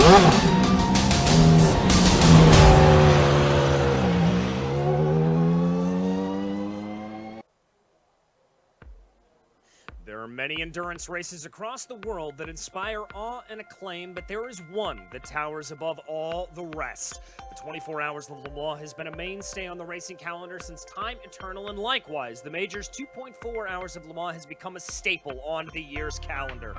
There are many endurance races across the world that inspire awe and acclaim, but there is one that towers above all the rest. The 24 Hours of Le Mans has been a mainstay on the racing calendar since time eternal, and likewise, the Major's 2.4 Hours of Le Mans has become a staple on the year's calendar.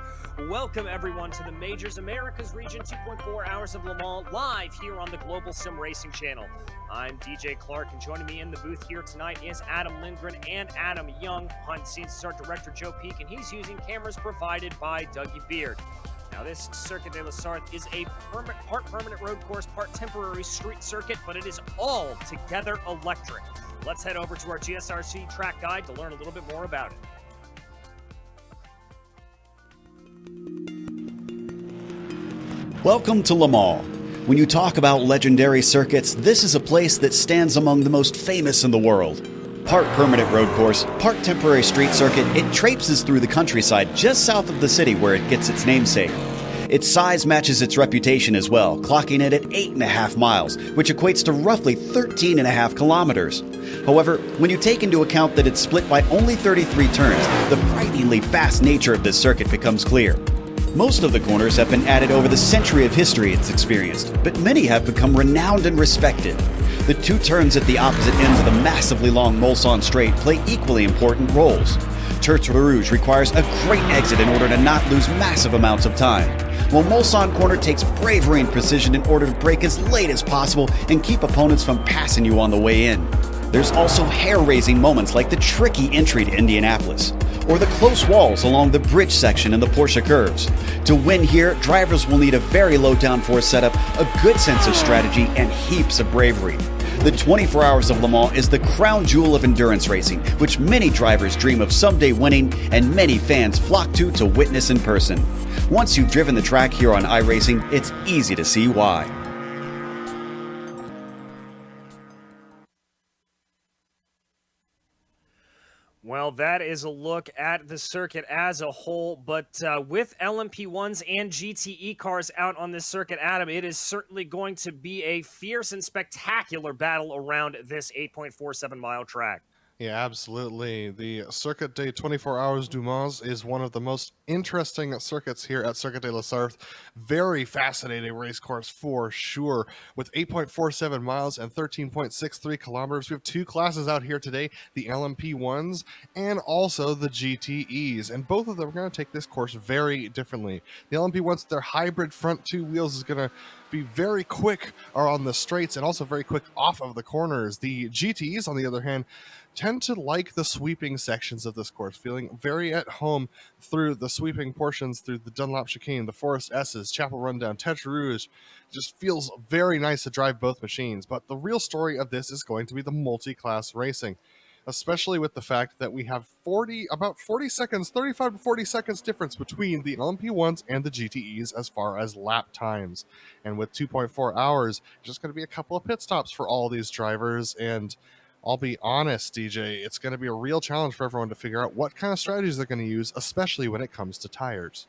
Welcome, everyone, to the Major's America's Region 2.4 Hours of Le Mans, live here on the Global Sim Racing channel. I'm DJ Clark, and joining me in the booth here tonight is Adam Lindgren and Adam Young. Behind the scenes is our director, Joe Peak, and he's using cameras provided by Dougie Beard. Now, this Circuit de la Sarthe is a part permanent road course, part temporary street circuit, but it is all together electric. Let's head over to our GSRC track guide to learn a little bit more about it. Welcome to Le Mans. When you talk about legendary circuits, this is a place that stands among the most famous in the world. Part permanent road course, part temporary street circuit, it traipses through the countryside just south of the city where it gets its namesake. Its size matches its reputation as well, clocking it at 8.5 miles, which equates to roughly 13.5 kilometers. However, when you take into account that it's split by only 33 turns, the frighteningly fast nature of this circuit becomes clear. Most of the corners have been added over the century of history it's experienced, but many have become renowned and respected. The two turns at the opposite ends of the massively long Mulsanne Straight play equally important roles. Tertre Rouge requires a great exit in order to not lose massive amounts of time, while Mulsanne Corner takes bravery and precision in order to brake as late as possible and keep opponents from passing you on the way in. There's also hair-raising moments like the tricky entry to Indianapolis, or the close walls along the bridge section in the Porsche curves. To win here, drivers will need a very low downforce setup, a good sense of strategy, and heaps of bravery. The 24 Hours of Le Mans is the crown jewel of endurance racing, which many drivers dream of someday winning and many fans flock to witness in person. Once you've driven the track here on iRacing, it's easy to see why. Well, that is a look at the circuit as a whole, but with LMP1s and GTE cars out on this circuit, Adam, it is certainly going to be a fierce and spectacular battle around this 8.47-mile track. Yeah, absolutely. The Circuit de 24 Hours du Mans is one of the most interesting circuits here at Circuit de la Sarthe. Very fascinating race course for sure. With 8.47 miles and 13.63 kilometers, we have two classes out here today, the LMP1s and also the GTEs. And both of them are going to take this course very differently. The LMP1s, their hybrid front two wheels is going to be very quick on the straights and also very quick off of the corners. The GTEs, on the other hand, tend to like the sweeping sections of this course, feeling very at home through the sweeping portions, through the Dunlop Chicane, the Forest S's, Chapel Rundown, Tertre Rouge. Just feels very nice to drive both machines. But the real story of this is going to be the multi-class racing, especially with the fact that we have about 40 seconds, 35 to 40 seconds difference between the LMP1s and the GTEs as far as lap times. And with 2.4 hours, just going to be a couple of pit stops for all these drivers. And I'll be honest, DJ, it's going to be a real challenge for everyone to figure out what kind of strategies they're going to use, especially when it comes to tires.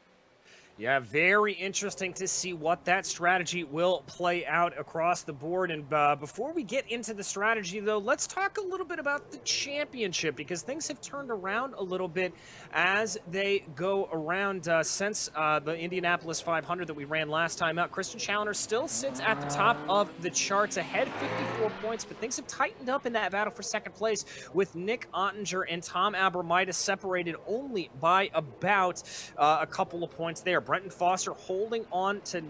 Yeah, very interesting to see what that strategy will play out across the board. And before we get into the strategy, though, let's talk a little bit about the championship, because things have turned around a little bit as they go around since the Indianapolis 500 that we ran last time out. Christian Challoner still sits at the top of the charts, ahead 54 points, but things have tightened up in that battle for second place, with Nick Ottinger and Tom Abromaitis separated only by about a couple of points there. Brenton Foster holding on to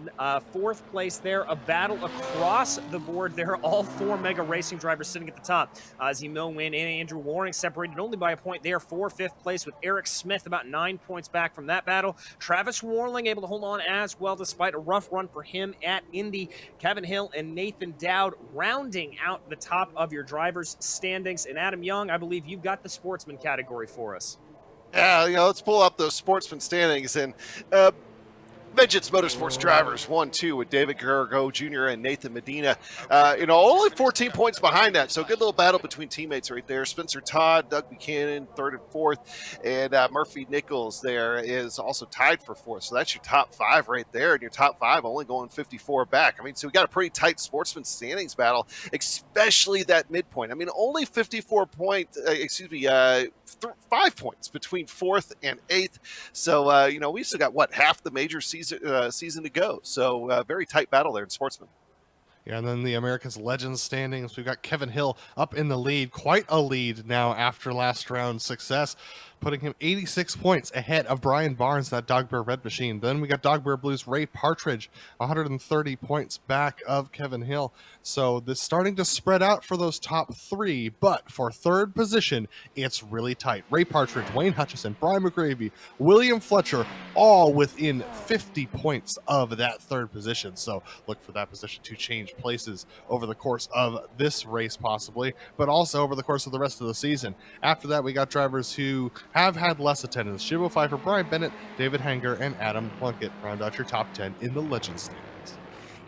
fourth place there. A battle across the board there. All four Mega Racing drivers sitting at the top. Zemo Nguyen and Andrew Waring separated only by a point there for fifth place, with Eric Smith about 9 points back from that battle. Travis Warling able to hold on as well despite a rough run for him at Indy. Kevin Hill and Nathan Dowd rounding out the top of your drivers' standings. And Adam Young, I believe you've got the sportsman category for us. Yeah, let's pull up those sportsman standings. And Vengeance Motorsports drivers 1-2 with David Guerrero Jr. and Nathan Medina. Only 14 points behind that, so good little battle between teammates right there. Spencer Todd, Doug Buchanan, third and fourth, and Murphy Nichols there is also tied for fourth. So that's your top five right there, and your top five only going 54 back. I mean, so we got a pretty tight sportsman standings battle, especially that midpoint. I mean, only 54 points, 5 points between fourth and eighth. So, we still got, half the major season to go. So, very tight battle there in sportsman. Yeah, and then the America's Legends standings, we've got Kevin Hill up in the lead, quite a lead now after last round's success, putting him 86 points ahead of Brian Barnes, that Dog Bear Red machine. Then we got Dog Bear Blues Ray Partridge, 130 points back of Kevin Hill. So this starting to spread out for those top three, but for third position, it's really tight. Ray Partridge, Wayne Hutchison, Brian McGravy, William Fletcher, all within 50 points of that third position. So look for that position to change places over the course of this race possibly, but also over the course of the rest of the season. After that, we got drivers who have had less attendance. Shibo Pfeiffer, Brian Bennett, David Hanger, and Adam Plunkett round out your top 10 in the Legends standings.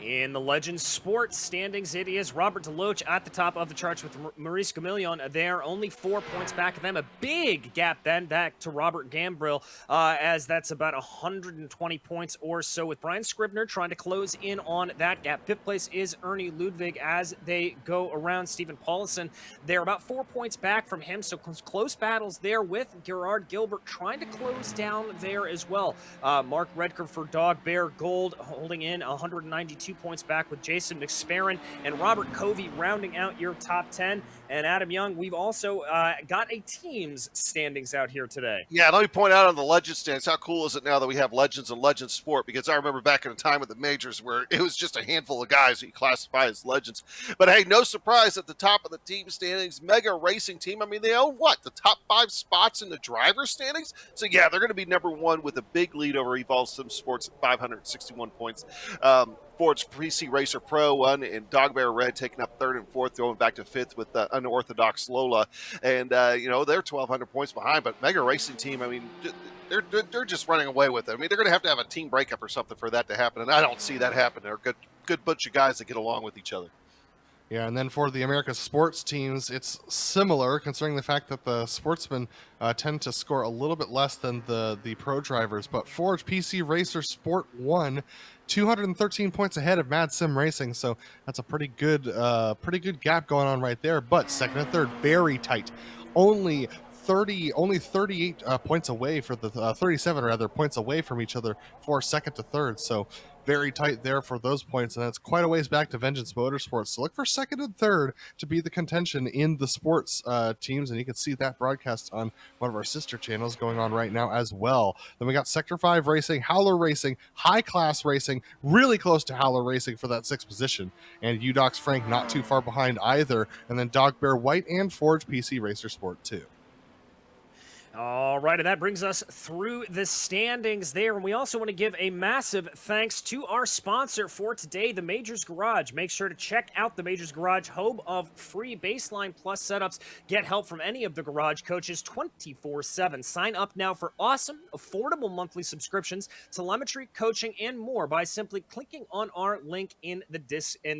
In the Legends Sports standings, it is Robert Deloach at the top of the charts with Maurice Gamillion there, only 4 points back of them. A big gap then back to Robert Gambrill, as that's about 120 points or so, with Brian Scribner trying to close in on that gap. Fifth place is Ernie Ludwig as they go around. Stephen Paulison, they're about 4 points back from him, so close battles there with Gerard Gilbert trying to close down there as well. Mark Redker for Dog Bear Gold holding in 192 points back with Jason McSparron and Robert Covey rounding out your top 10. And Adam Young, we've also got a team's standings out here today. Yeah, let me point out on the Legends standings, how cool is it now that we have Legends and Legends Sport? Because I remember back in a time with the majors where it was just a handful of guys that you classify as Legends. But hey, no surprise at the top of the team standings, Mega Racing Team. I mean, they own the top 5 spots in the driver standings? So yeah, they're going to be number one with a big lead over Evolve Sim Sports at 561 points. Ford's PC Racer Pro won, and Dog Bear Red taking up third and fourth, going back to fifth with Unorthodox Lola. And, they're 1,200 points behind, but Mega Racing Team, I mean, they're just running away with it. I mean, they're going to have a team breakup or something for that to happen, and I don't see that happen. They're a good bunch of guys that get along with each other. Yeah, and then for the America sports teams, it's similar, considering the fact that the sportsmen tend to score a little bit less than the pro drivers. But Forge PC Racer Sport 1, 213 points ahead of Mad Sim Racing, so that's a pretty good gap going on right there. But second and third, very tight. Only 38 points away for the 37 rather points away from each other for second to third. So very tight there for those points, and that's quite a ways back to Vengeance Motorsports. So look for second and third to be the contention in the sports teams, and you can see that broadcast on one of our sister channels going on right now as well. Then we got Sector 5 Racing, Howler Racing, High Class Racing, really close to Howler Racing for that 6th position, and Udox Frank not too far behind either, and then Dog Bear White and Forge PC Racer Sport 2. All right, and that brings us through the standings there. And we also want to give a massive thanks to our sponsor for today, the Majors Garage. Make sure to check out the Majors Garage, home of free Baseline Plus setups. Get help from any of the garage coaches 24/7. Sign up now for awesome, affordable monthly subscriptions, telemetry, coaching, and more by simply clicking on our link in the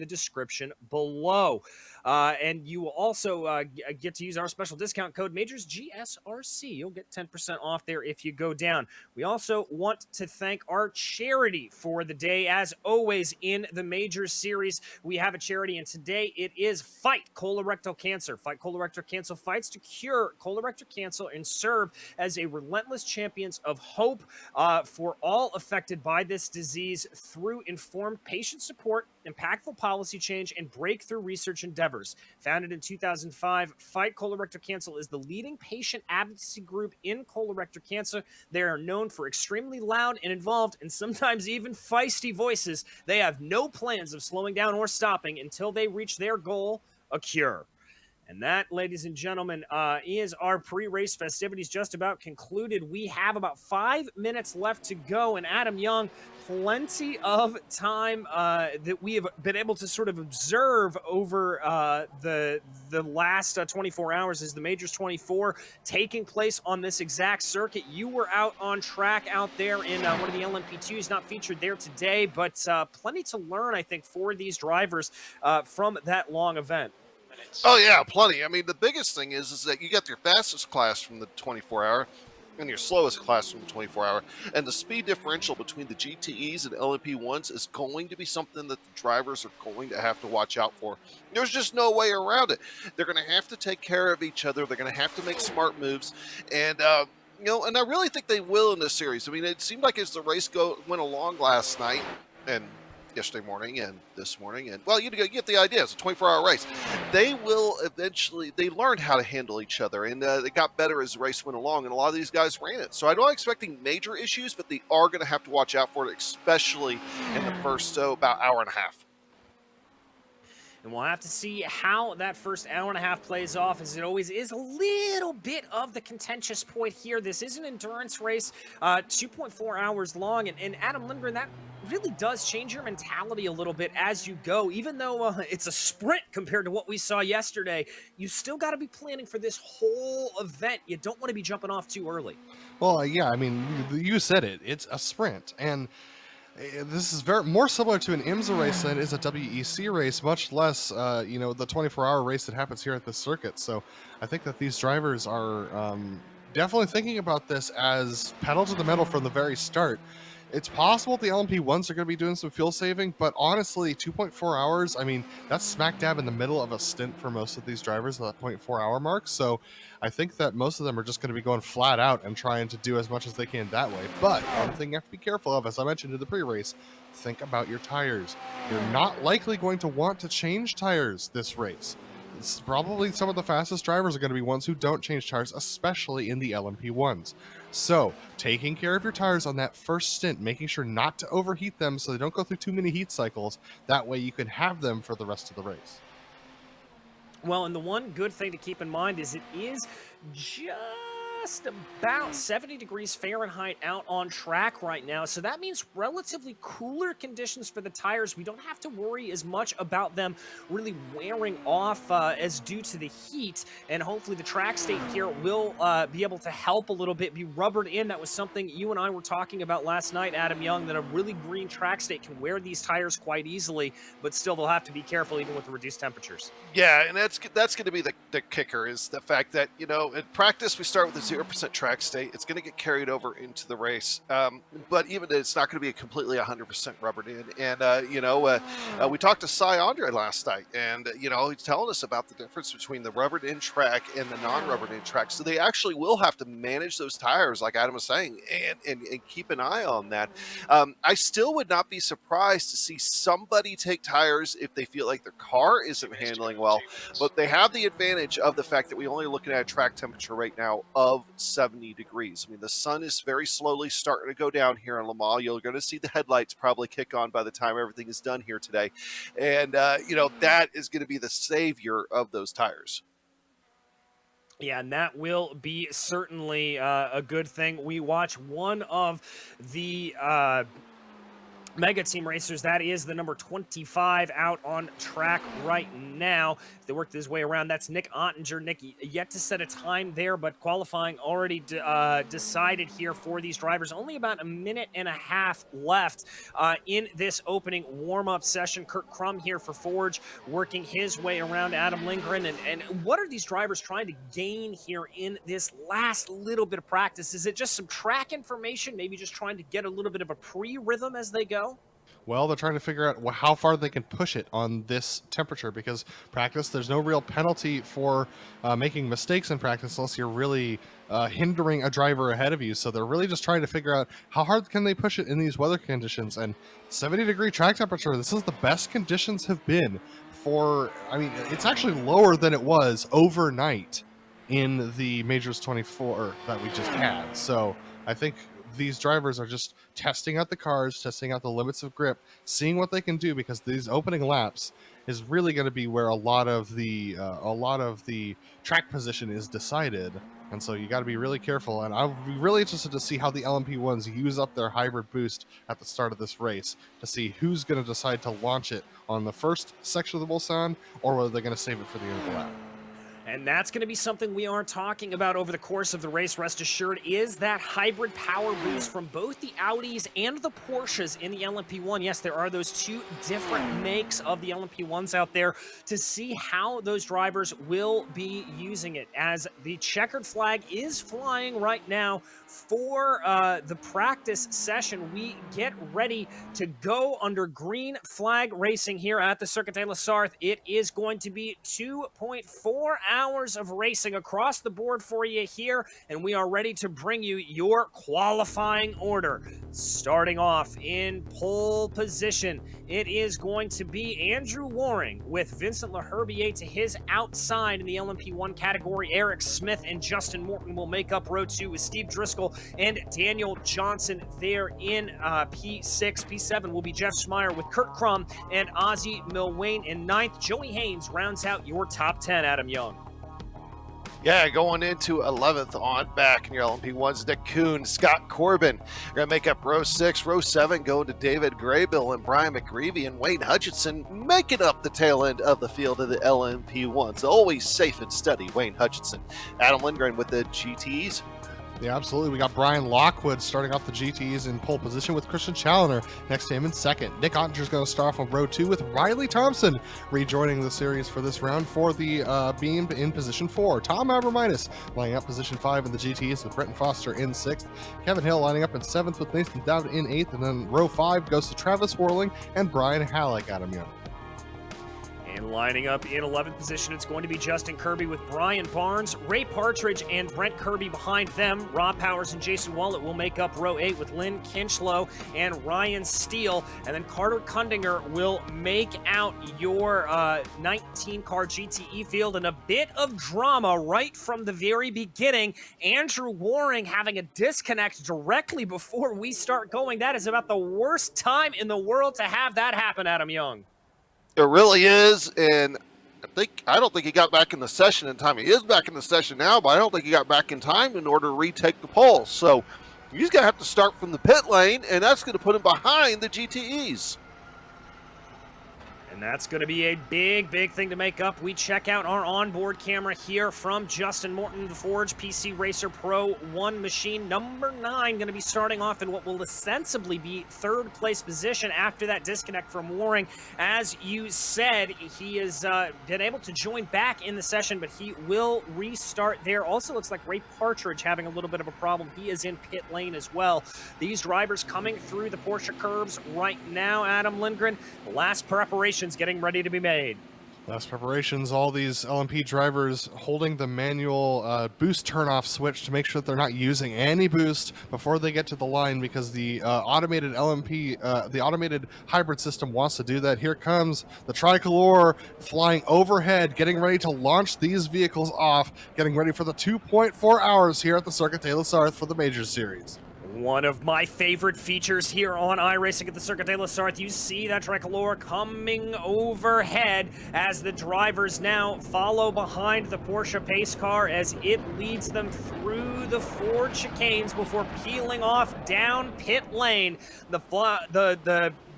description below. And you will also get to use our special discount code Majors GSRC. You'll get 10% off there if you go down. We also want to thank our charity for the day. As always in the Major Series, we have a charity, and today it is Fight Colorectal Cancer. Fight Colorectal Cancer fights to cure colorectal cancer and serve as a relentless champions of hope for all affected by this disease through informed patient support, impactful policy change, and breakthrough research endeavors. Founded in 2005, Fight Colorectal Cancer is the leading patient advocacy group in colorectal cancer. They are known for extremely loud and involved and sometimes even feisty voices. They have no plans of slowing down or stopping until they reach their goal, a cure. And that, ladies and gentlemen, is our pre-race festivities just about concluded. We have about 5 minutes left to go. And Adam Young, plenty of time that we have been able to sort of observe over the last 24 hours as the Majors 24 taking place on this exact circuit. You were out on track out there in one of the LMP2s, not featured there today, but plenty to learn, I think, for these drivers from that long event. Oh yeah, plenty. I mean, the biggest thing is that you got your fastest class from the 24-hour and your slowest class from the 24-hour, and the speed differential between the GTEs and LMP1s is going to be something that the drivers are going to have to watch out for. There's just no way around it. They're going to have to take care of each other. They're going to have to make smart moves, and and I really think they will in this series. I mean, it seemed like as the race went along last night and yesterday morning and this morning, and well, you get the idea. It's a 24-hour race. They will eventually, they learned how to handle each other, and they got better as the race went along, and a lot of these guys ran it. So I'm not expecting major issues, but they are going to have to watch out for it, especially in the first about hour and a half. And we'll have to see how that first hour and a half plays off, as it always is a little bit of the contentious point here. This is an endurance race, 2.4 hours long. And Adam Lindgren, that really does change your mentality a little bit as you go. Even though it's a sprint compared to what we saw yesterday, you still got to be planning for this whole event. You don't want to be jumping off too early. Well, yeah, I mean, you said it. It's a sprint. And this is more similar to an IMSA race than it is a WEC race, much less, the 24-hour race that happens here at the circuit. So I think that these drivers are definitely thinking about this as pedal to the metal from the very start. It's possible the LMP1s are going to be doing some fuel saving, but honestly, 2.4 hours, I mean, that's smack dab in the middle of a stint for most of these drivers at that 0.4-hour mark. So I think that most of them are just going to be going flat out and trying to do as much as they can that way. But one thing you have to be careful of, as I mentioned in the pre-race, think about your tires. You're not likely going to want to change tires this race. It's probably some of the fastest drivers are going to be ones who don't change tires, especially in the LMP1s. So, taking care of your tires on that first stint, making sure not to overheat them so they don't go through too many heat cycles. That way you can have them for the rest of the race. Well, and the one good thing to keep in mind is it is just about 70 degrees Fahrenheit out on track right now. So that means relatively cooler conditions for the tires. We don't have to worry as much about them really wearing off as due to the heat. And hopefully the track state here will be able to help a little bit, be rubbered in. That was something you and I were talking about last night, Adam Young, that a really green track state can wear these tires quite easily, but still they'll have to be careful even with the reduced temperatures. Yeah, and that's going to be the kicker, is the fact that, in practice we start with a 0% track state. It's going to get carried over into the race, but even it's not going to be a completely 100% rubbered in. And we talked to Cy Andre last night, and he's telling us about the difference between the rubbered in track and the non-rubbered in track. So they actually will have to manage those tires, like Adam was saying, and keep an eye on that. I still would not be surprised to see somebody take tires if they feel like their car isn't handling well, but they have the advantage of the fact that we only looking at a track temperature right now of 70 degrees. I mean, the sun is very slowly starting to go down here in Le Mans. You're going to see the headlights probably kick on by the time everything is done here today. And, that is going to be the savior of those tires. Yeah, and that will be certainly a good thing. We watch one of the Mega Team racers, that is the number 25 out on track right now. If they worked his way around, that's Nick Ottinger. Nick yet to set a time there, but qualifying already decided here for these drivers. Only about a minute and a half left in this opening warm-up session. Kurt Crum here for Forge, working his way around Adam Lindgren. And what are these drivers trying to gain here in this last little bit of practice? Is it just some track information, maybe just trying to get a little bit of a pre-rhythm as they go? Well, they're trying to figure out how far they can push it on this temperature, because practice, there's no real penalty for making mistakes in practice unless you're really hindering a driver ahead of you. So they're really just trying to figure out how hard can they push it in these weather conditions. And 70-degree track temperature, this is the best conditions have been for, I mean, it's actually lower than it was overnight in the Majors 24 that we just had. So I think these drivers are just testing out the cars, testing out the limits of grip, seeing what they can do, because these opening laps is really going to be where a lot of the track position is decided. And so you got to be really careful. And I'll be really interested to see how the LMP1s use up their hybrid boost at the start of this race, to see who's going to decide to launch it on the first section of the Mulsanne, or whether they're going to save it for the end of the lap. And that's going to be something we are talking about over the course of the race, rest assured, is that hybrid power boost from both the Audis and the Porsches in the LMP1. Yes, there are those two different makes of the LMP1s out there, to see how those drivers will be using it, as the checkered flag is flying right now for the practice session. We get ready to go under green flag racing here at the Circuit de la Sarthe. It is going to be 2.4 hours of racing across the board for you here, and we are ready to bring you your qualifying order. Starting off in pole position, it is going to be Andrew Waring with Vincent Leherbier to his outside in the LMP1 category. Eric Smith and Justin Morton will make up row 2 with Steve Driscoll and Daniel Johnson there in P6. P7 will be Jeff Schmeier with Kurt Crum and Ozzie Milwane in 9th. Joey Haynes rounds out your top 10, Adam Young. Yeah, going into 11th on back in your LMP1s, Nick Kuhn, Scott Corbin. You're going to make up row 6. Row 7 going to David Graybill and Brian McGreevy, and Wayne Hutchinson making up the tail end of the field of the LMP1s. Always safe and steady, Wayne Hutchinson. Adam Lindgren with the GTs. Yeah, absolutely. We got Brian Lockwood starting off the GTs in pole position with Christian Challoner next to him in second. Nick Ottinger's going to start off on row 2 with Riley Thompson rejoining the series for this round for the Beam in position 4. Tom Aberminus lining up position 5 in the GTs with Brenton Foster in 6th. Kevin Hill lining up in 7th with Nathan Dowd in 8th. And then row 5 goes to Travis Worling and Brian Halleck. Adam Young. And lining up in 11th position, it's going to be Justin Kirby with Brian Barnes, Ray Partridge, and Brent Kirby behind them. Rob Powers and Jason Wallet will make up row 8 with Lynn Kinchlow and Ryan Steele. And then Carter Kundinger will make out your 19-car GTE field. And a bit of drama right from the very beginning. Andrew Waring having a disconnect directly before we start going. That is about the worst time in the world to have that happen, Adam Young. It really is, and I don't think he got back in the session in time. He is back in the session now, but I don't think he got back in time in order to retake the pole. So he's going to have to start from the pit lane, and that's going to put him behind the GTEs. And that's going to be a big, big thing to make up. We check out our onboard camera here from Justin Morton, the Forge PC Racer Pro 1 machine. Number 9 going to be starting off in what will ostensibly be 3rd place position after that disconnect from Waring. As you said, he has been able to join back in the session, but he will restart there. Also looks like Ray Partridge having a little bit of a problem. He is in pit lane as well. These drivers coming through the Porsche curbs right now, Adam Lindgren. Last preparations getting ready to be made. Last preparations, all these LMP drivers holding the manual boost turn-off switch to make sure that they're not using any boost before they get to the line, because the automated LMP, the automated hybrid system wants to do that. Here comes the Tricolor flying overhead, getting ready to launch these vehicles off, getting ready for the 2.4 hours here at the Circuit de la Sarthe for the Major Series. One of my favorite features here on iRacing at the Circuit de la Sarthe. You see that Tricolor coming overhead as the drivers now follow behind the Porsche pace car as it leads them through the Ford chicanes before peeling off down pit lane.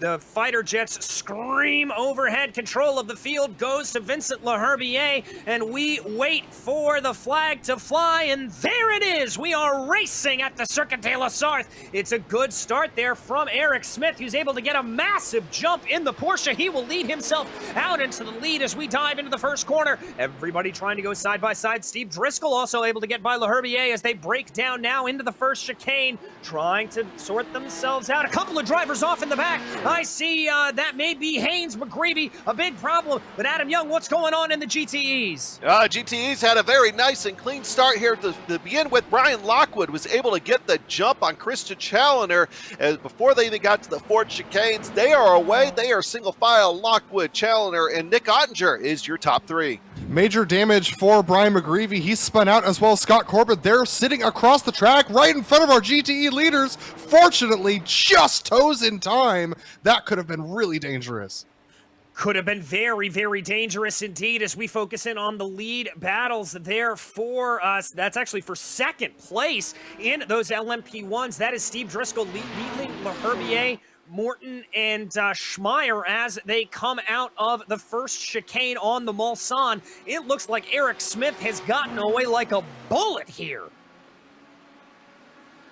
The fighter jets scream overhead. Control of the field goes to Vincent Leherbier, and we wait for the flag to fly, and there it is. We are racing at the Circuit de la Sarthe. It's a good start there from Eric Smith, who's able to get a massive jump in the Porsche. He will lead himself out into the lead as we dive into the first corner. Everybody trying to go side by side. Steve Driscoll also able to get by Leherbier as they break down now into the first chicane, trying to sort themselves out. A couple of drivers off in the back. I see that may be Haynes McGreevy, a big problem. But Adam Young, what's going on in the GTEs? GTEs had a very nice and clean start here to begin with. Brian Lockwood was able to get the jump on Christian Challoner as before they even got to the Ford chicanes. They are away. They are single file. Lockwood, Challoner, and Nick Ottinger is your top 3. Major damage for Brian McGreevy. He's spun out, as well as Scott Corbett. They're sitting across the track right in front of our GTE leaders. Fortunately, just toes in time. That could have been really dangerous. Could have been very, very dangerous indeed as we focus in on the lead battles there for us. That's actually for second place in those LMP1s. That is Steve Driscoll leading LaHerbier, Morton, and Schmeier as they come out of the first chicane on the Mulsanne. It looks like Eric Smith has gotten away like a bullet here.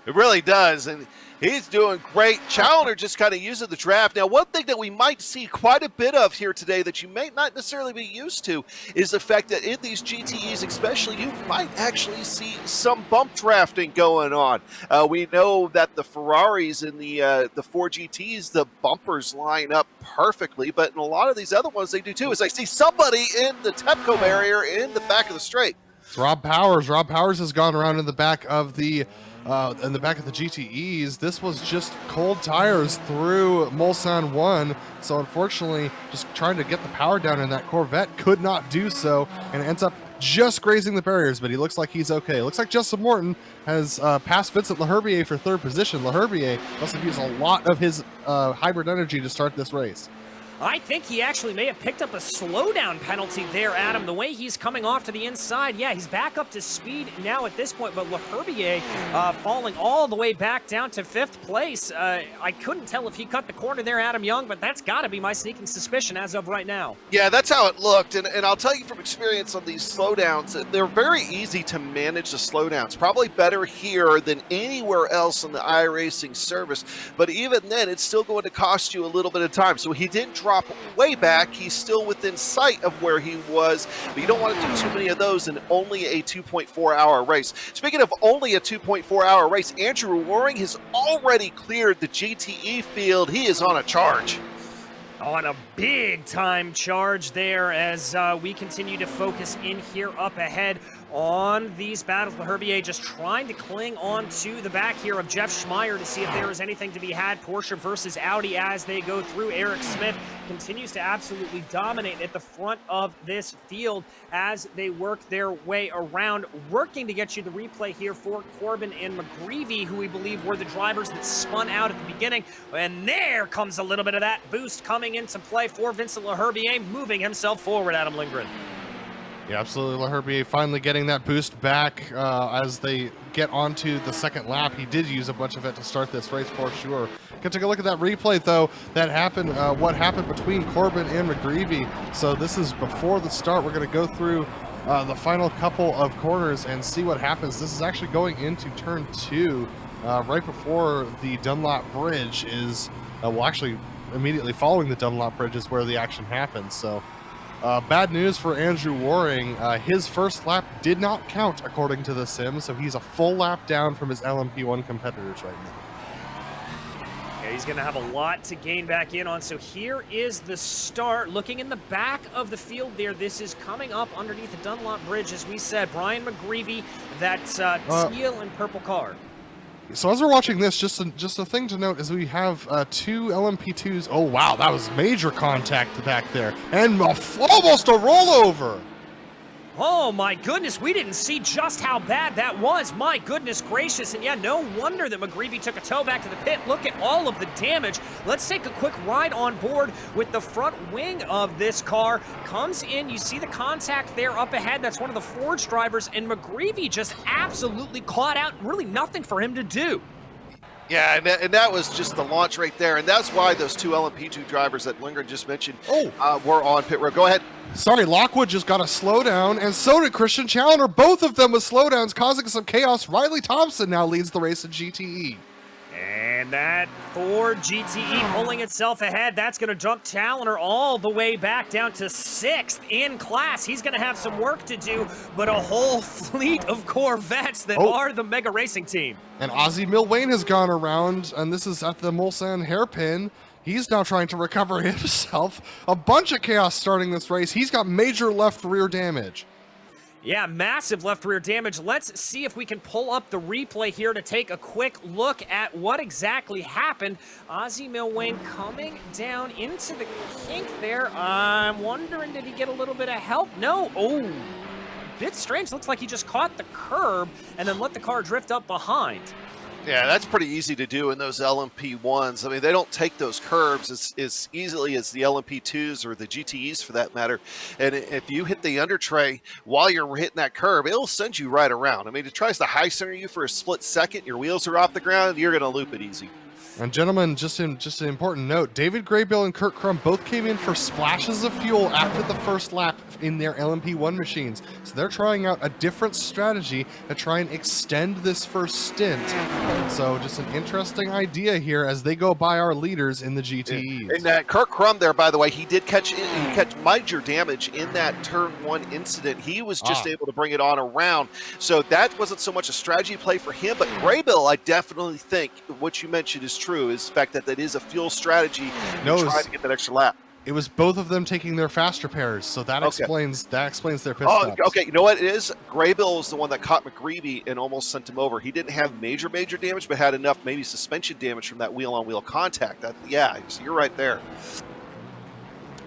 It really does, and he's doing great. Challenger just kind of using the draft. Now, one thing that we might see quite a bit of here today that you may not necessarily be used to is the fact that in these GTEs especially, you might actually see some bump drafting going on. We know that the Ferraris in the 4 GTs, the bumpers line up perfectly, but in a lot of these other ones they do too. Is I see somebody in the TEPCO barrier in the back of the straight. It's Rob Powers. Rob Powers has gone around in the back of the GTEs. This was just cold tires through Mulsanne 1, so unfortunately just trying to get the power down in that Corvette could not do so, and ends up just grazing the barriers, but he looks like he's okay. It looks like Justin Morton has passed Vincent LaHerbier for third position. LaHerbier must have used a lot of his hybrid energy to start this race. I think he actually may have picked up a slowdown penalty there, Adam. The way he's coming off to the inside, yeah, he's back up to speed now at this point, but LaHerbier falling all the way back down to 5th place. I couldn't tell if he cut the corner there, Adam Young, but that's got to be my sneaking suspicion as of right now. Yeah, that's how it looked, and I'll tell you from experience on these slowdowns, they're very easy to manage the slowdowns. Probably better here than anywhere else in the iRacing service, but even then, it's still going to cost you a little bit of time. So he didn't drop way back. He's still within sight of where he was, but you don't want to do too many of those in only a 2.4 hour race. Speaking of only a 2.4 hour race, Andrew Waring has already cleared the GTE field. He is on a charge. On a big time charge there as we continue to focus in here up ahead on these battles. LaHerbier just trying to cling on to the back here of Jeff Schmeier to see if there is anything to be had. Porsche versus Audi as they go through. Eric Smith continues to absolutely dominate at the front of this field as they work their way around, working to get you the replay here for Corbin and McGreevy, who we believe were the drivers that spun out at the beginning. And there comes a little bit of that boost coming into play for Vincent LaHerbier, moving himself forward, Adam Lindgren. Yeah, absolutely. LaHerbier finally getting that boost back as they get onto the second lap. He did use a bunch of it to start this race for sure. Can take a look at that replay though. That happened. What happened between Corbin and McGreevy. So this is before the start. We're going to go through the final couple of corners and see what happens. This is actually going into turn 2, right before the Dunlop Bridge is. Well, actually, immediately following the Dunlop Bridge is where the action happens. So. Bad news for Andrew Waring. His first lap did not count according to the sim, so he's a full lap down from his LMP1 competitors right now. Yeah, he's going to have a lot to gain back in on. So here is the start. Looking in the back of the field there, this is coming up underneath the Dunlop Bridge, as we said. Brian McGreevy, that teal and purple car. So as we're watching this, just a thing to note is we have 2 LMP2s. Oh wow, that was major contact back there, and almost a rollover. Oh my goodness, we didn't see just how bad that was. My goodness gracious. And yeah, no wonder that McGreevy took a tow back to the pit. Look at all of the damage. Let's take a quick ride on board with the front wing of this car. Comes in, you see the contact there up ahead. That's one of the Forge drivers, and McGreevy just absolutely caught out. Really nothing for him to do. Yeah, and that was just the launch right there, and that's why those 2 LMP2 drivers that Lindgren just mentioned were on pit road. Go ahead. Sorry, Lockwood just got a slowdown, and so did Christian Challenger. Both of them with slowdowns, causing some chaos. Riley Thompson now leads the race in GTE. And that Ford GTE pulling itself ahead. That's going to jump Challenger all the way back down to 6th in class. He's going to have some work to do, but a whole fleet of Corvettes that are the Mega Racing team. And Ozzie Milwain has gone around, and this is at the Mulsanne hairpin. He's now trying to recover himself. A bunch of chaos starting this race. He's got major left rear damage. Yeah, massive left rear damage. Let's see if we can pull up the replay here to take a quick look at what exactly happened. Ozzy Milwain coming down into the kink there. I'm wondering, did he get a little bit of help? No. Oh, bit strange. Looks like he just caught the curb and then let the car drift up behind. Yeah, that's pretty easy to do in those LMP1s. I mean, they don't take those curbs as easily as the LMP2s or the GTEs for that matter. And if you hit the under tray while you're hitting that curb, it'll send you right around. I mean, it tries to high center you for a split second. Your wheels are off the ground. You're going to loop it easy. And gentlemen, just an important note, David Graybill and Kurt Crum both came in for splashes of fuel after the first lap in their LMP1 machines. So they're trying out a different strategy to try and extend this first stint. So just an interesting idea here as they go by our leaders in the GTEs. And Kurt Crum there, by the way, he did catch major damage in that turn 1 incident. He was just able to bring it on around. So that wasn't so much a strategy play for him, but Graybill, I definitely think what you mentioned is true, is the fact that that is a fuel strategy to try to get that extra lap. It was both of them taking their fast repairs, so that explains their pit stops. Okay, you know what it is? Graybill was the one that caught McGreevy and almost sent him over. He didn't have major damage, but had enough maybe suspension damage from that wheel-on-wheel contact. Yeah, so you're right there.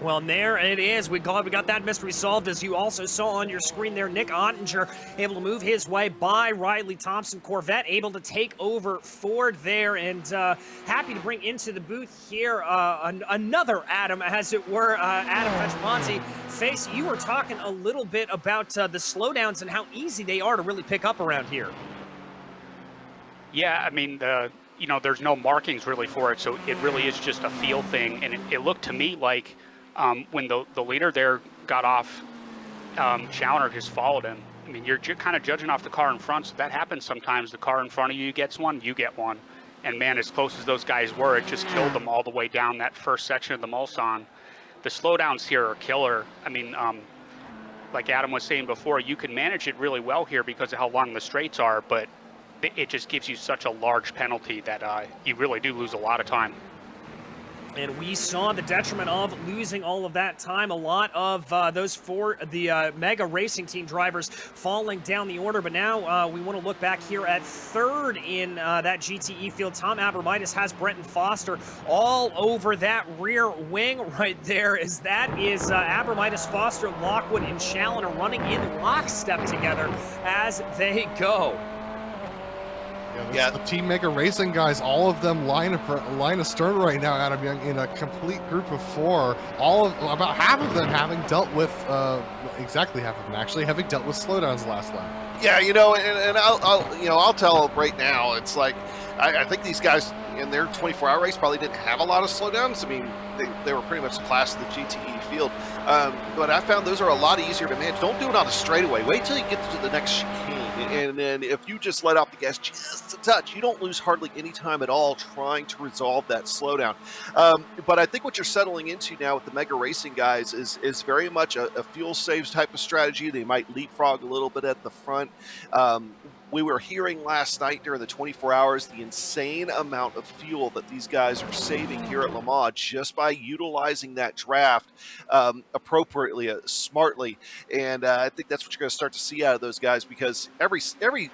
Well, and there it is. We got that mystery solved, as you also saw on your screen there. Nick Ottinger able to move his way by Riley Thompson. Corvette able to take over Ford there, and happy to bring into the booth here another Adam, as it were, Adam Fetchmonte. Face, you were talking a little bit about the slowdowns and how easy they are to really pick up around here. Yeah, I mean, there's no markings really for it, so it really is just a feel thing, and it looked to me like when the leader there got off, Chaloner just followed him. I mean, you're kind of judging off the car in front, so that happens sometimes. The car in front of you gets one, you get one. And man, as close as those guys were, it just killed them all the way down that first section of the Mulsanne. The slowdowns here are killer. I mean, like Adam was saying before, you can manage it really well here because of how long the straights are, but it just gives you such a large penalty that you really do lose a lot of time. And we saw the detriment of losing all of that time. A lot of the Mega Racing Team drivers falling down the order. But now we want to look back here at third in that GTE field. Tom Abramitis has Brenton Foster all over that rear wing right there. That is Abramitis, Foster, Lockwood, and Chaloner running in lockstep together as they go. Yeah, the Team Mega Racing guys, all of them line astern right now, Adam Young, in a complete group of 4. About half of them having dealt with, exactly half of them actually, having dealt with slowdowns last lap. Yeah, and I'll tell right now, it's like, I think these guys in their 24-hour race probably didn't have a lot of slowdowns. I mean, they were pretty much the class of the GTE field. But I found those are a lot easier to manage. Don't do it on a straightaway. Wait till you get to the next chicane. And then if you just let off the gas just a touch, you don't lose hardly any time at all trying to resolve that slowdown. But I think what you're settling into now with the Mega Racing guys is very much a fuel saves type of strategy. They might leapfrog a little bit at the front. We were hearing last night during the 24 hours the insane amount of fuel that these guys are saving here at Le Mans just by utilizing that draft appropriately, smartly. And I think that's what you're going to start to see out of those guys, because every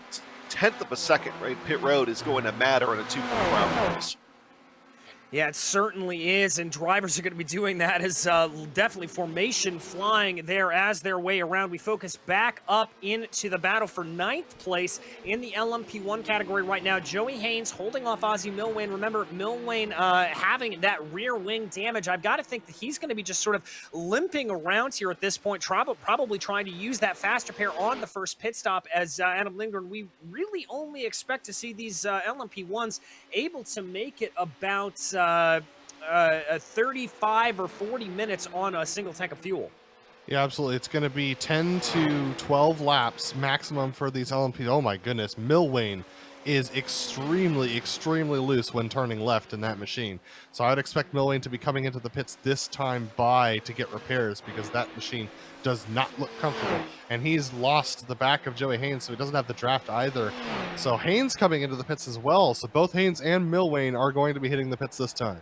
tenth of a second, right, pit road is going to matter in a 2.4-hour race. Yeah, it certainly is, and drivers are going to be doing that as definitely formation flying there as their way around. We focus back up into the battle for 9th place in the LMP1 category right now. Joey Haynes holding off Ozzy Milwain. Remember, Milwain having that rear wing damage. I've got to think that he's going to be just sort of limping around here at this point, probably trying to use that fast repair on the first pit stop. As Adam Lindgren, we really only expect to see these LMP1s able to make it about 35 or 40 minutes on a single tank of fuel. Yeah, absolutely. It's going to be 10 to 12 laps maximum for these LMP. Oh my goodness, Milwain is extremely loose when turning left in that machine. So I'd expect Milwain to be coming into the pits this time to get repairs, because that machine does not look comfortable. And he's lost the back of Joey Haynes, so he doesn't have the draft either. So Haynes coming into the pits as well. So both Haynes and Milwain are going to be hitting the pits this time.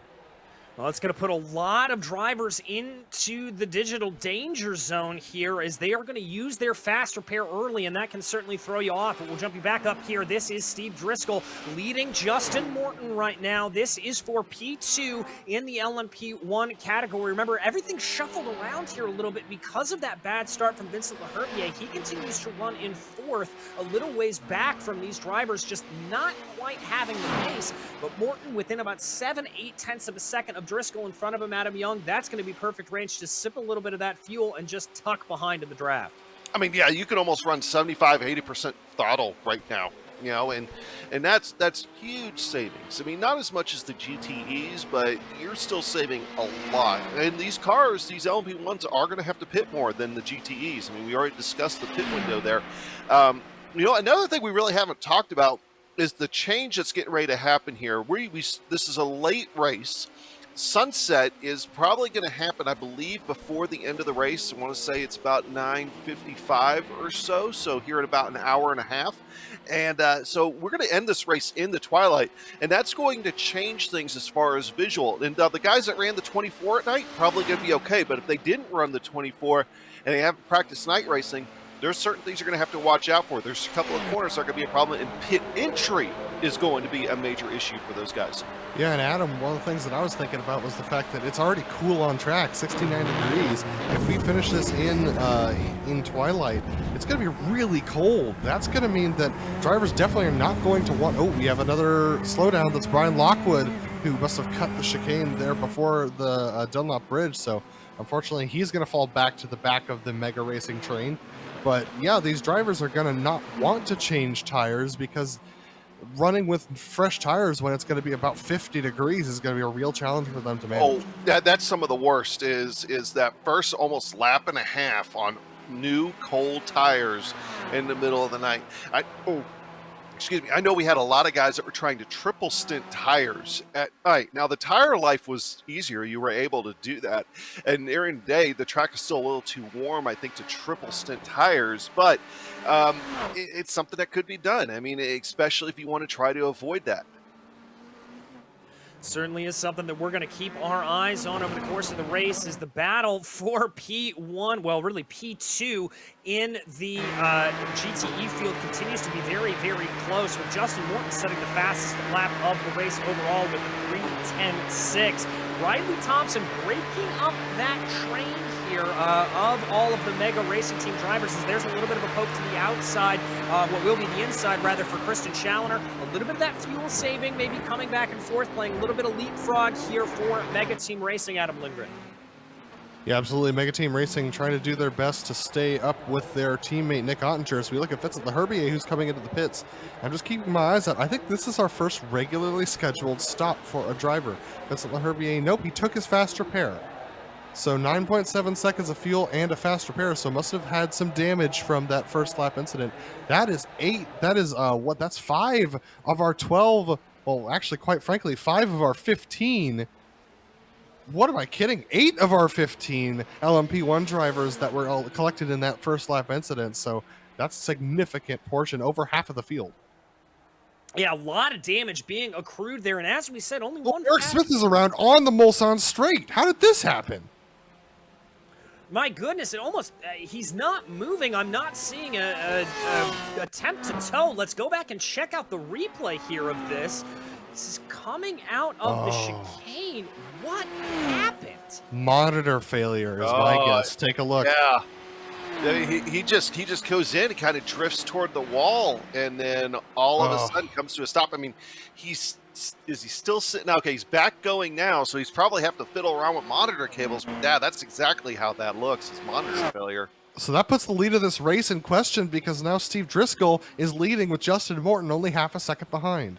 Well, it's going to put a lot of drivers into the digital danger zone here as they are going to use their fast repair early, and that can certainly throw you off. But we'll jump you back up here. This is Steve Driscoll leading Justin Morton right now. This is for P2 in the LMP1 category. Remember, everything shuffled around here a little bit because of that bad start from Vincent Laherbier. He continues to run in fourth, a little ways back from these drivers, just not quite having the pace. But Morton within about 7/8 tenths of a second of Driscoll in front of him, Adam Young. That's going to be perfect range to sip a little bit of that fuel and just tuck behind in the draft. I mean, yeah, you could almost run 75-80% throttle right now, you know, and that's huge savings. I mean, not as much as the GTEs, but you're still saving a lot. And these cars, these LMP1s, are going to have to pit more than the GTEs. I mean, we already discussed the pit window there. You know, another thing we really haven't talked about is the change that's getting ready to happen here. This is a late race. Sunset is probably going to happen, I believe, before the end of the race. I want to say it's about 9:55 or so, so here in about an hour and a half. And so we're going to end this race in the twilight, and that's going to change things as far as visual. And the guys that ran the 24 at night probably going to be okay, but if they didn't run the 24 and they haven't practiced night racing, there's certain things you're going to have to watch out for. There's a couple of corners that are going to be a problem, and pit entry is going to be a major issue for those guys. Yeah, and Adam, one of the things that I was thinking about was the fact that it's already cool on track, 69 degrees. If we finish this in twilight, it's going to be really cold. That's going to mean that drivers definitely are not going to want... Oh, we have another slowdown. That's Brian Lockwood, who must have cut the chicane there before the Dunlop Bridge. So, unfortunately, he's going to fall back to the back of the Mega Racing train. But, yeah, these drivers are going to not want to change tires because running with fresh tires when it's going to be about 50 degrees is going to be a real challenge for them to manage. Oh, that's some of the worst is that first almost lap and a half on new cold tires in the middle of the night. Excuse me, I know we had a lot of guys that were trying to triple stint tires at night. Now, the tire life was easier. You were able to do that. And during the day, the track is still a little too warm, I think, to triple stint tires. But it's something that could be done. I mean, especially if you want to try to avoid that. Certainly is something that we're going to keep our eyes on over the course of the race is the battle for P1, well, really P2 in the GTE field continues to be very, very close, with Justin Morton setting the fastest lap of the race overall with a 3:10.6. Riley Thompson breaking up that train here of all of the Mega Racing Team drivers, as there's a little bit of a poke to the outside, what will be the inside rather, for Christian Challoner. A little bit of that fuel saving, maybe coming back and forth, playing a little bit of leapfrog here for Mega Team Racing. Adam Lindgren. Yeah, absolutely. Mega Team Racing trying to do their best to stay up with their teammate Nick Ottinger. So we look at Vincent Laherbier, who's coming into the pits. I'm just keeping my eyes out. I think this is our first regularly scheduled stop for a driver. Vincent Laherbier, nope, he took his fast repair. So 9.7 seconds of fuel and a fast repair, so must have had some damage from that first lap incident. That is 8. That is, that's 5 of our 12. Well, actually, quite frankly, 5 of our 15. What am I kidding? 8 of our 15 LMP1 drivers that were all collected in that first lap incident. So that's a significant portion, over half of the field. Yeah, a lot of damage being accrued there. And as we said, only one... Eric Smith is around on the Mulsanne straight. How did this happen? My goodness, it almost... he's not moving. I'm not seeing a attempt to tow. Let's go back and check out the replay here of this. This is coming out of the chicane. What happened? Monitor failure is my guess. Take a look. Yeah. He just goes in, he kind of drifts toward the wall, and then all of a sudden comes to a stop. I mean, is he still sitting? Okay, he's back going now, so he's probably have to fiddle around with monitor cables. But yeah, that's exactly how that looks, is monitor failure. So that puts the lead of this race in question, because now Steve Driscoll is leading with Justin Morton only half a second behind.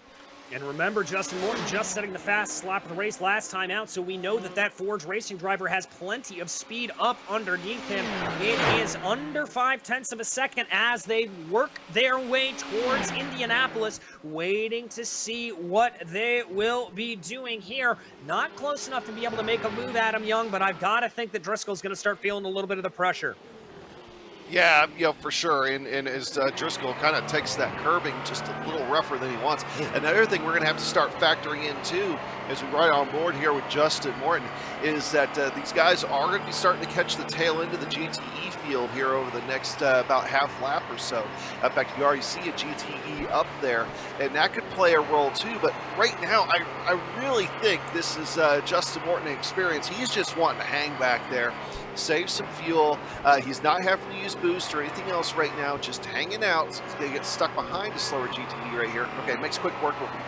And remember, Justin Morton just setting the fastest lap of the race last time out, so we know that that Forge Racing driver has plenty of speed up underneath him. It is under 0.5 of a second as they work their way towards Indianapolis, waiting to see what they will be doing here. Not close enough to be able to make a move, Adam Young, but I've got to think that Driscoll's going to start feeling a little bit of the pressure. Yeah, for sure. And as Driscoll kind of takes that curbing just a little rougher than he wants. Another thing we're going to have to start factoring in, too, as we ride on board here with Justin Morton, is that these guys are going to be starting to catch the tail end of the GTE field here over the next about half lap or so. In fact, you already see a GTE up there, and that could play a role too. But right now, I really think this is Justin Morton experience. He's just wanting to hang back there, save some fuel. He's not having to use boost or anything else right now, just hanging out. So he's going to get stuck behind a slower GTE right here. Okay, makes quick work with him.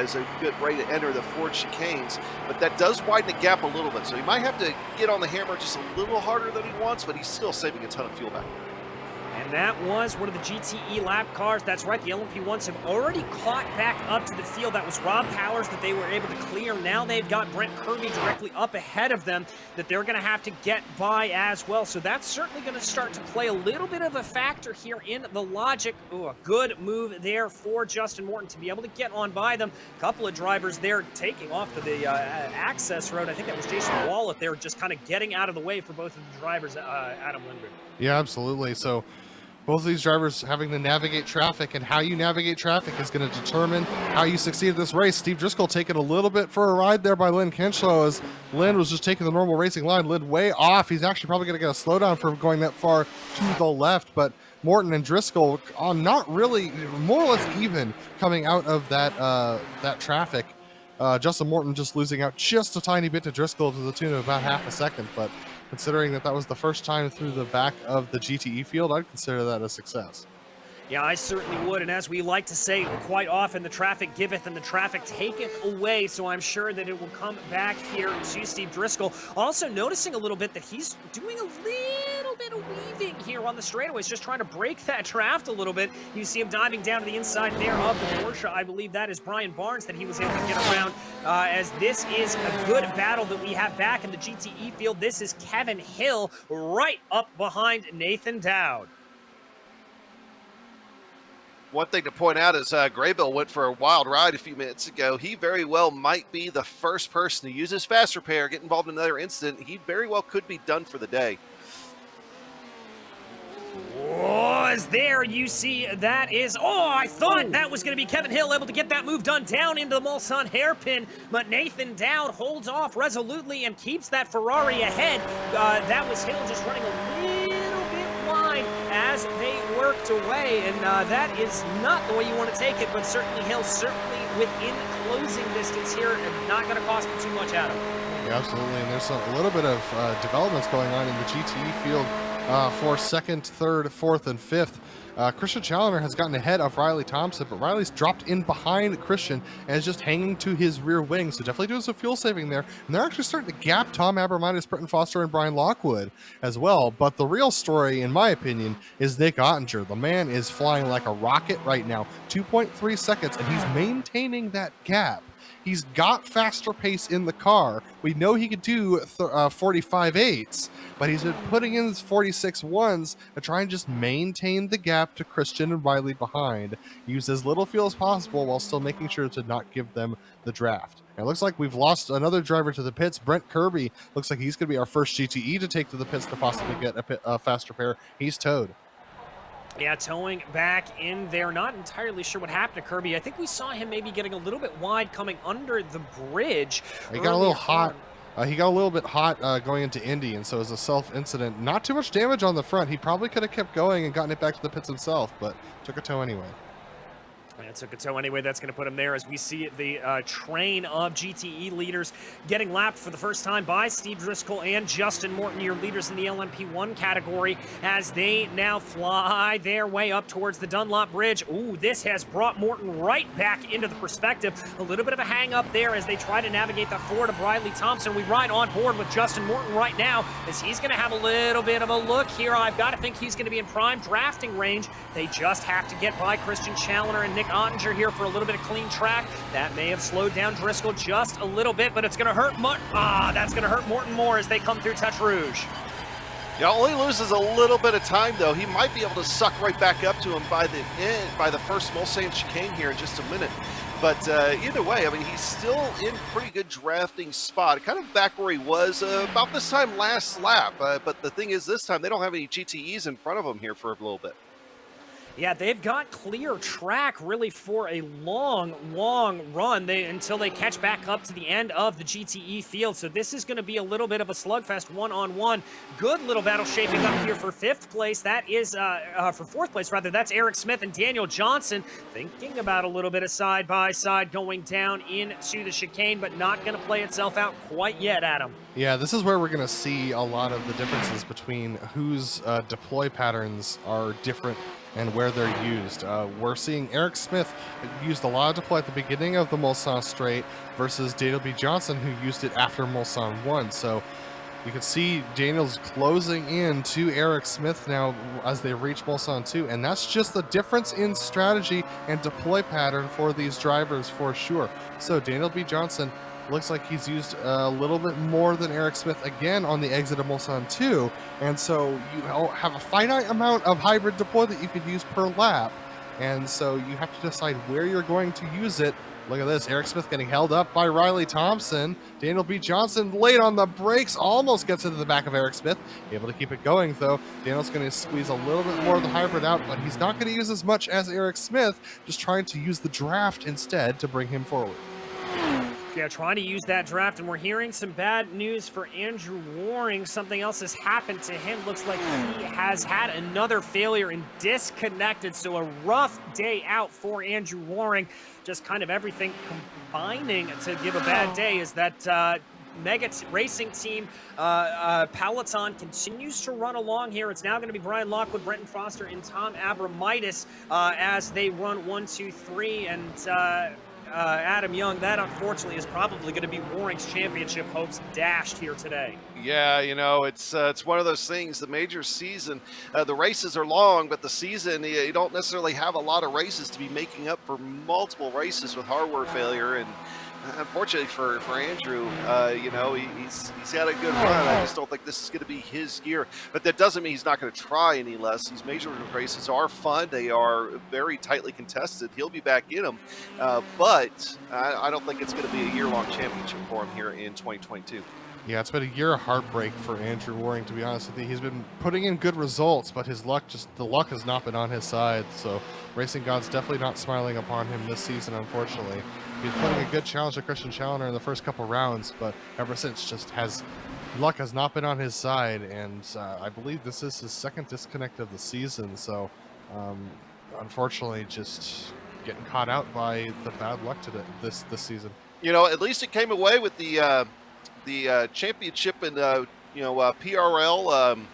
Is a good way to enter the Ford chicanes, but that does widen the gap a little bit. So he might have to get on the hammer just a little harder than he wants, but he's still saving a ton of fuel back. And that was one of the GTE lap cars. That's right, the LMP1s have already caught back up to the field. That was Rob Powers that they were able to clear. Now they've got Brent Kirby directly up ahead of them that they're going to have to get by as well. So that's certainly going to start to play a little bit of a factor here in the logic. Ooh, a good move there for Justin Morton to be able to get on by them. A couple of drivers there taking off to the access road. I think that was Jason Wallet there, just kind of getting out of the way for both of the drivers, Adam Lindgren. Yeah, absolutely. So both of these drivers having to navigate traffic, and how you navigate traffic is going to determine how you succeed at this race. Steve Driscoll taking a little bit for a ride there by Lynn Kenchlow, as Lynn was just taking the normal racing line. Lynn way off. He's actually probably going to get a slowdown for going that far to the left, but Morton and Driscoll on not really, more or less even coming out of that that traffic. Justin Morton just losing out just a tiny bit to Driscoll to the tune of about half a second, but considering that was the first time through the back of the GTE field, I'd consider that a success. Yeah, I certainly would. And as we like to say quite often, the traffic giveth and the traffic taketh away. So I'm sure that it will come back here to Steve Driscoll. Also noticing a little bit that he's doing a little bit of weaving here on the straightaways, just trying to break that draft a little bit. You see him diving down to the inside there of the Porsche. I believe that is Brian Barnes that he was able to get around, as this is a good battle that we have back in the GTE field. This is Kevin Hill right up behind Nathan Dowd. One thing to point out is Graybill went for a wild ride a few minutes ago. He very well might be the first person to use his fast repair, get involved in another incident. He very well could be done for the day. Was there, you see, that is, I thought that was going to be Kevin Hill able to get that move done down into the Mulsanne hairpin, but Nathan Dowd holds off resolutely and keeps that Ferrari ahead. That was Hill just running a little bit wide as they worked away, and that is not the way you want to take it, but certainly Hill, certainly within closing distance here, and not going to cost him too much, Adam. Yeah, absolutely, and there's a little bit of developments going on in the GTE field for second, third, fourth, and fifth. Christian Challoner has gotten ahead of Riley Thompson, but Riley's dropped in behind Christian and is just hanging to his rear wing, so definitely doing some fuel saving there. And they're actually starting to gap Tom Abermitis, Britton Foster, and Brian Lockwood as well. But the real story, in my opinion, is Nick Ottinger. The man is flying like a rocket right now, 2.3 seconds, and he's maintaining that gap. He's got faster pace in the car. We know he could do 45.8s, but he's been putting in his 46.1s to try and just maintain the gap to Christian and Riley behind. Use as little fuel as possible while still making sure to not give them the draft. And it looks like we've lost another driver to the pits. Brent Kirby looks like he's going to be our first GTE to take to the pits to possibly get a fast repair. He's towed. Yeah, towing back in there. Not entirely sure what happened to Kirby. I think we saw him maybe getting a little bit wide coming under the bridge. He got a little hot. He got a little bit hot going into Indy, and so it was a self-incident. Not too much damage on the front. He probably could have kept going and gotten it back to the pits himself, but took a tow anyway. And took a tow anyway. That's going to put him there as we see the train of GTE leaders getting lapped for the first time by Steve Driscoll and Justin Morton, your leaders in the LMP1 category, as they now fly their way up towards the Dunlop Bridge. Ooh, this has brought Morton right back into the perspective. A little bit of a hang up there as they try to navigate the forward of Riley Thompson. We ride on board with Justin Morton right now as he's going to have a little bit of a look here. I've got to think he's going to be in prime drafting range. They just have to get by Christian Challoner and Nick Ottinger here for a little bit of clean track. That may have slowed down Driscoll just a little bit, but it's going to hurt that's going to hurt Morton more as they come through Touch Rouge. Yeah, only loses a little bit of time though. He might be able to suck right back up to him by the end, by the first Mulsanne chicane here in just a minute. But either way, I mean, he's still in pretty good drafting spot, kind of back where he was about this time last lap. But the thing is, this time they don't have any GTEs in front of him here for a little bit. Yeah, they've got clear track really for a long run until they catch back up to the end of the GTE field. So this is going to be a little bit of a slugfest one-on-one. Good little battle shaping up here for fifth place. That is for fourth place, rather. That's Eric Smith and Daniel Johnson thinking about a little bit of side-by-side going down into the chicane, but not going to play itself out quite yet, Adam. Yeah, this is where we're going to see a lot of the differences between whose deploy patterns are different and where they're used. We're seeing Eric Smith used a lot of deploy at the beginning of the Mulsanne straight versus Daniel B. Johnson, who used it after Mulsanne 1. So you can see Daniel's closing in to Eric Smith now as they reach Mulsanne 2, and that's just the difference in strategy and deploy pattern for these drivers for sure. So Daniel B. Johnson looks like he's used a little bit more than Eric Smith again on the exit of Mulsanne 2, and so you have a finite amount of hybrid deploy that you could use per lap, and so you have to decide where you're going to use it. Look at this, Eric Smith getting held up by Riley Thompson. Daniel B. Johnson late on the brakes, almost gets into the back of Eric Smith, able to keep it going though. Daniel's going to squeeze a little bit more of the hybrid out, but he's not going to use as much as Eric Smith, just trying to use the draft instead to bring him forward. Yeah, trying to use that draft, and we're hearing some bad news for Andrew Waring. Something else has happened to him. Looks like he has had another failure and disconnected, so a rough day out for Andrew Waring. Just kind of everything combining to give a bad day is that Mega Racing Team Peloton continues to run along here. It's now going to be Brian Lockwood, Brenton Foster, and Tom Abramitis as they run 1, 2, 3, and Adam Young, that unfortunately is probably going to be Waring's championship hopes dashed here today. Yeah, you know, it's one of those things. The major season, the races are long, but the season, you don't necessarily have a lot of races to be making up for multiple races with hardware failure. And unfortunately for Andrew, you know, he's had a good run. I just don't think this is going to be his year. But that doesn't mean he's not going to try any less. These major races are fun. They are very tightly contested. He'll be back in them. But I don't think it's going to be a year-long championship for him here in 2022. Yeah, it's been a year of heartbreak for Andrew Waring, to be honest with you. He's been putting in good results, but the luck has not been on his side. So Racing God's definitely not smiling upon him this season, unfortunately. He's putting a good challenge to Christian Challoner in the first couple rounds, but ever since luck has not been on his side, and I believe this is his second disconnect of the season. So unfortunately, just getting caught out by the bad luck today this season. You know, at least it came away with the championship in PRL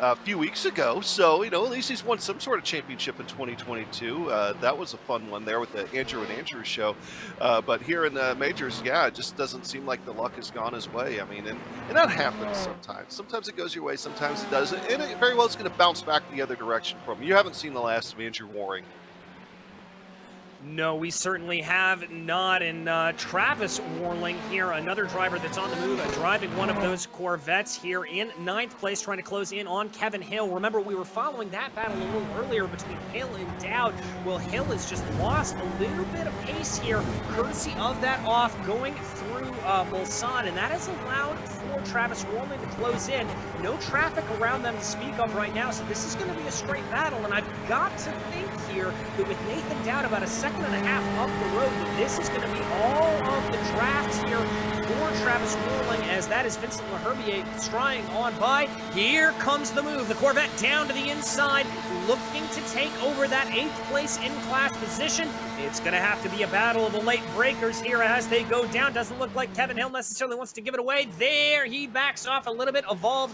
a few weeks ago. So, you know, at least he's won some sort of championship in 2022. That was a fun one there with the Andrew and Andrew show. But here in the majors, yeah, it just doesn't seem like the luck has gone his way. I mean, and that happens sometimes. Sometimes it goes your way, sometimes it doesn't. And it very well is going to bounce back the other direction from you. You haven't seen the last of Andrew Waring. No, we certainly have not. And Travis Warling here, another driver that's on the move, driving one of those Corvettes here in 9th place, trying to close in on Kevin Hill. Remember, we were following that battle a little earlier between Hill and Dowd. Well, Hill has just lost a little bit of pace here, courtesy of that off going through Mulsanne, and that has allowed for Travis Warling to close in. No traffic around them to speak of right now, so this is going to be a straight battle, and I've got to think here that with Nathan Dowd about a second and a half up the road, that this is going to be all of the drafts here for Travis Warling, as that is Vincent LaHerbier striding on by. Here comes the move. The Corvette down to the inside, looking to take over that 8th place in-class position. It's going to have to be a battle of the late breakers here as they go down. Doesn't look like Kevin Hill necessarily wants to give it away. There, he backs off a little bit.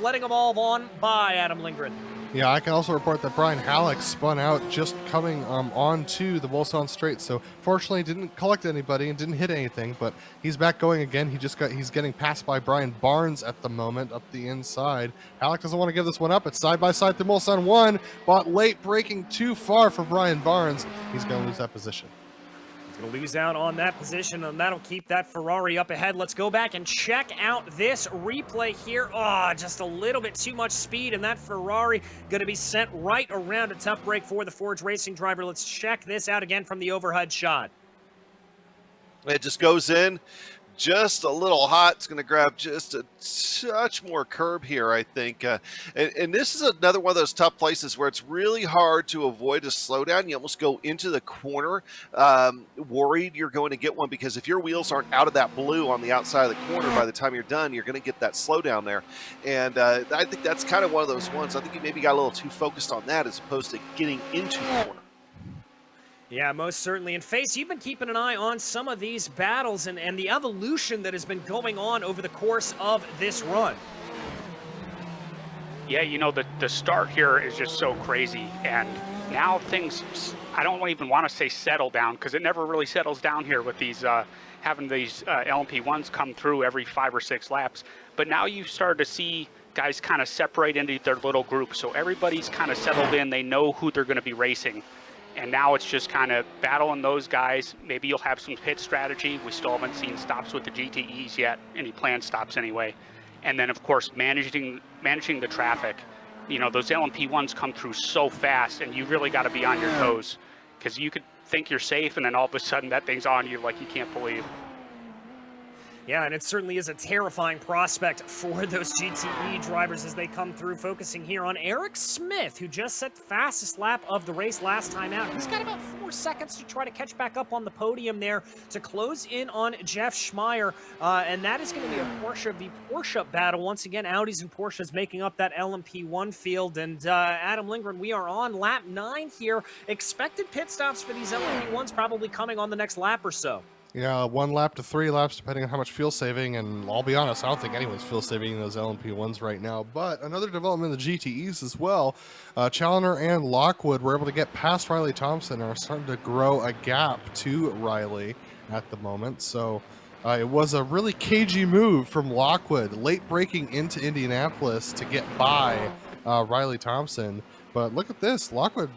Letting Evolve on by Adam Lindgren. Yeah, I can also report that Brian Halleck spun out just coming onto the Mulsanne straight. So fortunately, didn't collect anybody and didn't hit anything. But he's back going again. He's getting passed by Brian Barnes at the moment up the inside. Halleck doesn't want to give this one up. It's side by side through Mulsanne 1, but late braking too far for Brian Barnes. He's going to lose that position. Going to lose out on that position, and that'll keep that Ferrari up ahead. Let's go back and check out this replay here. Oh, just a little bit too much speed, and that Ferrari going to be sent right around. A tough break for the Forge Racing driver. Let's check this out again from the overhead shot. It just goes in, just a little hot. It's going to grab just a touch more curb here, I think. And this is another one of those tough places where it's really hard to avoid a slowdown. You almost go into the corner worried you're going to get one, because if your wheels aren't out of that blue on the outside of the corner by the time you're done, you're going to get that slowdown there. And I think that's kind of one of those ones. I think you maybe got a little too focused on that as opposed to getting into the corner. Yeah, most certainly. And Face, you've been keeping an eye on some of these battles and the evolution that has been going on over the course of this run. Yeah, you know, the start here is just so crazy. And now things, I don't even want to say settle down, because it never really settles down here with these, having these LMP1s come through every 5 or 6 laps. But now you start to see guys kind of separate into their little groups. So everybody's kind of settled in. They know who they're going to be racing. And now it's just kind of battling those guys. Maybe you'll have some pit strategy. We still haven't seen stops with the GTEs yet, any planned stops anyway. And then, of course, managing the traffic. You know, those LMP1s come through so fast, and you really got to be on your toes, because you could think you're safe, and then all of a sudden that thing's on you like you can't believe. Yeah, and it certainly is a terrifying prospect for those GTE drivers as they come through, focusing here on Eric Smith, who just set the fastest lap of the race last time out. He's got about 4 seconds to try to catch back up on the podium there to close in on Jeff Schmeier, and that is going to be a Porsche v Porsche battle. Once again, Audis and Porsches making up that LMP1 field, and Adam Lindgren, we are on lap 9 here. Expected pit stops for these LMP1s probably coming on the next lap or so. Yeah, 1 lap to 3 laps, depending on how much fuel saving. And I'll be honest, I don't think anyone's fuel saving those LMP1s right now. But another development in the GTEs as well. Challoner and Lockwood were able to get past Riley Thompson and are starting to grow a gap to Riley at the moment. So it was a really cagey move from Lockwood, late breaking into Indianapolis to get by Riley Thompson. But look at this, Lockwood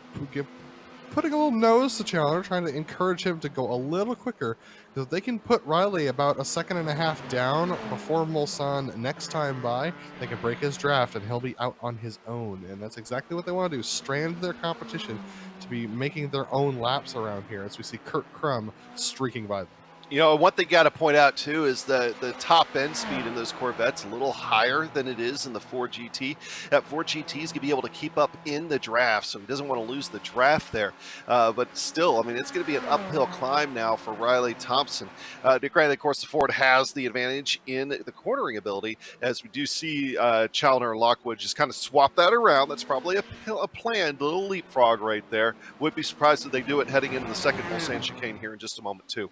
putting a little nose to Challoner, trying to encourage him to go a little quicker, because if they can put Riley about 1.5 seconds down before Mulsanne next time by, they can break his draft and he'll be out on his own. And that's exactly what they want to do, strand their competition to be making their own laps around here, as we see Kurt Krum streaking by them. You know, one thing got to point out too is the top end speed in those Corvettes a little higher than it is in the Ford GT. That Ford GT is going to be able to keep up in the draft, so he doesn't want to lose the draft there. But still, I mean, it's going to be an uphill climb now for Riley Thompson. Granted, of course, the Ford has the advantage in the cornering ability, as we do see Challoner and Lockwood just kind of swap that around. That's probably a planned little leapfrog right there. Would be surprised if they do it heading into the second Mulsanne chicane here in just a moment too.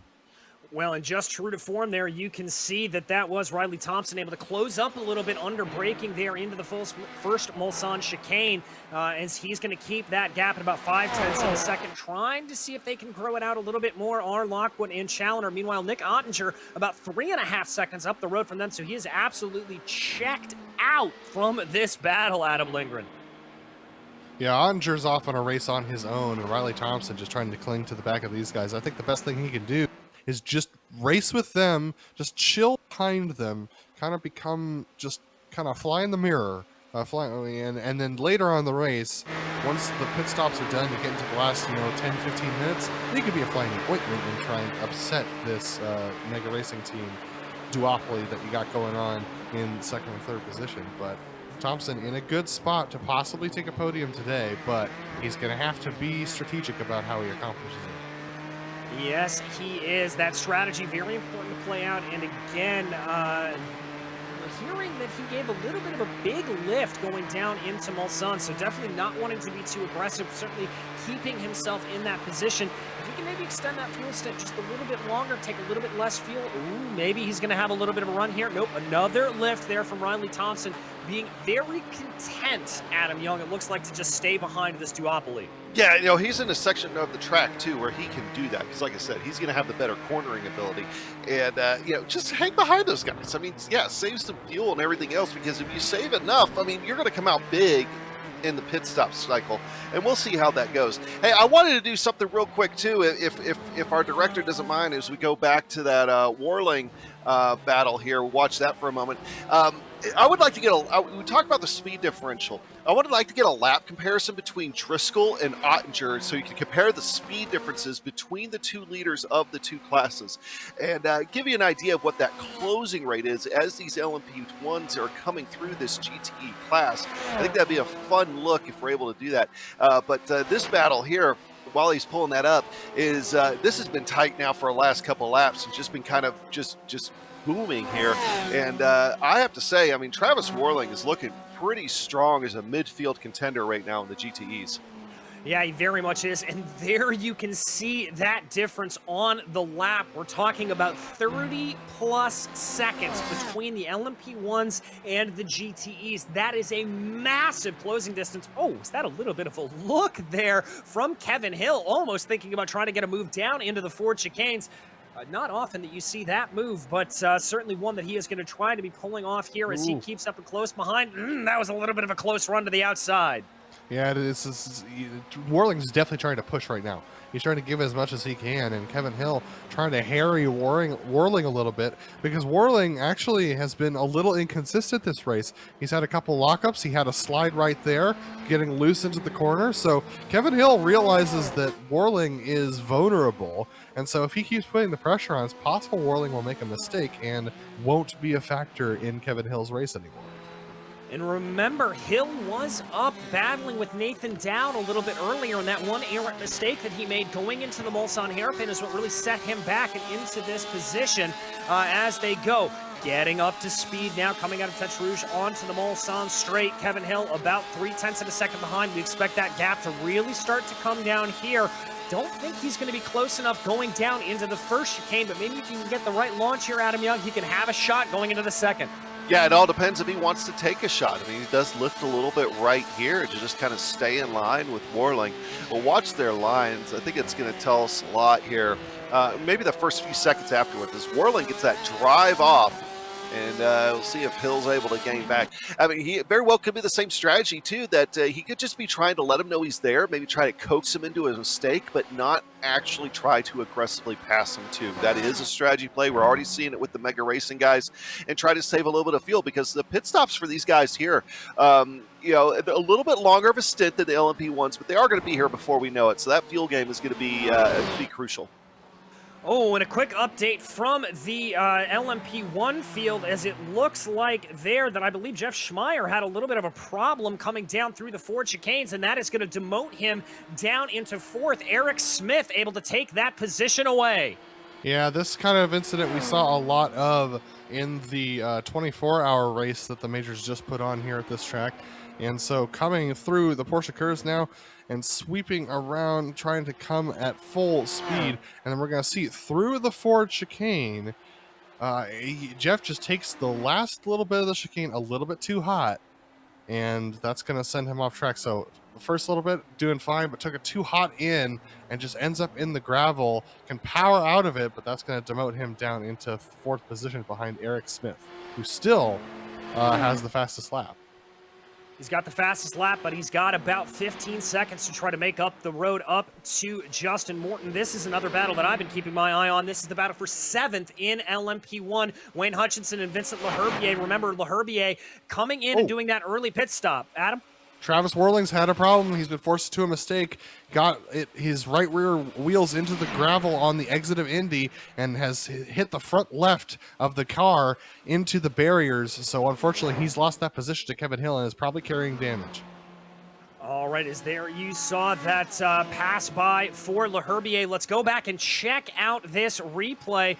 Well, and just true to form there, you can see that was Riley Thompson able to close up a little bit under braking there into the first Mulsanne chicane, as he's going to keep that gap at about 0.5 of a second, trying to see if they can grow it out a little bit more, are Lockwood and Challoner. Meanwhile, Nick Ottinger about 3.5 seconds up the road from them, so he is absolutely checked out from this battle, Adam Lindgren. Yeah, Ottinger's off on a race on his own, and Riley Thompson just trying to cling to the back of these guys. I think the best thing he can do is just race with them, just chill behind them, kind of fly in the mirror, and then later on the race, once the pit stops are done, you get into the last 10, 15 minutes, they could be a flying ointment and try and upset this Mega Racing team duopoly that you got going on in second and third position. But Thompson in a good spot to possibly take a podium today, but he's going to have to be strategic about how he accomplishes it. Yes, he is. That strategy, very important to play out. And again, hearing that he gave a little bit of a big lift going down into Mulsanne, so definitely not wanting to be too aggressive, certainly keeping himself in that position. If he can maybe extend that fuel stint just a little bit longer, take a little bit less fuel, maybe he's going to have a little bit of a run here. Nope, another lift there from Riley Thompson, being very content, Adam Young, it looks like, to just stay behind this duopoly. Yeah, he's in a section of the track too where he can do that, because like I said, he's going to have the better cornering ability, and just hang behind those guys. I mean, yeah, save some fuel and everything else, because if you save enough, I mean, you're going to come out big in the pit stop cycle, and we'll see how that goes. Hey, I wanted to do something real quick too, if our director doesn't mind, as we go back to that Warling battle here. Watch that for a moment. I would like to get we talked about the speed differential. I would like to get a lap comparison between Driscoll and Ottinger so you can compare the speed differences between the two leaders of the two classes and give you an idea of what that closing rate is as these LMP1s are coming through this GTE class. I think that'd be a fun look if we're able to do that. But this battle here, while he's pulling that up, is this has been tight now for the last couple of laps and just been kind of just booming here. And I have to say, I mean, Travis Warling is looking pretty strong as a midfield contender right now in the GTEs. Yeah, he very much is. And there you can see that difference on the lap. We're talking about 30 plus seconds between the LMP1s and the GTEs. That is a massive closing distance. Oh, is that a little bit of a look there from Kevin Hill, almost thinking about trying to get a move down into the Ford chicanes. Not often that you see that move, but certainly one that he is going to try to be pulling off here as he keeps up and close behind. That was a little bit of a close run to the outside. Yeah, Warling's definitely trying to push right now. He's trying to give as much as he can, and Kevin Hill trying to harry Warling a little bit because Warling actually has been a little inconsistent this race. He's had a couple lockups. He had a slide right there, getting loose into the corner. So Kevin Hill realizes that Warling is vulnerable, and so if he keeps putting the pressure on, it's possible Warling will make a mistake and won't be a factor in Kevin Hill's race anymore. And remember, Hill was up battling with Nathan Dowd a little bit earlier, and that one errant mistake that he made going into the Mulsanne hairpin is what really set him back and into this position as they go. Getting up to speed now, coming out of Tete Rouge onto the Mulsanne straight. Kevin Hill about 0.3 of a second behind. We expect that gap to really start to come down here. Don't think he's going to be close enough going down into the first chicane, but maybe if you can get the right launch here, Adam Young, he can have a shot going into the second. Yeah, it all depends if he wants to take a shot. I mean, he does lift a little bit right here to just kind of stay in line with Warling. Well, watch their lines. I think it's going to tell us a lot here. Maybe the first few seconds afterwards, as Warling gets that drive off, and we'll see if Hill's able to gain back. I mean, he very well could be the same strategy, too, that he could just be trying to let him know he's there, maybe try to coax him into a mistake, but not actually try to aggressively pass him, too. That is a strategy play. We're already seeing it with the Mega Racing guys, and try to save a little bit of fuel, because the pit stops for these guys here, you know, a little bit longer of a stint than the LMP1s, but they are going to be here before we know it, so that fuel game is going to be crucial. Oh, and a quick update from the LMP1 field, as it looks like there that I believe Jeff Schmeier had a little bit of a problem coming down through the Ford chicanes, and that is going to demote him down into fourth. Eric Smith able to take that position away. Yeah, this kind of incident we saw a lot of in the 24-hour race that the majors just put on here at this track. And so coming through the Porsche curves now and sweeping around, trying to come at full speed. And then we're going to see through the Ford chicane, Jeff just takes the last little bit of the chicane a little bit too hot, and that's going to send him off track. So the first little bit doing fine, but took it too hot in and just ends up in the gravel, can power out of it, but that's going to demote him down into fourth position behind Eric Smith, who still has the fastest lap. He's got the fastest lap, but he's got about 15 seconds to try to make up the road up to Justin Morton. This is another battle that I've been keeping my eye on. This is the battle for 7th in LMP1. Wayne Hutchinson and Vincent Leherbier. Remember, Leherbier coming in and doing that early pit stop. Adam? Travis Warling's had a problem. He's been forced to a mistake. Got his right rear wheels into the gravel on the exit of Indy and has hit the front left of the car into the barriers. So unfortunately, he's lost that position to Kevin Hill and is probably carrying damage. All right, is there you saw that pass by for Leherbier. Let's go back and check out this replay.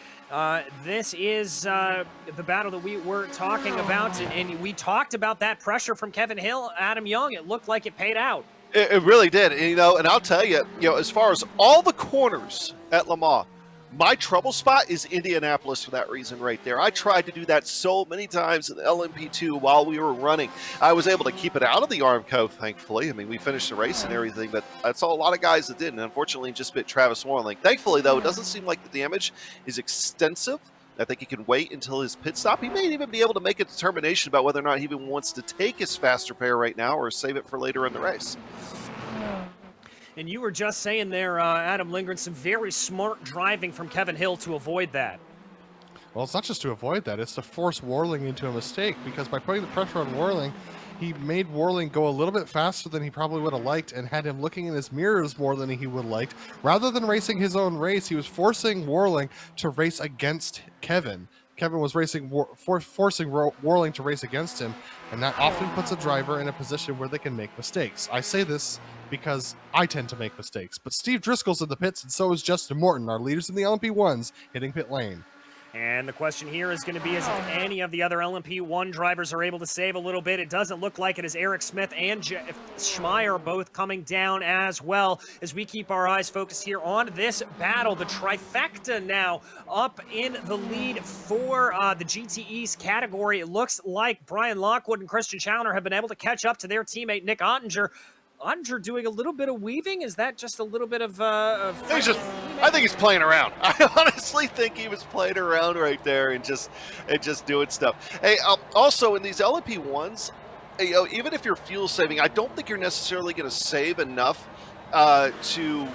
This is the battle that we were talking about, and we talked about that pressure from Kevin Hill, Adam Young. It looked like it paid out. It really did, and, you know, and I'll tell you, as far as all the corners at Le Mans, my trouble spot is Indianapolis for that reason right there. I tried to do that so many times in the LMP2 while we were running. I was able to keep it out of the Armco, thankfully. I mean, we finished the race and everything, but I saw a lot of guys that didn't. Unfortunately, just bit Travis Warling. Thankfully, though, it doesn't seem like the damage is extensive. I think he can wait until his pit stop. He may even be able to make a determination about whether or not he even wants to take his faster pair right now or save it for later in the race. And you were just saying there, Adam Lindgren, some very smart driving from Kevin Hill to avoid that. Well, it's not just to avoid that, it's to force Warling into a mistake, because by putting the pressure on Warling, he made Warling go a little bit faster than he probably would have liked and had him looking in his mirrors more than he would have liked. Rather than racing his own race, he was forcing Warling to race against Kevin. Kevin was racing, forcing Warling to race against him, and that often puts a driver in a position where they can make mistakes. I say this because I tend to make mistakes, but Steve Driscoll's in the pits, and so is Justin Morton, our leaders in the LMP1s, hitting pit lane. And the question here is going to be as if any of the other LMP1 drivers are able to save a little bit. It doesn't look like it, as Eric Smith and Schmeier both coming down as well, as we keep our eyes focused here on this battle. The trifecta now up in the lead for the GTE's category. It looks like Brian Lockwood and Christian Challoner have been able to catch up to their teammate Nick Ottinger. Ottinger doing a little bit of weaving? Is that just a little bit of I think he's playing around. I honestly think he was playing around right there and just doing stuff. Hey, also in these LMP1s, you know, even if you're fuel saving, I don't think you're necessarily going to save enough to,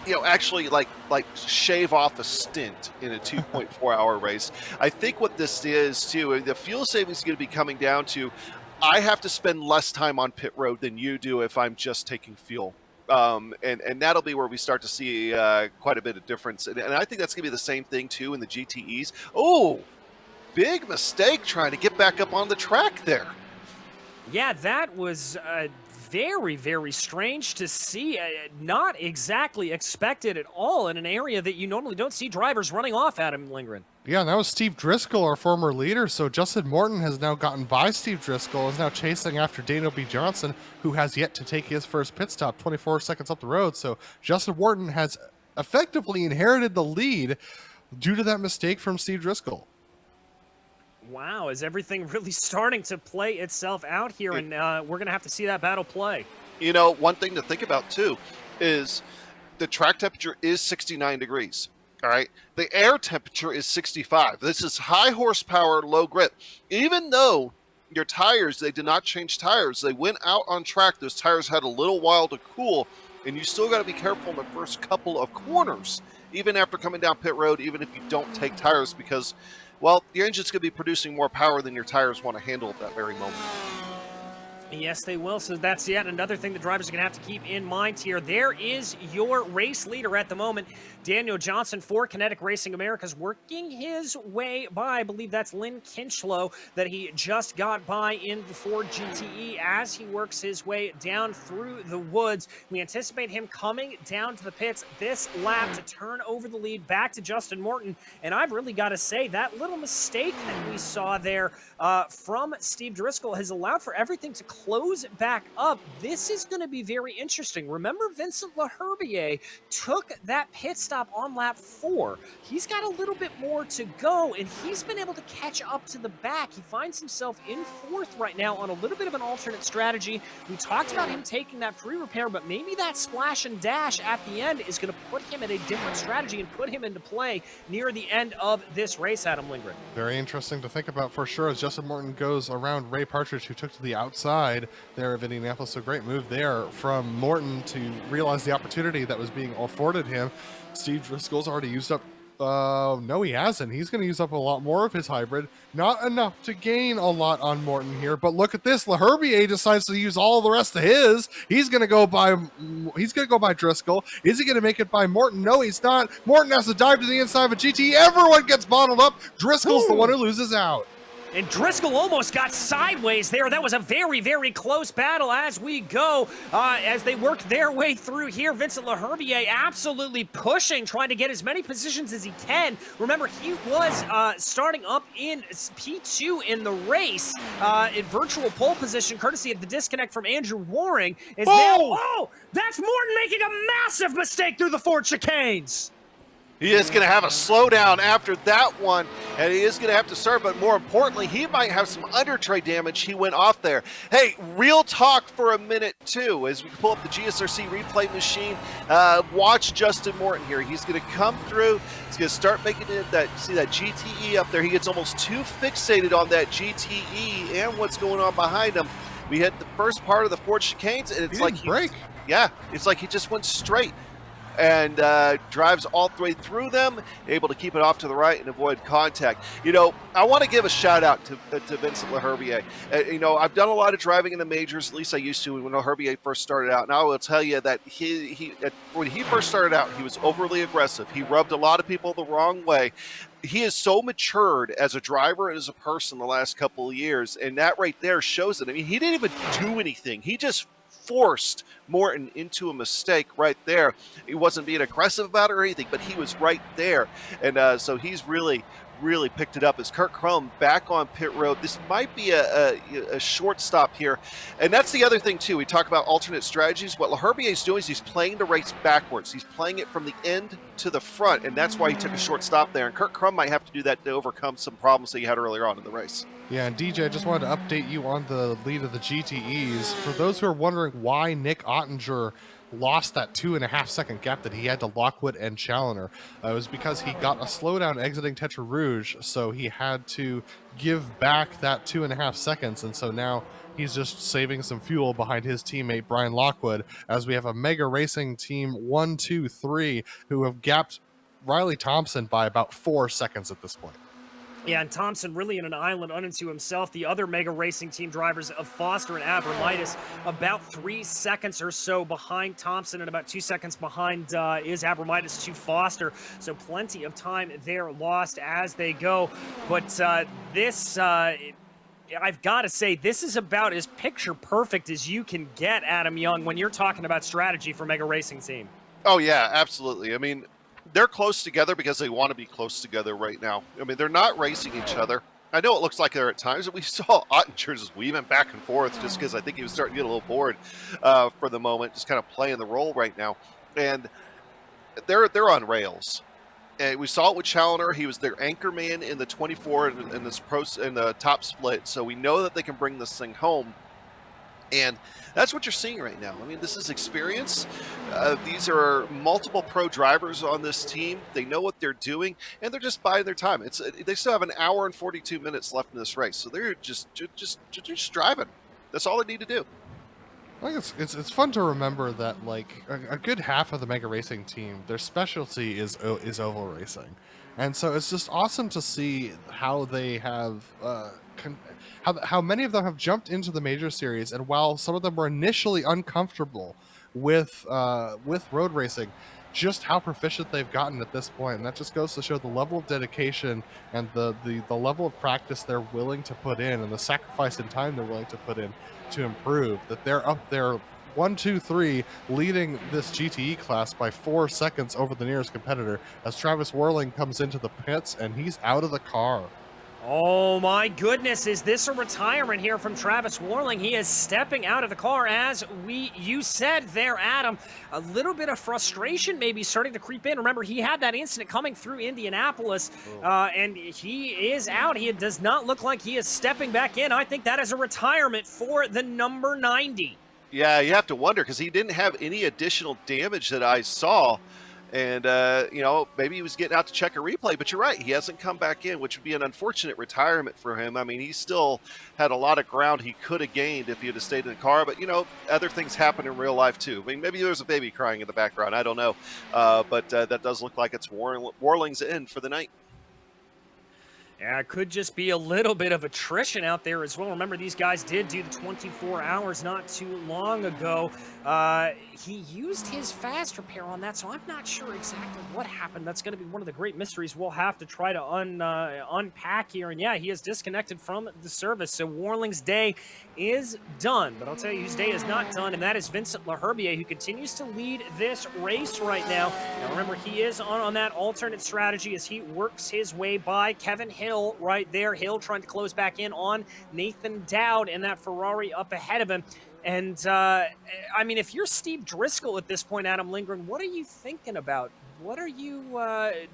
you know, actually like shave off a stint in a 2.4 hour race. I think what this is too, the fuel savings is going to be coming down to, I have to spend less time on pit road than you do if I'm just taking fuel. And that'll be where we start to see quite a bit of difference. And I think that's going to be the same thing, too, in the GTEs. Oh, big mistake trying to get back up on the track there. Yeah, that was very, very strange to see. Not exactly expected at all in an area that you normally don't see drivers running off, Adam Lindgren. Yeah, and that was Steve Driscoll, our former leader. So Justin Morton has now gotten by Steve Driscoll, is now chasing after Daniel B. Johnson, who has yet to take his first pit stop 24 seconds up the road. So Justin Morton has effectively inherited the lead due to that mistake from Steve Driscoll. Wow, is everything really starting to play itself out here, and we're going to have to see that battle play. You know, one thing to think about, too, is the track temperature is 69 degrees. All right. The air temperature is 65. This is high horsepower, low grip. Even though your tires, they did not change tires. They went out on track. Those tires had a little while to cool, and you still got to be careful in the first couple of corners, even after coming down pit road, even if you don't take tires, because, well, your engine's going to be producing more power than your tires want to handle at that very moment. Yes, they will. So that's yet another thing the drivers are going to have to keep in mind here. There is your race leader at the moment, Daniel Johnson for Kinetic Racing Americas, working his way by. I believe that's Lynn Kinchlow that he just got by in the Ford GTE as he works his way down through the woods. We anticipate him coming down to the pits this lap to turn over the lead back to Justin Morton. And I've really got to say that little mistake that we saw there from Steve Driscoll has allowed for everything to close back up. This is going to be very interesting. Remember, Vincent Laherbier took that pit stop on lap 4. He's got a little bit more to go, and he's been able to catch up to the back. He finds himself in 4th right now on a little bit of an alternate strategy. We talked about him taking that free repair, but maybe that splash and dash at the end is going to put him in a different strategy and put him into play near the end of this race, Adam Lindgren. Very interesting to think about for sure, as Justin Morton goes around Ray Partridge, who took to the outside there of Indianapolis. So great move there from Morton to realize the opportunity that was being afforded him. Steve Driscoll's already used up, no he hasn't. He's going to use up a lot more of his hybrid. Not enough to gain a lot on Morton here, but look at this. Laherbier decides to use all the rest of his. He's going to go by Driscoll. Is he going to make it by Morton? No, he's not. Morton has to dive to the inside of a GT. Everyone gets bottled up. Driscoll's the one who loses out. And Driscoll almost got sideways there. That was a very, very close battle as we go, as they work their way through here. Vincent Laherbier absolutely pushing, trying to get as many positions as he can. Remember, he was starting up in P2 in the race, in virtual pole position, courtesy of the disconnect from Andrew Waring. That's Morton making a massive mistake through the Ford chicanes. He is going to have a slowdown after that one, and he is going to have to start, but more importantly, he might have some under-tray damage. He went off there. Hey, real talk for a minute, too, as we pull up the GSRC replay machine. Watch Justin Morton here. He's going to come through. He's going to start making it see that GTE up there. He gets almost too fixated on that GTE and what's going on behind him. We hit the first part of the Ford chicanes, and it's like break. Yeah, it's like he just went straight. and drives all the way through them, able to keep it off to the right and avoid contact. You know, I want to give a shout out to Vincent Leherbier. You know, I've done a lot of driving in the majors, at least I used to when Leherbier first started out, and I will tell you that when he first started out, he was overly aggressive. He rubbed a lot of people the wrong way. He is so matured as a driver and as a person the last couple of years, and that right there shows it. I mean, he didn't even do anything. He just forced Morton into a mistake right there. He wasn't being aggressive about it or anything, but he was right there. And so he's really picked it up as Kurt Crum back on pit road. This might be a short stop here. And that's the other thing, too. We talk about alternate strategies. What Leherbier is doing is he's playing the race backwards. He's playing it from the end to the front, and that's why he took a short stop there. And Kurt Crum might have to do that to overcome some problems that he had earlier on in the race. Yeah, and DJ, I just wanted to update you on the lead of the GTEs. For those who are wondering why Nick Ottinger lost that 2.5 second gap that he had to Lockwood and Challoner, it was because he got a slowdown exiting Tetra Rouge, so he had to give back that 2.5 seconds, and so now he's just saving some fuel behind his teammate Brian Lockwood, as we have a Mega Racing team 1, 2, 3 who have gapped Riley Thompson by about 4 seconds at this point. Yeah, and Thompson really in an island unto himself. The other Mega Racing team drivers of Foster and Abramitis about 3 seconds or so behind Thompson, and about 2 seconds behind is Abramitis to Foster. So plenty of time there lost as they go. But this... I've got to say, this is about as picture perfect as you can get, Adam Young, when you're talking about strategy for Mega Racing team. Oh, yeah, absolutely. I mean, they're close together because they want to be close together right now. I mean, they're not racing each other. I know it looks like they're at times, but we saw Ottinger just weaving back and forth just because I think he was starting to get a little bored for the moment, just kind of playing the role right now. And they're on rails. And we saw it with Challoner. He was their anchor man in the 24 in the top split. So we know that they can bring this thing home. And that's what you're seeing right now. I mean, this is experience. These are multiple pro drivers on this team. They know what they're doing, and they're just biding their time. They still have an hour and 42 minutes left in this race, so they're just driving. That's all they need to do. I think it's fun to remember that like a good half of the Mega Racing team, their specialty is oval racing, and so it's just awesome to see how they have how many of them have jumped into the major series, and while some of them were initially uncomfortable with road racing, just how proficient they've gotten at this point. And that just goes to show the level of dedication and the level of practice they're willing to put in, and the sacrifice in time they're willing to put in to improve, that they're up there 1, 2, 3 leading this GTE class by 4 seconds over the nearest competitor as Travis Worling comes into the pits and he's out of the car. Oh my goodness, is this a retirement here from Travis Worling? He is stepping out of the car, as you said there, Adam. A little bit of frustration maybe starting to creep in. Remember, he had that incident coming through Indianapolis, and he is out. He does not look like he is stepping back in. I think that is a retirement for the number 90. Yeah, you have to wonder, because he didn't have any additional damage that I saw. And, you know, maybe he was getting out to check a replay, but you're right. He hasn't come back in, which would be an unfortunate retirement for him. I mean, he still had a lot of ground he could have gained if he had stayed in the car, but, you know, other things happen in real life, too. I mean, maybe there's a baby crying in the background. I don't know. But that does look like it's Worling's end for the night. Yeah, it could just be a little bit of attrition out there as well. Remember, these guys did do the 24 hours not too long ago. He used his fast repair on that, so I'm not sure exactly what happened. That's going to be one of the great mysteries we'll have to try to unpack here. And yeah, he is disconnected from the service, so Worling's day is done. But I'll tell you whose day is not done, and that is Vincent Leherbier, who continues to lead this race right now. Now remember, he is on that alternate strategy as he works his way by Kevin Hill right there. Hill trying to close back in on Nathan Dowd and that Ferrari up ahead of him. And, I mean, if you're Steve Driscoll at this point, Adam Lindgren, what are you thinking about? What are you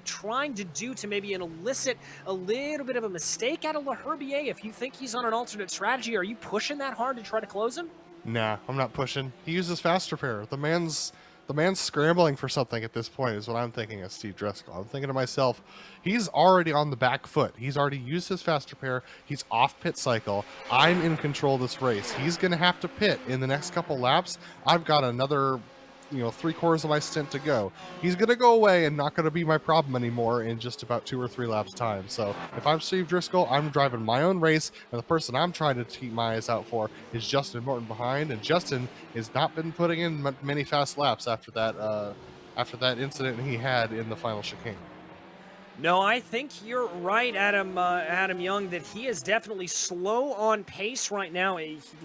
trying to do to maybe elicit a little bit of a mistake out of Leherbier? If you think he's on an alternate strategy, are you pushing that hard to try to close him? Nah, I'm not pushing. He uses fast repair. The man's scrambling for something at this point is what I'm thinking of Steve Driscoll. I'm thinking to myself, he's already on the back foot. He's already used his fast repair. He's off pit cycle. I'm in control of this race. He's going to have to pit in the next couple laps. I've got another 3/4 of my stint to go. He's going to go away and not going to be my problem anymore in just about 2 or 3 laps time. So if I'm Steve Driscoll, I'm driving my own race, and the person I'm trying to keep my eyes out for is Justin Morton behind, and Justin has not been putting in many fast laps after that incident he had in the final chicane. No, I think you're right, Adam Young, that he is definitely slow on pace right now.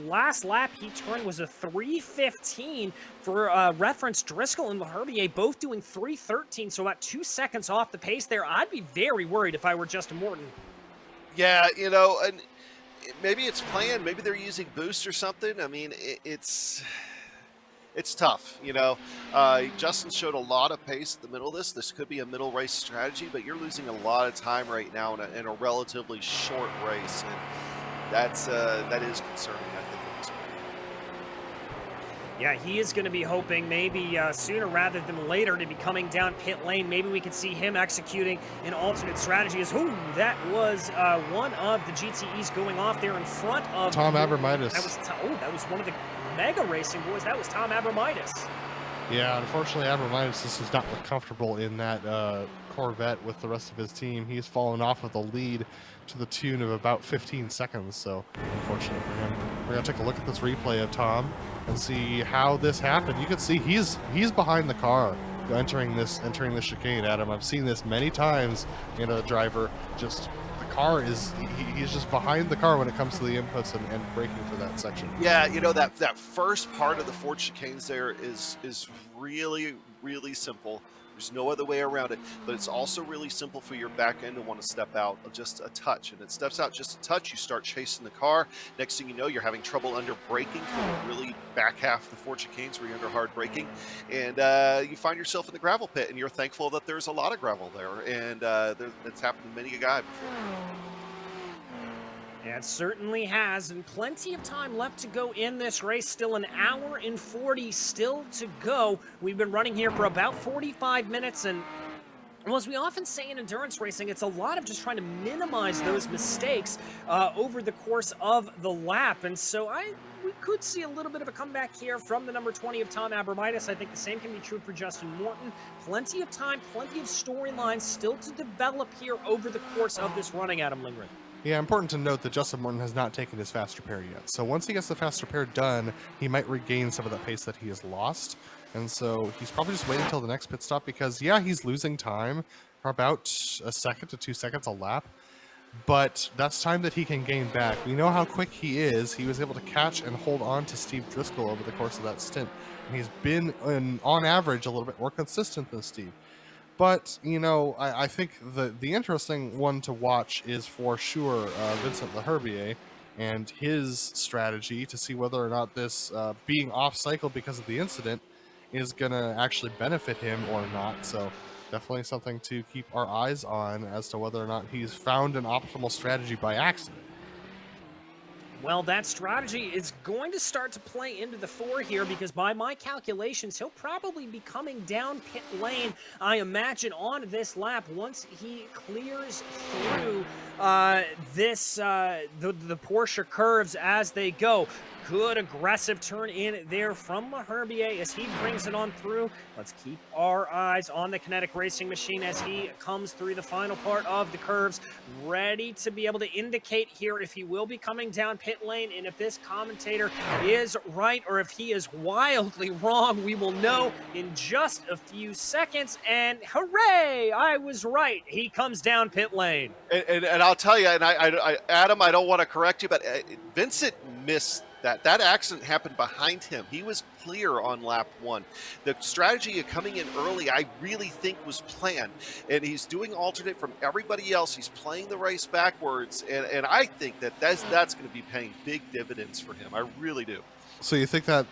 Last lap he turned was a 3:15. For reference, Driscoll and Herbier both doing 3:13, so about 2 seconds off the pace there. I'd be very worried if I were Justin Morton. Yeah, and maybe it's planned. Maybe they're using boost or something. I mean, it's tough, Justin showed a lot of pace at the middle of this. This could be a middle race strategy, but you're losing a lot of time right now in a relatively short race, and that is concerning, I think, at this point. Yeah, he is going to be hoping maybe sooner rather than later to be coming down pit lane. Maybe we could see him executing an alternate strategy. That was one of the GTEs going off there in front of Tom Abramitis. That was one of the Mega Racing boys. That was Tom Abramitis. Yeah, unfortunately, Abramitis does not look comfortable in that Corvette with the rest of his team. He's fallen off of the lead to the tune of about 15 seconds, so unfortunate for him. We're going to take a look at this replay of Tom and see how this happened. You can see he's behind the car entering this chicane, Adam. I've seen this many times in a driver. Just the car he's just behind the car when it comes to the inputs and braking for that section. Yeah, that first part of the 4 chicanes there is really, really simple. There's no other way around it, but it's also really simple for your back end to want to step out just a touch, and it steps out just a touch. You start chasing the car. Next thing you know, you're having trouble under braking for the really back half of the 4 chicanes where you're under hard braking, and you find yourself in the gravel pit, and you're thankful that there's a lot of gravel there, and it's happened to many a guy before. It certainly has, and plenty of time left to go in this race. Still an hour and 40 still to go. We've been running here for about 45 minutes, and well, as we often say in endurance racing, it's a lot of just trying to minimize those mistakes over the course of the lap. And so we could see a little bit of a comeback here from the number 20 of Tom Abramitis. I think the same can be true for Justin Morton. Plenty of time, plenty of storylines still to develop here over the course of this running, Adam Lindgren. Yeah, important to note that Justin Morton has not taken his fast repair yet. So once he gets the fast repair done, he might regain some of that pace that he has lost. And so he's probably just waiting until the next pit stop because, yeah, he's losing time for about 1 second to 2 seconds a lap. But that's time that he can gain back. We know how quick he is. He was able to catch and hold on to Steve Driscoll over the course of that stint. And he's been, on average, a little bit more consistent than Steve. But, I think the interesting one to watch is for sure Vincent Leherbier and his strategy to see whether or not this being off cycle because of the incident is going to actually benefit him or not. So definitely something to keep our eyes on as to whether or not he's found an optimal strategy by accident. Well, that strategy is going to start to play into the 4 here because by my calculations, he'll probably be coming down pit lane, I imagine, on this lap once he clears through the Porsche curves as they go. Good aggressive turn in there from Leherbier as he brings it on through. Let's keep our eyes on the Kinetic Racing machine as he comes through the final part of the curves, ready to be able to indicate here if he will be coming down pit lane, and if this commentator is right or if he is wildly wrong, we will know in just a few seconds. And hooray, I was right. He comes down pit lane. And I'll tell you, and I Adam, I don't want to correct you, but Vincent missed that accident happened behind him. He was clear on lap 1. The strategy of coming in early, I really think, was planned, and he's doing alternate from everybody else. He's playing the race backwards, and I think that's going to be paying big dividends for him. I really do. So you think that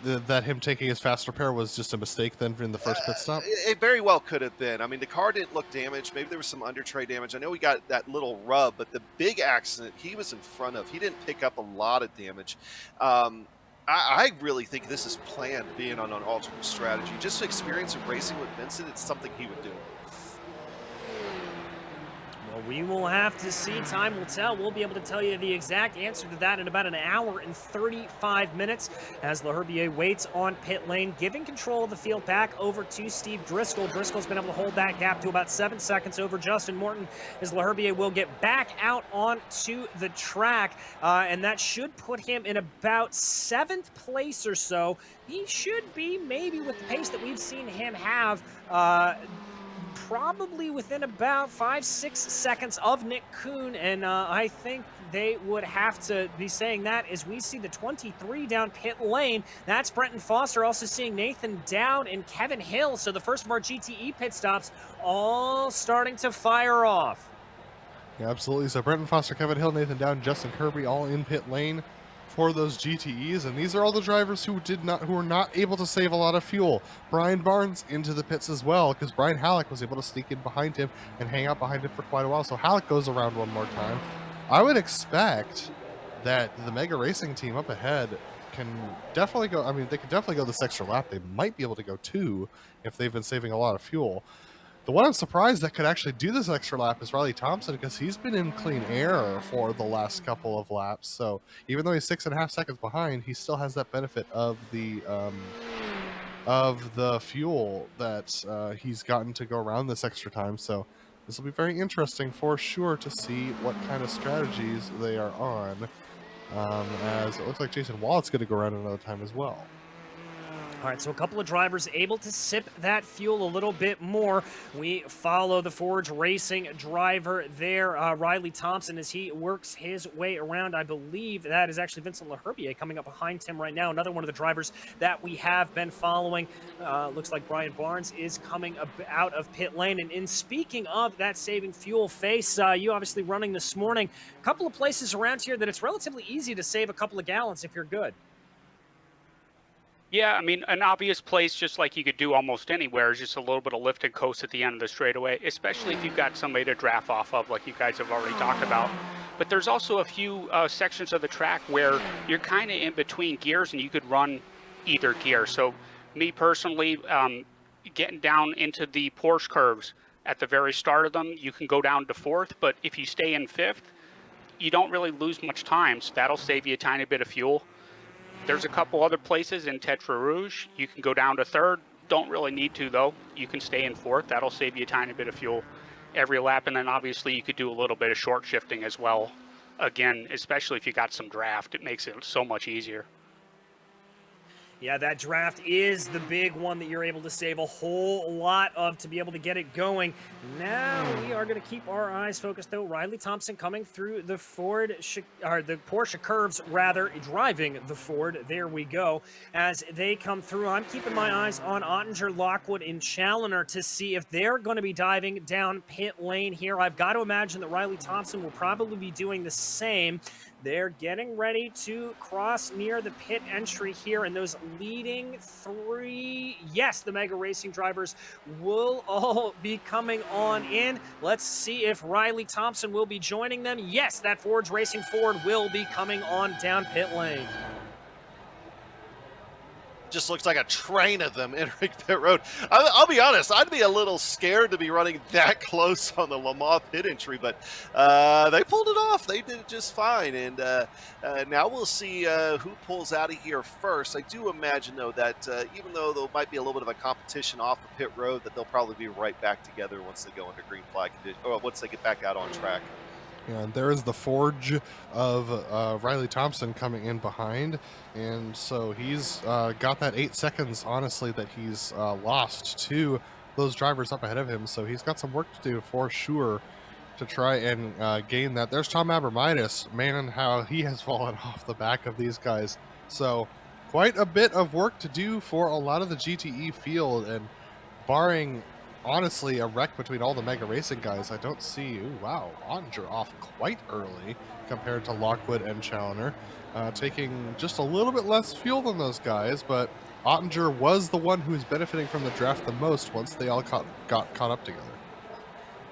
him taking his fast repair was just a mistake then in the first pit stop? It very well could have been. I mean, the car didn't look damaged. Maybe there was some under tray damage. I know he got that little rub, but the big accident he was in front of, he didn't pick up a lot of damage. I really think this is planned, being on an alternate strategy. Just experience of racing with Vincent, it's something he would do. Well, we will have to see. Time will tell. We'll be able to tell you the exact answer to that in about an hour and 35 minutes as LaHerbier waits on pit lane, giving control of the field back over to Steve Driscoll. Driscoll's been able to hold that gap to about 7 seconds over Justin Morton as LaHerbier will get back out onto the track, and that should put him in about 7th place or so. He should be, maybe with the pace that we've seen him have, probably within about 5-6 seconds of Nick Kuhn, and I think they would have to be saying that as we see the 23 down pit lane. That's Brenton Foster, also seeing Nathan Dowd and Kevin Hill. So the first of our GTE pit stops all starting to fire off. Yeah, absolutely. So Brenton Foster, Kevin Hill, Nathan Dowd, Justin Kirby all in pit lane for those GTEs, and these are all the drivers who were not able to save a lot of fuel. Brian Barnes into the pits as well, because Brian Halleck was able to sneak in behind him and hang out behind him for quite a while. So Halleck goes around one more time. I would expect that the Mega Racing team up ahead can definitely go. I mean, they can definitely go this extra lap. They might be able to go 2 if they've been saving a lot of fuel. The one I'm surprised that could actually do this extra lap is Riley Thompson, because he's been in clean air for the last couple of laps. So even though he's 6.5 seconds behind, he still has that benefit of the fuel that he's gotten to go around this extra time. So this will be very interesting for sure to see what kind of strategies they are on, as it looks like Jason Wallett's going to go around another time as well. All right, so a couple of drivers able to sip that fuel a little bit more. We follow the Forge Racing driver there, Riley Thompson, as he works his way around. I believe that is actually Vincent LaHerbier coming up behind him right now. Another one of the drivers that we have been following. Looks like Brian Barnes is coming out of pit lane. And in speaking of that saving fuel face, you obviously running this morning, a couple of places around here that it's relatively easy to save a couple of gallons if you're good. Yeah, I mean, an obvious place, just like you could do almost anywhere, is just a little bit of lift and coast at the end of the straightaway, especially if you've got somebody to draft off of, like you guys have already talked about. But there's also a few sections of the track where you're kind of in between gears and you could run either gear. So me personally, getting down into the Porsche curves at the very start of them, you can go down to 4th, but if you stay in 5th, you don't really lose much time, so that'll save you a tiny bit of fuel. There's a couple other places in Tetra Rouge. You can go down to 3rd. Don't really need to, though. You can stay in 4th. That'll save you a tiny bit of fuel every lap. And then obviously you could do a little bit of short shifting as well. Again, especially if you got some draft, it makes it so much easier. Yeah, that draft is the big one that you're able to save a whole lot of to be able to get it going. Now we are going to keep our eyes focused, though. Riley Thompson coming through the the Porsche curves, rather, driving the Ford. There we go. As they come through, I'm keeping my eyes on Ottinger, Lockwood, and Challoner to see if they're going to be diving down pit lane here. I've got to imagine that Riley Thompson will probably be doing the same. They're getting ready to cross near the pit entry here, and those leading 3, yes, the Mega Racing drivers will all be coming on in. Let's see if Riley Thompson will be joining them. Yes, that Forge Racing Ford will be coming on down pit lane. Just looks like a train of them entering pit road. I'll be honest, I'd be a little scared to be running that close on the Le Mans pit entry, but they pulled it off. They did it just fine, and now we'll see who pulls out of here first. I do imagine, though, that even though there might be a little bit of a competition off the pit road, that they'll probably be right back together once they go into green flag condition, or once they get back out on track. Yeah, and there is the Forge of Riley Thompson coming in behind, and so he's got that 8 seconds, honestly, that he's lost to those drivers up ahead of him, so he's got some work to do for sure to try and gain that. There's Tom Abramitis, man, how he has fallen off the back of these guys, so quite a bit of work to do for a lot of the GTE field, and barring honestly a wreck between all the Mega Racing guys, I don't see, ooh, wow, Ottinger off quite early compared to Lockwood and Challoner, taking just a little bit less fuel than those guys, but Ottinger was the one who's benefiting from the draft the most once they all got caught up together.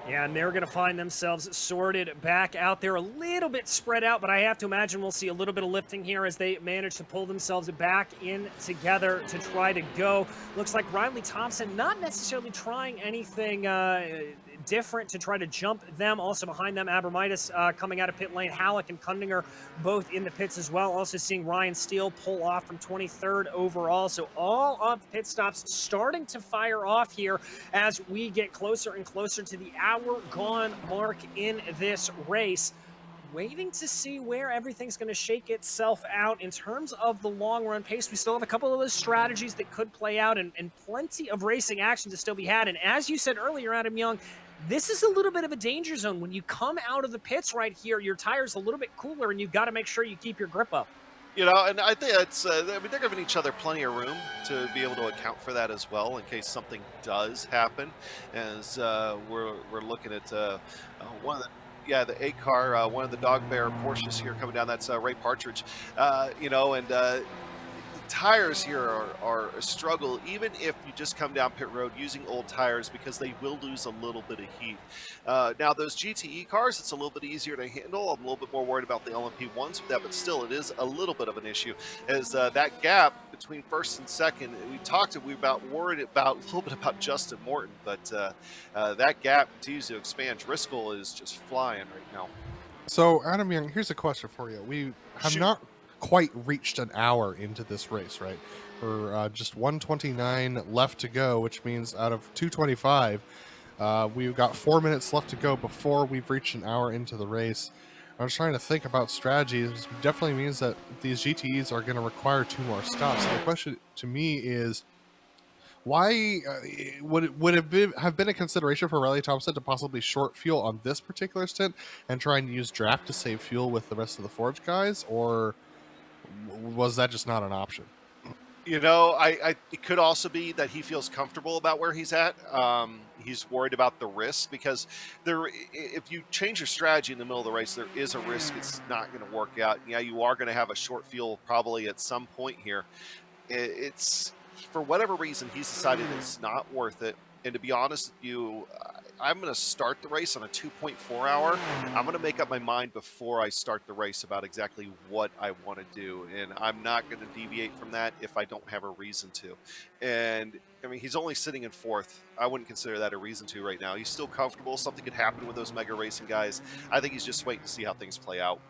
Yeah, and they're going to find themselves sorted back out there, a little bit spread out, but I have to imagine we'll see a little bit of lifting here as they manage to pull themselves back in together to try to go. Looks like Riley Thompson not necessarily trying anything different to try to jump them. Also behind them, Abramitis coming out of pit lane. Halleck and Kundinger both in the pits as well. Also seeing Ryan Steele pull off from 23rd overall. So all of the pit stops starting to fire off here as we get closer and closer to the hour gone mark in this race. Waiting to see where everything's going to shake itself out in terms of the long run pace. We still have a couple of those strategies that could play out and plenty of racing action to still be had. And as you said earlier, Adam Young, this is a little bit of a danger zone. When you come out of the pits right here, your tire's a little bit cooler and you've got to make sure you keep your grip up. You know, and I think it's, I mean, they're giving each other plenty of room to be able to account for that as well in case something does happen. As we're looking at one of the, yeah, the 8 car, one of the Dog Bear Porsches here coming down. That's Ray Partridge, you know, and the tires here are a struggle, even if you just come down pit road using old tires, because they will lose a little bit of heat. Now, those GTE cars, it's a little bit easier to handle. I'm a little bit more worried about the LMP1s with that, but still, it is a little bit of an issue. As that gap between first and second, we worried about a little bit about Justin Morton, but that gap continues to expand. Driscoll is just flying right now. So, Adam Young, here's a question for you. We have not quite reached an hour into this race, right? We're just 129 left to go, which means out of 225, we've got 4 minutes left to go before we've reached an hour into the race. I was trying to think about strategies. It definitely means that these GTEs are going to require 2 more stops. So the question to me is, why would it have been a consideration for Riley Thompson to possibly short fuel on this particular stint and trying to use draft to save fuel with the rest of the Forge guys, or was that just not an option? You know, it could also be that he feels comfortable about where he's at. He's worried about the risk, because if you change your strategy in the middle of the race, there is a risk it's not going to work out. Yeah, you are going to have a short fuel probably at some point here. It's, for whatever reason, he's decided it's not worth it. And to be honest with you, I'm going to start the race on a 2.4 hour. I'm going to make up my mind before I start the race about exactly what I want to do. And I'm not going to deviate from that if I don't have a reason to. And I mean, he's only sitting in 4th. I wouldn't consider that a reason to right now. He's still comfortable. Something could happen with those mega racing guys. I think he's just waiting to see how things play out.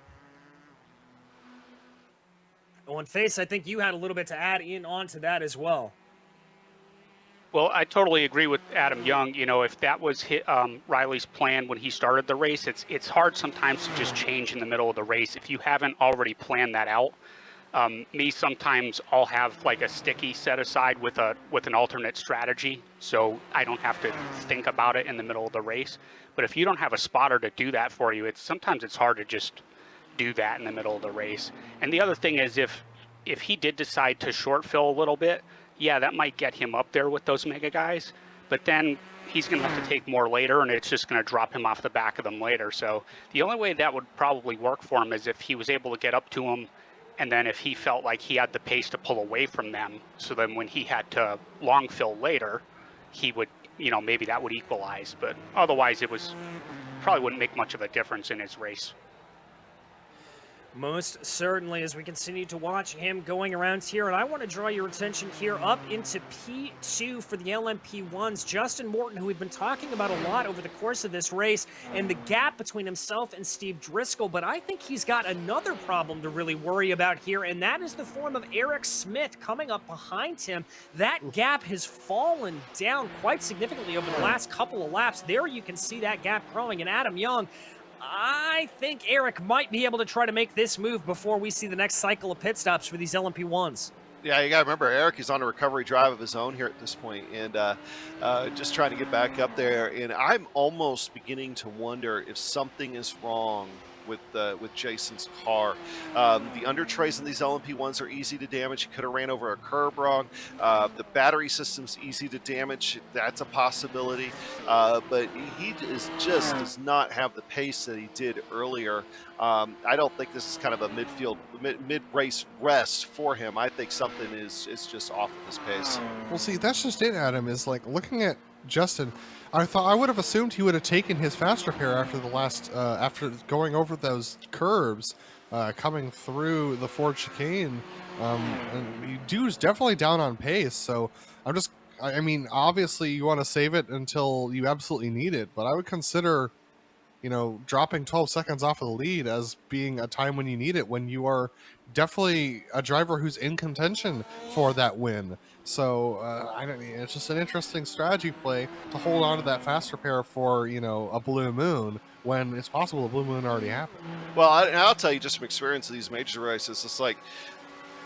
On Face, I think you had a little bit to add in onto that as well. Well, I totally agree with Adam Young. You know, if that was Riley's plan when he started the race, it's hard sometimes to just change in the middle of the race if you haven't already planned that out. Me, sometimes I'll have like a sticky set aside with an alternate strategy, so I don't have to think about it in the middle of the race. But if you don't have a spotter to do that for you, sometimes it's hard to just do that in the middle of the race. And the other thing is, if he did decide to short fill a little bit, yeah, that might get him up there with those mega guys, but then he's going to have to take more later, and it's just going to drop him off the back of them later. So the only way that would probably work for him is if he was able to get up to them, and then if he felt like he had the pace to pull away from them, so then when he had to long fill later, he would, you know, maybe that would equalize. But otherwise, probably wouldn't make much of a difference in his race. Most certainly, as we continue to watch him going around here. And I want to draw your attention here up into P2 for the LMP1s. Justin Morton, who we've been talking about a lot over the course of this race, and the gap between himself and Steve Driscoll. But I think he's got another problem to really worry about here, and that is the form of Eric Smith coming up behind him. That gap has fallen down quite significantly over the last couple of laps. There you can see that gap growing. And Adam Young, I think Eric might be able to try to make this move before we see the next cycle of pit stops for these LMP1s. Yeah, you got to remember, Eric is on a recovery drive of his own here at this point, and just trying to get back up there. And I'm almost beginning to wonder if something is wrong with Jason's car. The under trays in these LMP1s are easy to damage. He could have ran over a curb wrong. The battery system's easy to damage. That's a possibility. But he does not have the pace that he did earlier. I don't think this is kind of a mid-race rest for him. I think something is just off of his pace. Well, see, that's just it, Adam, is like looking at Justin. I would have assumed he would have taken his fast repair after the last, after going over those curbs, coming through the Ford chicane. And dude's definitely down on pace. So I'm just I mean, obviously you want to save it until you absolutely need it, but I would consider, dropping 12 seconds off of the lead as being a time when you need it, when you are definitely a driver who's in contention for that win. So I don't mean, it's just an interesting strategy play to hold on to that fast repair for, a blue moon, when it's possible the blue moon already happened. Well, I'll tell you just from experience of these major races, it's like,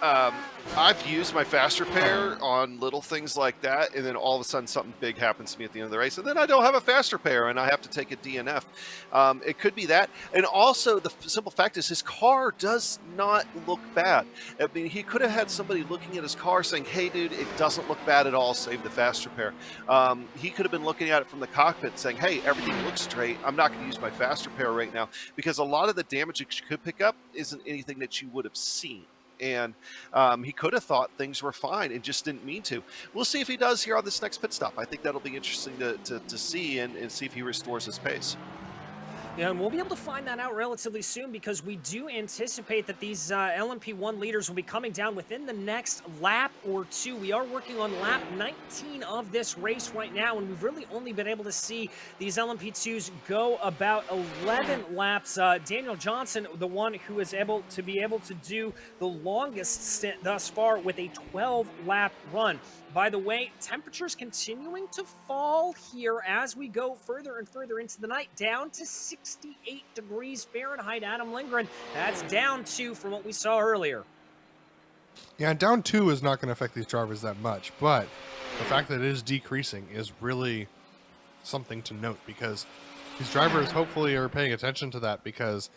I've used my fast repair on little things like that, and then all of a sudden something big happens to me at the end of the race, and then I don't have a fast repair, and I have to take a DNF. It could be that, and also the simple fact is his car does not look bad. I mean, he could have had somebody looking at his car saying, "Hey, dude, it doesn't look bad at all. Save the fast repair." He could have been looking at it from the cockpit saying, "Hey, everything looks straight. I'm not going to use my fast repair right now," because a lot of the damage that you could pick up isn't anything that you would have seen. And he could have thought things were fine and just didn't mean to. We'll see if he does here on this next pit stop. I think that'll be interesting to see and see if he restores his pace. Yeah, and we'll be able to find that out relatively soon, because we do anticipate that these LMP1 leaders will be coming down within the next lap or two. We are working on lap 19 of this race right now, and we've really only been able to see these LMP2s go about 11 laps. Daniel Johnson, the one who is able to do the longest stint thus far with a 12-lap run. By the way, temperatures continuing to fall here as we go further and further into the night, down to 68 degrees Fahrenheit. Adam Lindgren, that's down 2 from what we saw earlier. Yeah, down 2 is not going to affect these drivers that much, but the fact that it is decreasing is really something to note, because these drivers hopefully are paying attention to that, because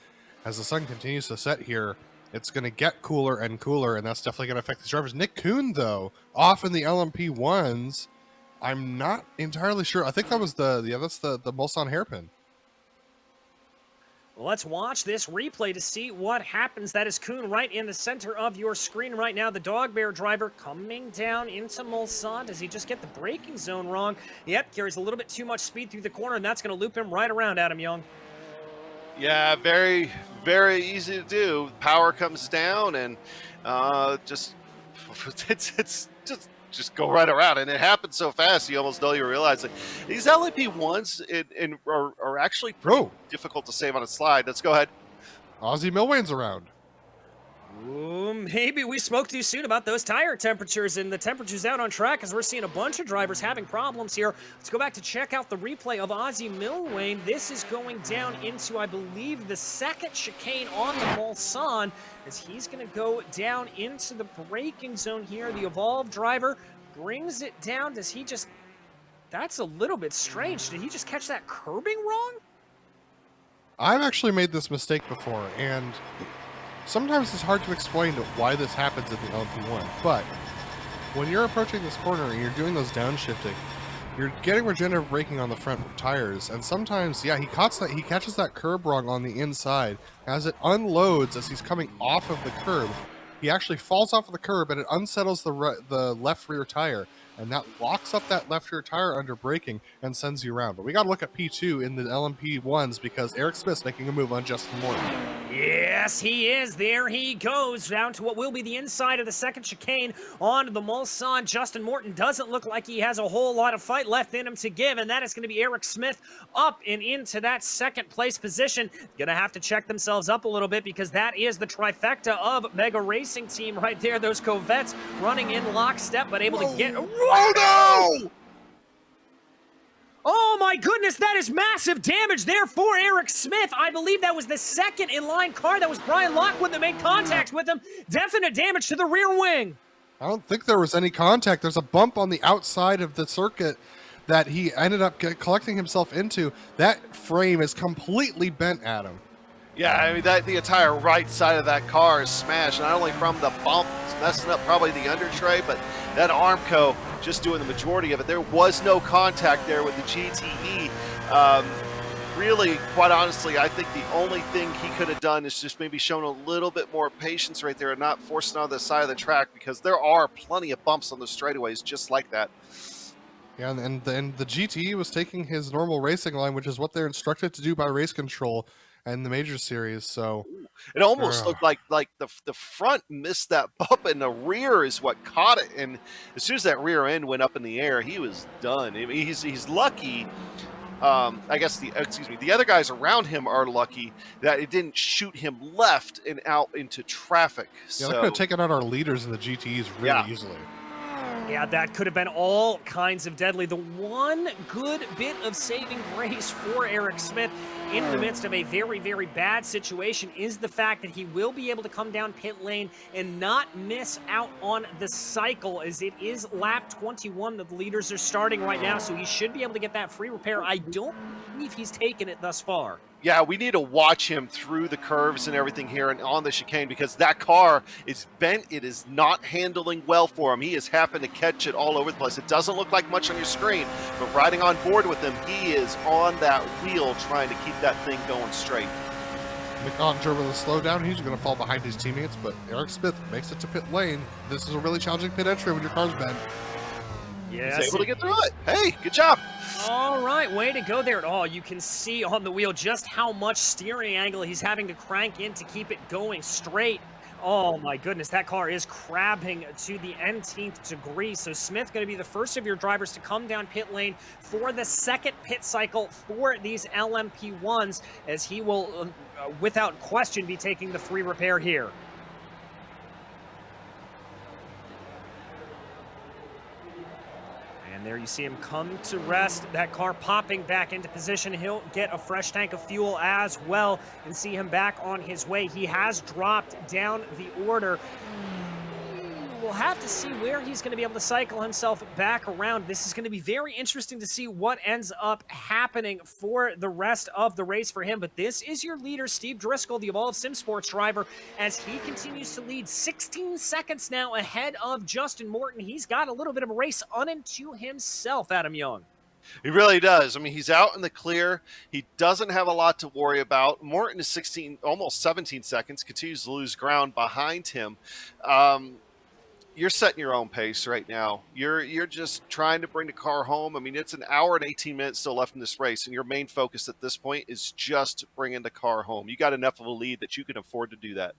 as the sun continues to set here, it's going to get cooler and cooler, and that's definitely going to affect these drivers. Nick Kuhn, though, off in the LMP1s, I'm not entirely sure. I think that was that's the Mulsanne hairpin. Let's watch this replay to see what happens. That is Kuhn right in the center of your screen right now. The Dog Bear driver coming down into Mulsanne. Does he just get the braking zone wrong? Yep, carries a little bit too much speed through the corner, and that's going to loop him right around, Adam Young. Yeah, very, very easy to do. Power comes down, and just go right around, and it happens so fast you almost don't even realize it. These LMP1s are actually pretty difficult to save on a slide. Let's go ahead. Ozzy Milwane's around. Ooh, maybe we spoke too soon about those tire temperatures and the temperatures out on track, because we're seeing a bunch of drivers having problems here. Let's go back to check out the replay of Ozzy Milwane. This is going down into, I believe, the second chicane on the Mulsanne, as he's going to go down into the braking zone here. The Evolve driver brings it down. Does he just... That's a little bit strange. Did he just catch that curbing wrong? I've actually made this mistake before, and sometimes it's hard to explain why this happens in the LMP1, but when you're approaching this corner and you're doing those downshifting, you're getting regenerative braking on the front tires, and sometimes, yeah, he catches that curb wrong on the inside. As it unloads, as he's coming off of the curb, he actually falls off of the curb, and it unsettles the left rear tire, and that locks up that left rear tire under braking and sends you around. But we got to look at P2 in the LMP1s, because Eric Smith's making a move on Justin Morton. Yes, he is. There he goes down to what will be the inside of the second chicane on the Mulsanne. Justin Morton doesn't look like he has a whole lot of fight left in him to give, and that is going to be Eric Smith up and into that second place position. Going to have to check themselves up a little bit, because that is the trifecta of Mega Racing Team right there. Those Corvettes running in lockstep, but able to get... Oh, no! Oh my goodness, that is massive damage there for Eric Smith. I believe that was the second in-line car. That was Brian Lockwood that made contact with him. Definite damage to the rear wing. I don't think there was any contact. There's a bump on the outside of the circuit that he ended up collecting himself into. That frame is completely bent, Adam. Yeah, I mean, the entire right side of that car is smashed, not only from the bump, it's messing up probably the under tray, but that Armco just doing the majority of it. There was no contact there with the GTE. Really, quite honestly, I think the only thing he could have done is just maybe shown a little bit more patience right there and not forcing on the side of the track, because there are plenty of bumps on the straightaways just like that. Yeah, and the GTE was taking his normal racing line, which is what they're instructed to do by race control, and the Major Series. So It almost ugh. looked like the front missed that bump, and the rear is what caught it. And as soon as that rear end went up in the air, he was done. I mean, he's lucky. I guess the other guys around him are lucky that it didn't shoot him left and out into traffic. Yeah, that could have taken out our leaders in the GTEs really easily. Yeah, that could have been all kinds of deadly. The one good bit of saving grace for Eric Smith in the midst of a very, very bad situation is the fact that he will be able to come down pit lane and not miss out on the cycle, as it is lap 21 that the leaders are starting right now, so he should be able to get that free repair. I don't believe he's taken it thus far. Yeah, we need to watch him through the curves and everything here and on the chicane, because that car is bent. It is not handling well for him. He is having to catch it all over the place. It doesn't look like much on your screen, but riding on board with him, he is on that wheel trying to keep that thing going straight. McOttinger with a slowdown. He's going to fall behind his teammates, but Eric Smith makes it to pit lane. This is a really challenging pit entry when your car's bent. Yes. He's able to get through it. Hey, good job. All right, way to go there. Oh, you can see on the wheel just how much steering angle he's having to crank in to keep it going straight. Oh my goodness, that car is crabbing to the nth degree. So Smith going to be the first of your drivers to come down pit lane for the second pit cycle for these LMP1s, as he will, without question, be taking the free repair here. And there you see him come to rest. That car popping back into position. He'll get a fresh tank of fuel as well and see him back on his way. He has dropped down the order. We'll have to see where he's going to be able to cycle himself back around. This is going to be very interesting to see what ends up happening for the rest of the race for him. But this is your leader, Steve Driscoll, the Evolved Sim Sports driver, as he continues to lead 16 seconds now ahead of Justin Morton. He's got a little bit of a race unto himself, Adam Young. He really does. I mean, he's out in the clear. He doesn't have a lot to worry about. Morton is 16, almost 17 seconds, continues to lose ground behind him. You're setting your own pace right now. You're just trying to bring the car home. I mean, it's an hour and 18 minutes still left in this race, and your main focus at this point is just bringing the car home. You got enough of a lead that you can afford to do that.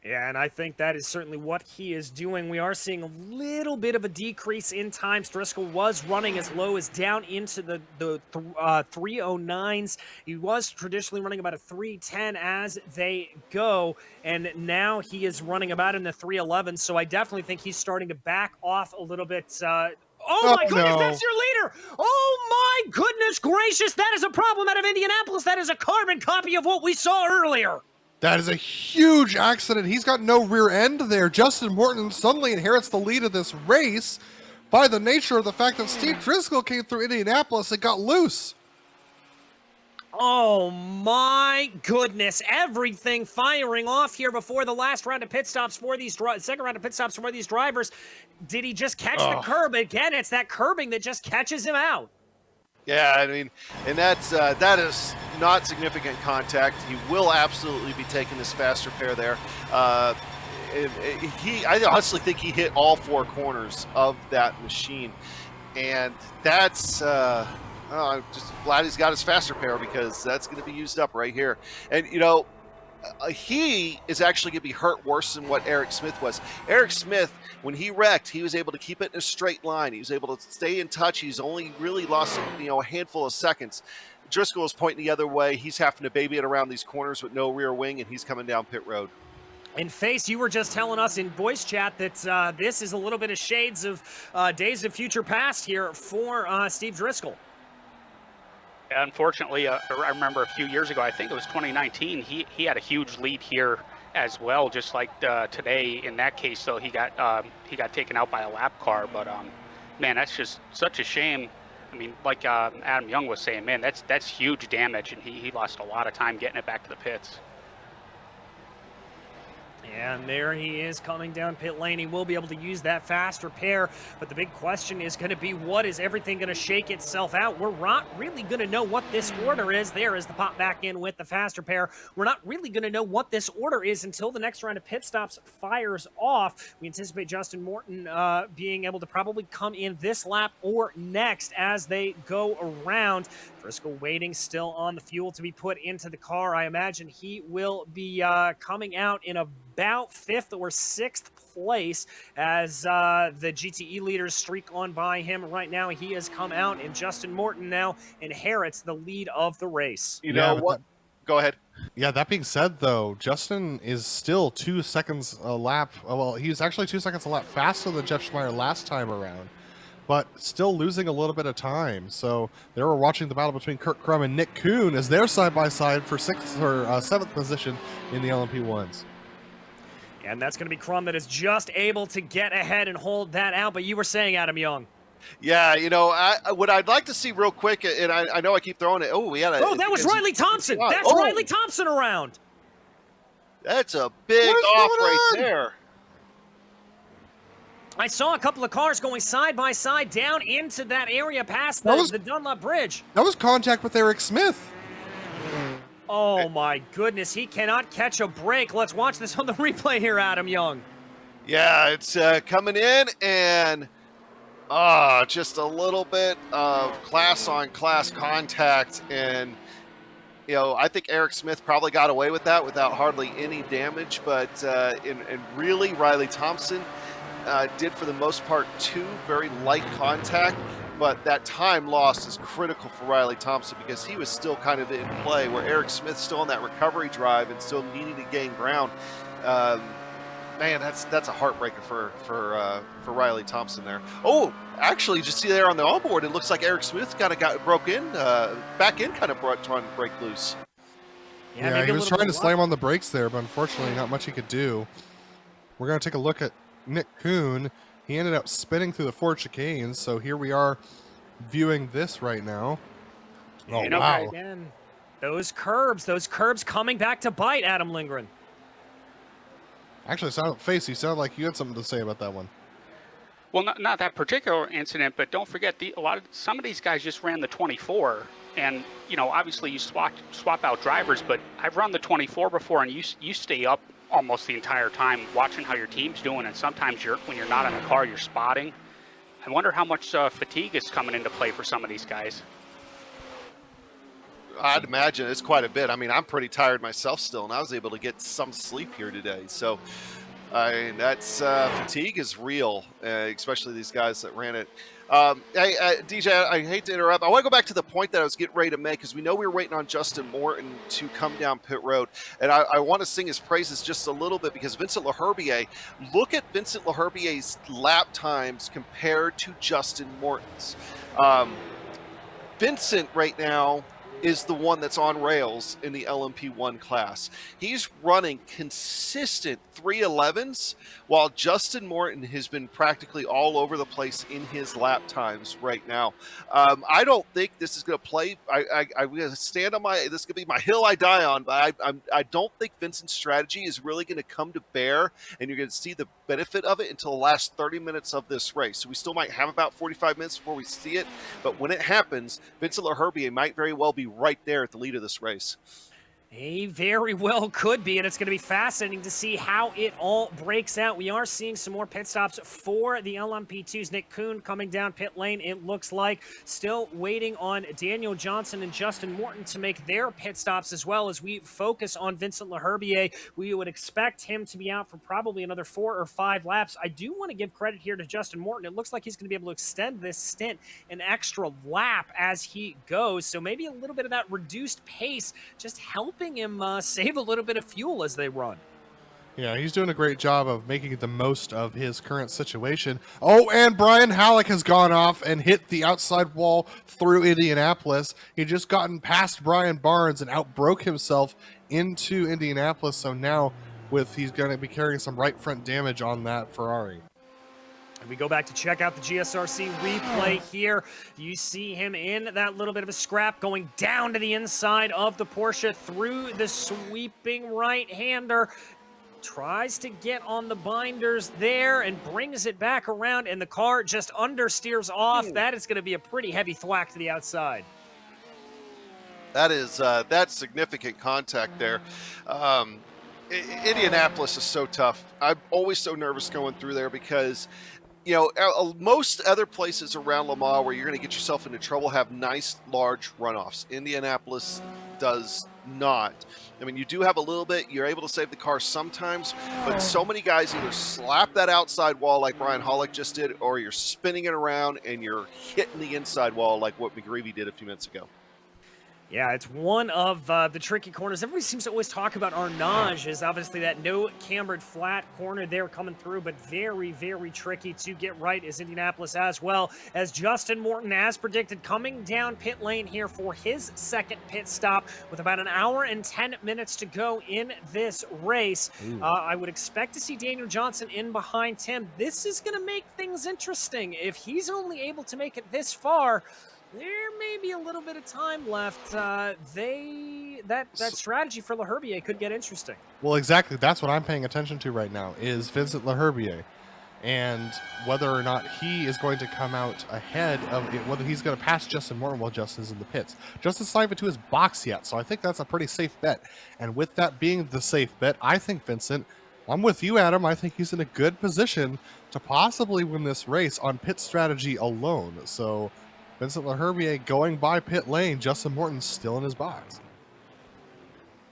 Yeah, and I think that is certainly what he is doing. We are seeing a little bit of a decrease in times. Driscoll was running as low as down into the 309s. He was traditionally running about a 310 as they go, and now he is running about in the 311. So I definitely think he's starting to back off a little bit. Oh my goodness, that's your leader! Oh my goodness gracious, that is a problem out of Indianapolis. That is a carbon copy of what we saw earlier. That is a huge accident. He's got no rear end there. Justin Morton suddenly inherits the lead of this race by the nature of the fact that Steve Driscoll came through Indianapolis and got loose. Oh my goodness, everything firing off here before the last round of pit stops for these second round of pit stops for these drivers. Did he just catch the curb? Again, it's that curbing that just catches him out. Yeah, I mean, and that is not significant contact. He will absolutely be taking this fast repair there. I honestly think he hit all four corners of that machine, and that's I'm just glad he's got his fast repair, because that's going to be used up right here. And you know, he is actually going to be hurt worse than what Eric Smith was. Eric Smith, when he wrecked, he was able to keep it in a straight line. He was able to stay in touch. He's only really lost, a handful of seconds. Driscoll is pointing the other way. He's having to baby it around these corners with no rear wing, and he's coming down pit road. And Face, you were just telling us in voice chat that this is a little bit of shades of days of future past here for Steve Driscoll. Unfortunately, I remember a few years ago, I think it was 2019, he had a huge lead here as well, just like today in that case. So he got taken out by a lap car. But man, that's just such a shame. I mean, like Adam Young was saying, man, that's huge damage, and he lost a lot of time getting it back to the pits. And there he is coming down pit lane. He will be able to use that faster pair, but the big question is going to be, what is everything going to shake itself out? We're not really going to know what this order is. There is the pop back in with the faster pair. We're not really going to know what this order is until the next round of pit stops fires off. We anticipate Justin Morton being able to probably come in this lap or next as they go around. Driscoll waiting still on the fuel to be put into the car. I imagine he will be coming out in about 5th or 6th place as the GTE leaders streak on by him. Right now, he has come out, and Justin Morton now inherits the lead of the race. You know what? Go ahead. Yeah, that being said, though, Justin is still 2 seconds a lap. Well, he's actually 2 seconds a lap faster than Jeff Schmeier last time around, but still losing a little bit of time. So they were watching the battle between Kurt Crum and Nick Kuhn as they're side by side for 6th or 7th position in the LMP1s. And that's going to be Crum that is just able to get ahead and hold that out. But you were saying, Adam Young. Yeah, you know, what I'd like to see real quick, and I know I keep throwing it. Oh, we had a. Oh, that was Riley Thompson. That's Riley Thompson around. That's a big off right there. I saw a couple of cars going side by side down into that area past the Dunlop Bridge. That was contact with Eric Smith. Oh my goodness, he cannot catch a break. Let's watch this on the replay here, Adam Young. Yeah, it's coming in, and just a little bit of class-on-class contact, and you know, I think Eric Smith probably got away with that without hardly any damage, but and really Riley Thompson did for the most part 2 very light contact. But that time loss is critical for Riley Thompson because he was still kind of in play, where Eric Smith's still on that recovery drive and still needing to gain ground. Man, that's a heartbreaker for Riley Thompson there. Oh, actually, just see there on the onboard, it looks like Eric Smith kind of got broke in, back in, kind of trying to break loose. Yeah, he was trying to slam on the brakes there, but unfortunately, not much he could do. We're going to take a look at Nick Kuhn. He ended up spinning through the 4 chicanes, so here we are viewing this right now. Oh, wow. Again, those curbs coming back to bite Adam Lindgren. Actually, you sounded like you had something to say about that one. Well, not that particular incident, but don't forget, some of these guys just ran the 24, and you know, obviously you swap out drivers, but I've run the 24 before, and you stay up almost the entire time watching how your team's doing, and sometimes when you're not in the car, you're spotting. I wonder how much fatigue is coming into play for some of these guys. I'd imagine it's quite a bit. I mean, I'm pretty tired myself still, and I was able to get some sleep here today. So, I mean, that's fatigue is real, especially these guys that ran it. Hey, DJ, I hate to interrupt. I want to go back to the point that I was getting ready to make, because we know we were waiting on Justin Morton to come down pit road. And I want to sing his praises just a little bit, because Vincent Leherbier, look at Vincent Leherbier's lap times compared to Justin Morton's. Vincent right now is the one that's on rails in the LMP1 class. He's running consistent 311s, while Justin Morton has been practically all over the place in his lap times right now. I don't think this is going to play. I'm going to stand on this is going to be my hill I die on, but I don't think Vincent's strategy is really going to come to bear, and you're going to see the benefit of it until the last 30 minutes of this race. So we still might have about 45 minutes before we see it, but when it happens, Vincent Leherbier might very well be right there at the lead of this race. He very well could be, and it's going to be fascinating to see how it all breaks out. We are seeing some more pit stops for the LMP2s. Nick Kuhn coming down pit lane, it looks like. Still waiting on Daniel Johnson and Justin Morton to make their pit stops, as well as we focus on Vincent Leherbier. We would expect him to be out for probably another 4 or 5 laps. I do want to give credit here to Justin Morton. It looks like he's going to be able to extend this stint an extra lap as he goes, so maybe a little bit of that reduced pace just helping him save a little bit of fuel as they run. Yeah, he's doing a great job of making the most of his current situation. Oh, and Brian Halleck has gone off and hit the outside wall through Indianapolis. He just gotten past Brian Barnes and outbroke himself into Indianapolis, so now he's going to be carrying some right front damage on that Ferrari. And we go back to check out the GSRC replay here. You see him in that little bit of a scrap going down to the inside of the Porsche through the sweeping right-hander. tries to get on the binders there and brings it back around, and the car just understeers off. That is going to be a pretty heavy thwack to the outside. That is that's significant contact there. Indianapolis is so tough. I'm always so nervous going through there because, you know, most other places around Le Mans where you're going to get yourself into trouble have nice, large runoffs. Indianapolis does not. I mean, you do have a little bit. You're able to save the car sometimes, but so many guys either slap that outside wall like Brian Hollick just did, or you're spinning it around and you're hitting the inside wall like what McGreevy did a few minutes ago. Yeah, it's one of the tricky corners. Everybody seems to always talk about Arnage as obviously that no cambered flat corner there coming through, but very, very tricky to get right is Indianapolis as well, as Justin Morton, as predicted, coming down pit lane here for his second pit stop with about an hour and 10 minutes to go in this race. I would expect to see Daniel Johnson in behind him. This is going to make things interesting. If he's only able to make it this far, there may be a little bit of time left. That strategy for Leherbier could get interesting. Well, exactly. That's what I'm paying attention to right now is Vincent Leherbier, and whether or not he is going to come out ahead of it, whether he's going to pass Justin Morton while Justin's in the pits. Justin's not even to his box yet, so I think that's a pretty safe bet. And with that being the safe bet, I think Vincent, I'm with you, Adam. I think he's in a good position to possibly win this race on pit strategy alone. So Vincent Leherbier going by pit lane, Justin Morton's still in his box.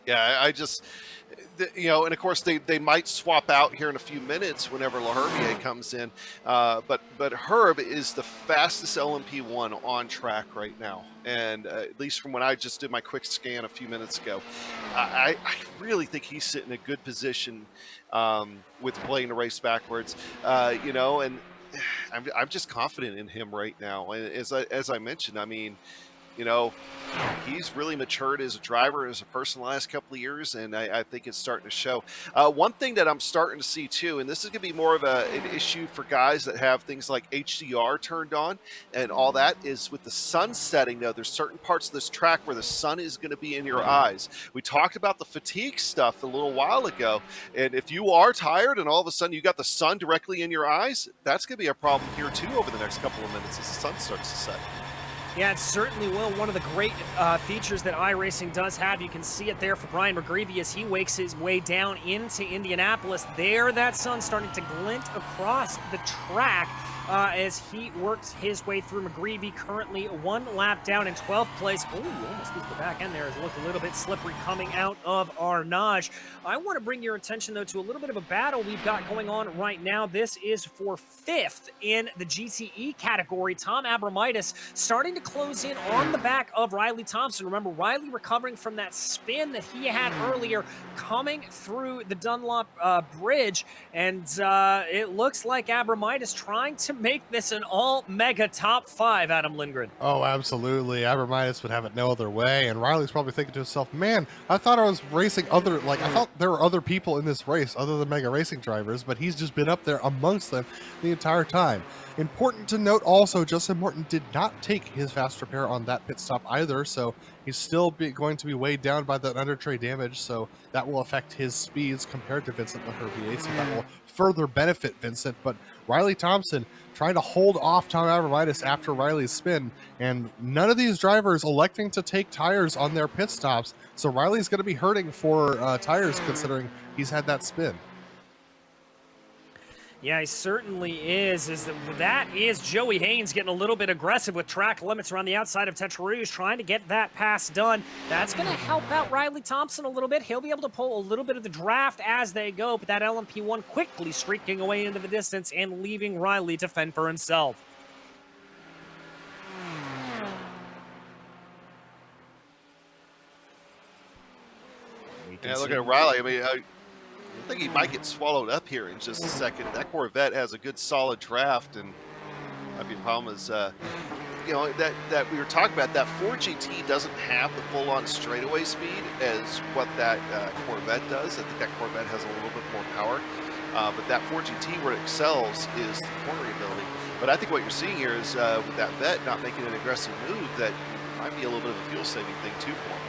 Yeah, I just, you know, and of course they might swap out here in a few minutes whenever Leherbier comes in. But Herb is the fastest LMP1 on track right now. And at least from when I just did my quick scan a few minutes ago, I really think he's sitting in a good position with playing the race backwards, you know, and I'm just confident in him right now. And as I mentioned, I mean, you know, he's really matured as a driver, as a person the last couple of years, and I think it's starting to show. One thing that I'm starting to see too, and this is going to be more of an issue for guys that have things like HDR turned on and all that, is with the sun setting, though, there's certain parts of this track where the sun is going to be in your eyes. We talked about the fatigue stuff a little while ago, and if you are tired and all of a sudden you got the sun directly in your eyes, that's going to be a problem here too over the next couple of minutes as the sun starts to set. Yeah, it certainly will. One of the great features that iRacing does have, you can see it there for Brian McGreevy as he wakes his way down into Indianapolis. There, that sun starting to glint across the track as he works his way through. McGreevy currently one lap down in 12th place. Oh, almost lose the back end there. It looked a little bit slippery coming out of Arnage. I want to bring your attention, though, to a little bit of a battle we've got going on right now. This is for 5th in the GTE category. Tom Abramitis starting to close in on the back of Riley Thompson. Remember, Riley recovering from that spin that he had earlier coming through the Dunlop bridge, and it looks like Abramitis trying to make this an all-mega top 5, Adam Lindgren. Oh, absolutely. Abramitis would have it no other way, and Riley's probably thinking to himself, man, I thought I was racing I thought there were other people in this race other than Mega Racing drivers, but he's just been up there amongst them the entire time. Important to note also, Justin Morton did not take his fast repair on that pit stop either, so he's still going to be weighed down by that under tray damage, so that will affect his speeds compared to Vincent Leherbier, so that will further benefit Vincent. But Riley Thompson trying to hold off Tom Abramitis after Riley's spin, and none of these drivers electing to take tires on their pit stops, so Riley's going to be hurting for tires considering he's had that spin. Yeah, he certainly is. That is Joey Haynes getting a little bit aggressive with track limits around the outside of Tetra Rouge, trying to get that pass done. That's going to help out Riley Thompson a little bit. He'll be able to pull a little bit of the draft as they go, but that LMP1 quickly streaking away into the distance and leaving Riley to fend for himself. Yeah, look at Riley. I mean, I think he might get swallowed up here in just a second. That Corvette has a good solid draft, and might be a problem is, you know, that we were talking about, that Ford GT doesn't have the full-on straightaway speed as what that Corvette does. I think that Corvette has a little bit more power, but that Ford GT, where it excels, is the cornering ability. But I think what you're seeing here is with that Vet not making an aggressive move, that might be a little bit of a fuel-saving thing too for him.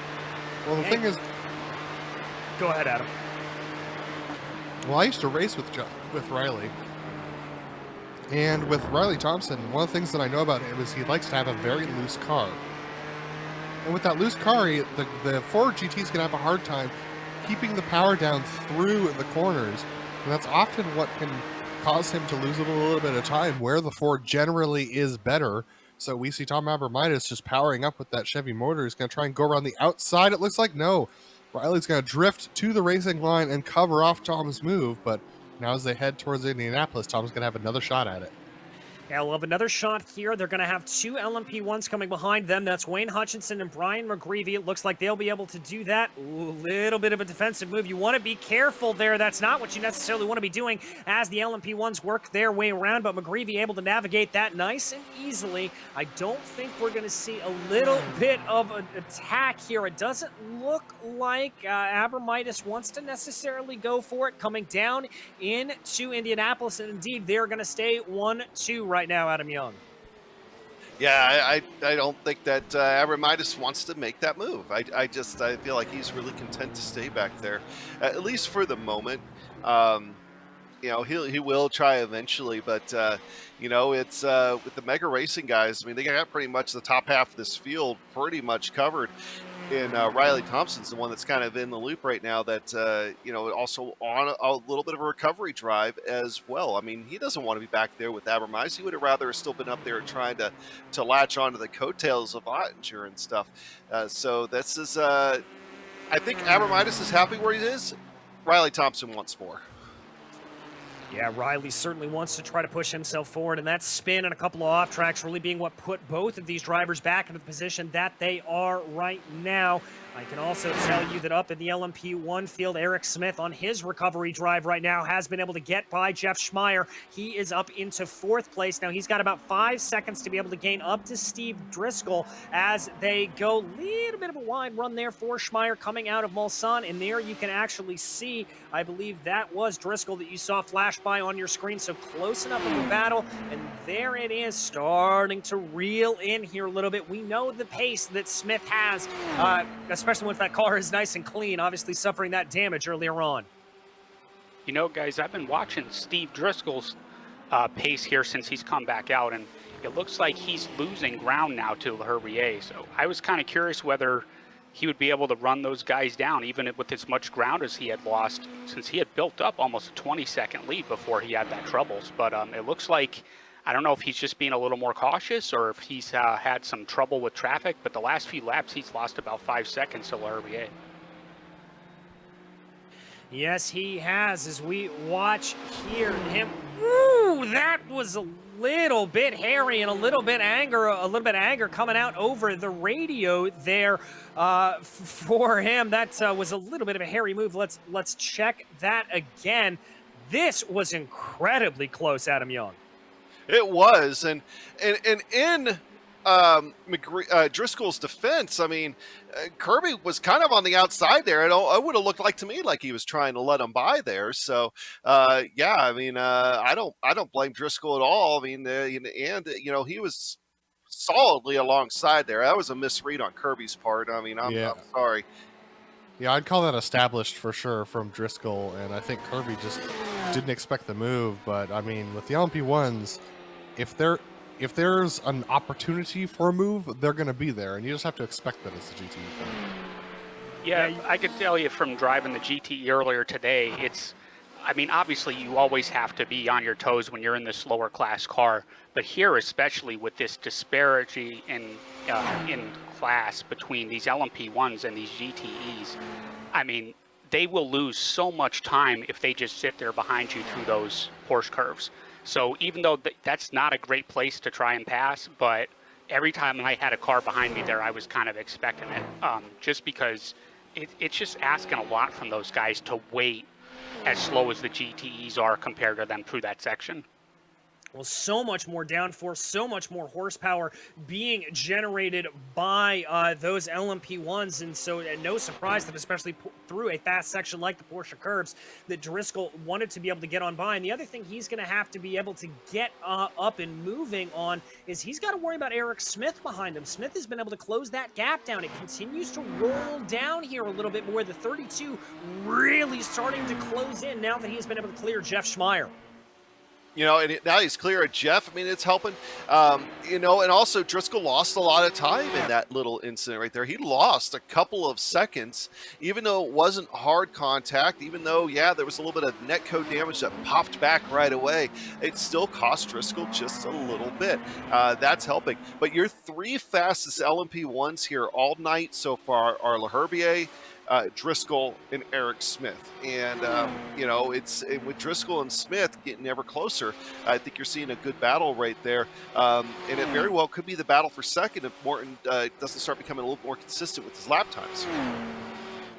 Well, the thing is, go ahead, Adam. Well, I used to race with Riley. And with Riley Thompson, one of the things that I know about him is he likes to have a very loose car. And with that loose car, the Ford GT is going to have a hard time keeping the power down through the corners. And that's often what can cause him to lose a little bit of time, where the Ford generally is better. So we see Tom Abramitis just powering up with that Chevy motor. He's going to try and go around the outside. It looks like no. Riley's going to drift to the racing line and cover off Tom's move. But now as they head towards Indianapolis, Tom's going to have another shot at it. Yeah, we'll have another shot here. They're going to have two LMP1s coming behind them. That's Wayne Hutchinson and Brian McGreevy. It looks like they'll be able to do that. A little bit of a defensive move. You want to be careful there. That's not what you necessarily want to be doing as the LMP1s work their way around, but McGreevy able to navigate that nice and easily. I don't think we're going to see a little bit of an attack here. It doesn't look like Abramitis wants to necessarily go for it coming down into Indianapolis, and indeed, they're going to stay 1-2 right now, Adam Young. Yeah, I don't think that Abramitis wants to make that move. I feel like he's really content to stay back there, at least for the moment. You know, he will try eventually, but you know, it's with the Mega Racing guys. I mean, they got pretty much the top half of this field pretty much covered. And Riley Thompson's the one that's kind of in the loop right now, that you know, also on a little bit of a recovery drive as well. I mean, he doesn't want to be back there with Abramitis. He would have rather still been up there trying to latch onto the coattails of Ottinger and stuff. So this is, I think Abramitis is happy where he is. Riley Thompson wants more. Yeah, Riley certainly wants to try to push himself forward, and that spin and a couple of off tracks really being what put both of these drivers back into the position that they are right now. I can also tell you that up in the LMP1 field, Eric Smith on his recovery drive right now has been able to get by Jeff Schmeier. He is up into 4th place. Now he's got about 5 seconds to be able to gain up to Steve Driscoll as they go. Little bit of a wide run there for Schmeier coming out of Mulsanne, and there you can actually see, I believe that was Driscoll that you saw flash by on your screen, so close enough of a battle, and there it is, starting to reel in here a little bit. We know the pace that Smith has, especially once that car is nice and clean, obviously suffering that damage earlier on. You know, guys, I've been watching Steve Driscoll's pace here since he's come back out, and it looks like he's losing ground now to Herbier. So I was kind of curious whether he would be able to run those guys down, even with as much ground as he had lost, since he had built up almost a 20-second lead before he had that troubles. But it looks like, I don't know if he's just being a little more cautious or if he's had some trouble with traffic, but the last few laps he's lost about 5 seconds to Herbier. Yes, he has, as we watch here him. Ooh, that was a little bit hairy and a little bit anger coming out over the radio there for him. That was a little bit of a hairy move. Let's check that again. This was incredibly close, Adam Young. It was, and in Driscoll's defense, I mean, Kirby was kind of on the outside there. It would have looked like to me like he was trying to let him by there. So, yeah, I mean, I don't blame Driscoll at all. I mean, and you know, he was solidly alongside there. That was a misread on Kirby's part. I mean, I'm sorry. Yeah, I'd call that established for sure from Driscoll, and I think Kirby just didn't expect the move. But I mean, with the LMP1s, if there's an opportunity for a move, they're going to be there, and you just have to expect that as a GT. Yeah, I could tell you from driving the GT earlier today, I mean, obviously you always have to be on your toes when you're in this lower class car, but here especially with this disparity in class between these LMP1s and these GTEs, I mean, they will lose so much time if they just sit there behind you through those Porsche curves. So even though that's not a great place to try and pass, but every time I had a car behind me there, I was kind of expecting it, just because it's just asking a lot from those guys to wait as slow as the GTEs are compared to them through that section. Well, so much more downforce, so much more horsepower being generated by those LMP1s, and so no surprise that especially through a fast section like the Porsche curbs, that Driscoll wanted to be able to get on by. And the other thing he's going to have to be able to get up and moving on is he's got to worry about Eric Smith behind him. Smith has been able to close that gap down. It continues to roll down here a little bit more. The 32 really starting to close in now that he's been able to clear Jeff Schmeier. You know, and now he's clear of Jeff. I mean, it's helping. You know, and also Driscoll lost a lot of time in that little incident right there. He lost a couple of seconds, even though it wasn't hard contact, even though, yeah, there was a little bit of netcode damage that popped back right away. It still cost Driscoll just a little bit. That's helping. But your three fastest LMP1s here all night so far are LaHerbier, Driscoll, and Eric Smith. And, you know, with Driscoll and Smith getting ever closer, I think you're seeing a good battle right there. And it very well could be the battle for second if Morton doesn't start becoming a little more consistent with his lap times.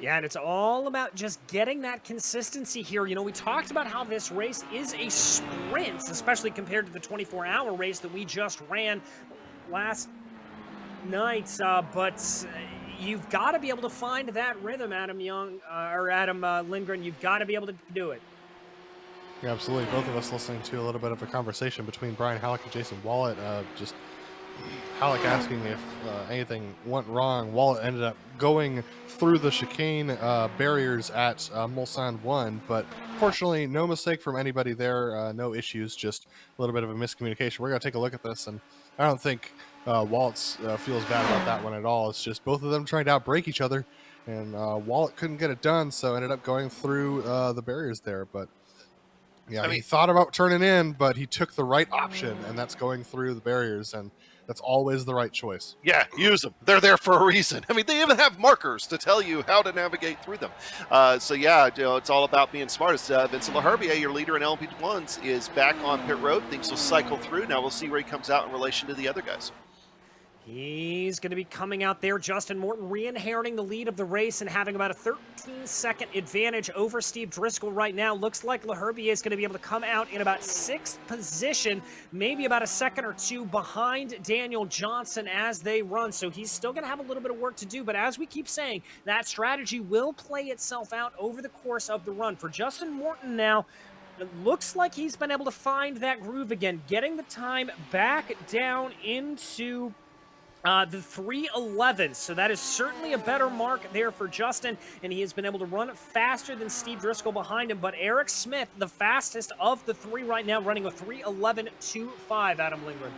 Yeah, and it's all about just getting that consistency here. You know, we talked about how this race is a sprint, especially compared to the 24-hour race that we just ran last night, but you've got to be able to find that rhythm, Adam Lindgren. You've got to be able to do it. Yeah, absolutely. Both of us listening to a little bit of a conversation between Brian Halleck and Jason Wallet. Just Halleck asking if anything went wrong. Wallet ended up going through the chicane barriers at Mulsanne 1, but fortunately, no mistake from anybody there. No issues, just a little bit of a miscommunication. We're going to take a look at this, and I don't think Waltz feels bad about that one at all. It's just both of them trying to outbrake each other, and Wallet couldn't get it done, so ended up going through the barriers there. But yeah, I mean, he thought about turning in, but he took the right option, and that's going through the barriers, and that's always the right choice. Yeah, use them. They're there for a reason. I mean, they even have markers to tell you how to navigate through them. So yeah, you know, it's all about being smart. Vincent LaHerbier, your leader in LMP1s, is back on pit road. Things will cycle through. Now we'll see where he comes out in relation to the other guys. He's going to be coming out there. Justin Morton re-inheriting the lead of the race and having about a 13-second advantage over Steve Driscoll right now. Looks like LaHerbier is going to be able to come out in about 6th position, maybe about a second or two behind Daniel Johnson as they run. So he's still going to have a little bit of work to do. But as we keep saying, that strategy will play itself out over the course of the run. For Justin Morton now, it looks like he's been able to find that groove again, getting the time back down into the 3:11, so that is certainly a better mark there for Justin, and he has been able to run faster than Steve Driscoll behind him. But Eric Smith, the fastest of the three right now, running a 3:11.25. Adam Lindgren.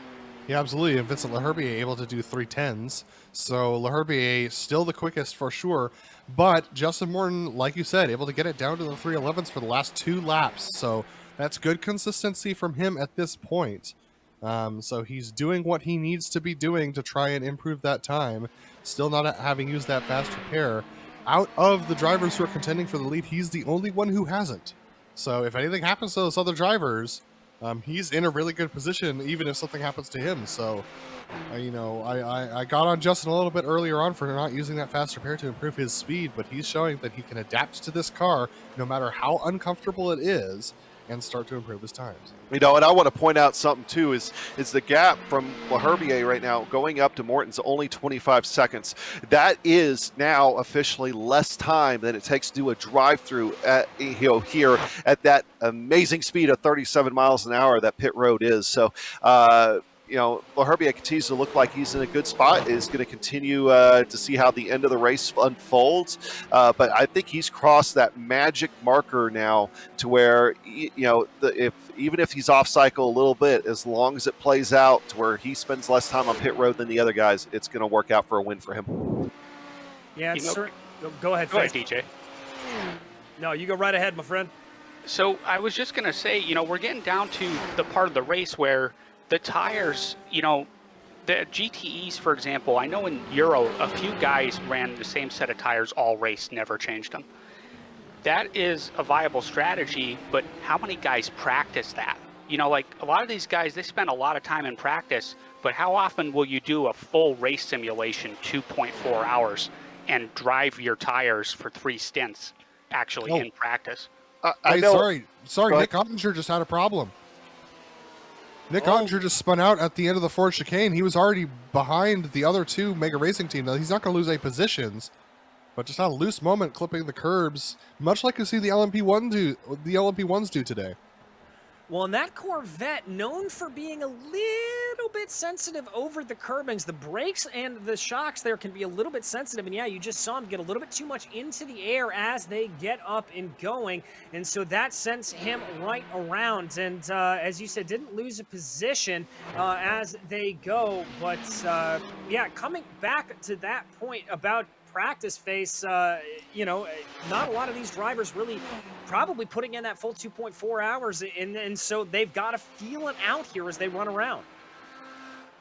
Yeah, absolutely. And Vincent LaHerbier able to do 3:10s. So LaHerbier still the quickest for sure. But Justin Morton, like you said, able to get it down to the 3:11s for the last 2 laps. So that's good consistency from him at this point. So he's doing what he needs to be doing to try and improve that time. Still not having used that fast repair. Out of the drivers who are contending for the lead, he's the only one who hasn't. So if anything happens to those other drivers, he's in a really good position, even if something happens to him. So, you know, I got on Justin a little bit earlier on for not using that fast repair to improve his speed, but he's showing that he can adapt to this car no matter how uncomfortable it is and start to improve his times. You know, and I want to point out something too is the gap from LaHerbier right now going up to Morton's only 25 seconds. That is now officially less time than it takes to do a drive-through at, you know, here at that amazing speed of 37 miles an hour that pit road is. So, you know, LaHerbier continues to look like he's in a good spot, is going to continue to see how the end of the race unfolds. But I think he's crossed that magic marker now to where, you know, even if he's off cycle a little bit, as long as it plays out to where he spends less time on pit road than the other guys, it's going to work out for a win for him. Yeah, it's go ahead, DJ. No, you go right ahead, my friend. So I was just going to say, you know, we're getting down to the part of the race where the tires, you know, the GTEs, for example, I know in Euro, a few guys ran the same set of tires all race, never changed them. That is a viable strategy, but how many guys practice that? You know, like a lot of these guys, they spend a lot of time in practice, but how often will you do a full race simulation, 2.4 hours, and drive your tires for 3 stints actually in practice? Sorry, Nick Ottinger just had a problem. Nick Ottinger just spun out at the end of the Ford chicane. He was already behind the other two Mega Racing team. Now, he's not going to lose any positions, but just on a loose moment clipping the curbs, much like you see the LMP1s do today. Well, and that Corvette, known for being a little bit sensitive over the curbings, the brakes and the shocks there can be a little bit sensitive. And yeah, you just saw him get a little bit too much into the air as they get up and going. And so that sends him right around. And as you said, didn't lose a position as they go. But yeah, coming back to that point about practice face, you know, not a lot of these drivers really probably putting in that full 2.4 hours, and so they've got to feel it out here as they run around.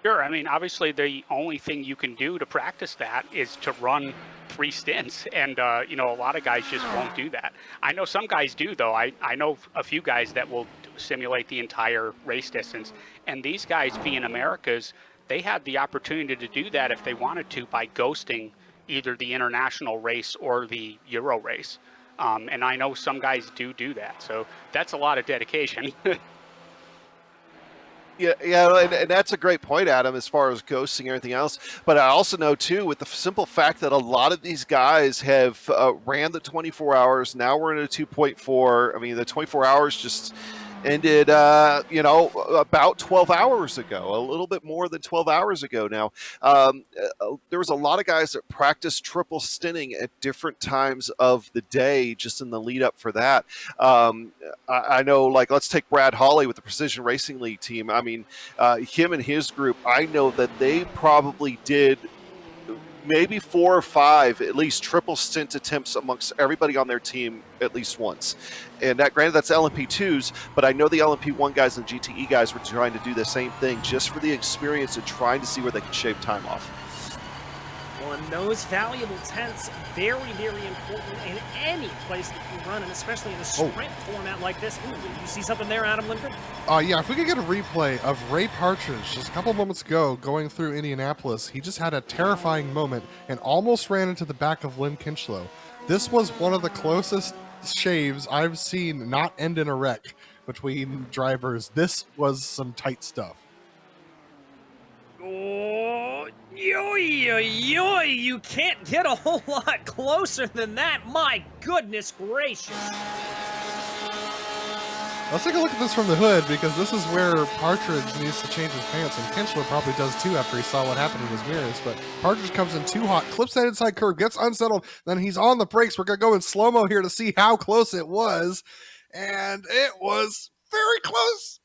Sure. I mean, obviously, the only thing you can do to practice that is to run 3 stints, and you know, a lot of guys just won't do that. I know some guys do, though. I know a few guys that will simulate the entire race distance, and these guys, being Americas, they had the opportunity to do that if they wanted to by ghosting either the international race or the Euro race. And I know some guys do that. So that's a lot of dedication. Yeah, and that's a great point, Adam, as far as ghosting and everything else. But I also know, too, with the simple fact that a lot of these guys have ran the 24 hours. Now we're in a 2.4. I mean, the 24 hours just ended, you know, about 12 hours ago, a little bit more than 12 hours ago now. There was a lot of guys that practiced triple stinting at different times of the day just in the lead up for that. I know, like, let's take Brad Hawley with the Precision Racing League team. I mean, him and his group, I know that they probably did maybe 4 or 5 at least triple stint attempts amongst everybody on their team at least once. And that, granted, that's LMP2s, but I know the LMP1 guys and GTE guys were trying to do the same thing just for the experience and trying to see where they can shave time off. Well, and those valuable tenths, very, very important in any place that you run, and especially in a sprint format like this. Ooh, you see something there, Adam Lindgren? Yeah, if we could get a replay of Ray Partridge just a couple moments ago going through Indianapolis, he just had a terrifying moment and almost ran into the back of Lynn Kinchlow. This was one of the closest shaves I've seen not end in a wreck between drivers. This was some tight stuff. Oh, you can't get a whole lot closer than that. My goodness gracious. Let's take a look at this from the hood, because this is where Partridge needs to change his pants, and Kinchlow probably does too after he saw what happened in his mirrors. But Partridge comes in too hot, clips that inside curve, gets unsettled, then he's on the brakes. We're going to go in slow-mo here to see how close it was, and it was very close.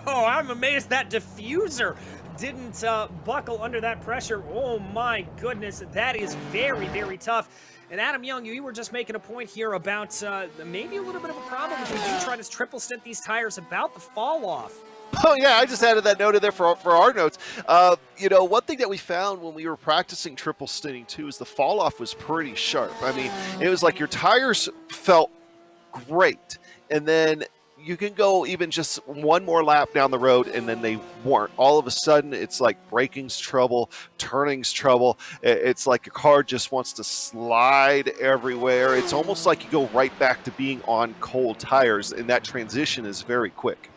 Oh, I'm amazed that diffuser didn't buckle under that pressure. Oh my goodness, that is very, very tough. And Adam Young, you were just making a point here about maybe a little bit of a problem if we do try to triple stint these tires about the fall off. Oh, yeah, I just added that note in there for our notes. You know, one thing that we found when we were practicing triple stinting, too, is the fall off was pretty sharp. I mean, it was like your tires felt great, and then you can go even just one more lap down the road, and then they weren't. All of a sudden, it's like braking's trouble, turning's trouble. It's like your car just wants to slide everywhere. It's almost like you go right back to being on cold tires, and that transition is very quick.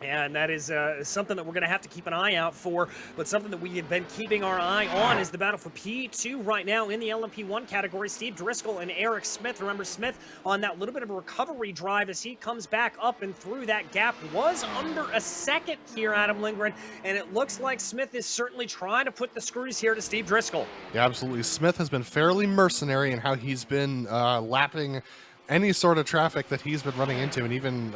Yeah, and that is something that we're going to have to keep an eye out for, but something that we have been keeping our eye on is the battle for P2 right now in the LMP1 category. Steve Driscoll and Eric Smith. Remember, Smith on that little bit of a recovery drive as he comes back up and through that gap. Was under a second here, Adam Lindgren, and it looks like Smith is certainly trying to put the screws here to Steve Driscoll. Yeah, absolutely. Smith has been fairly mercenary in how he's been lapping any sort of traffic that he's been running into, and even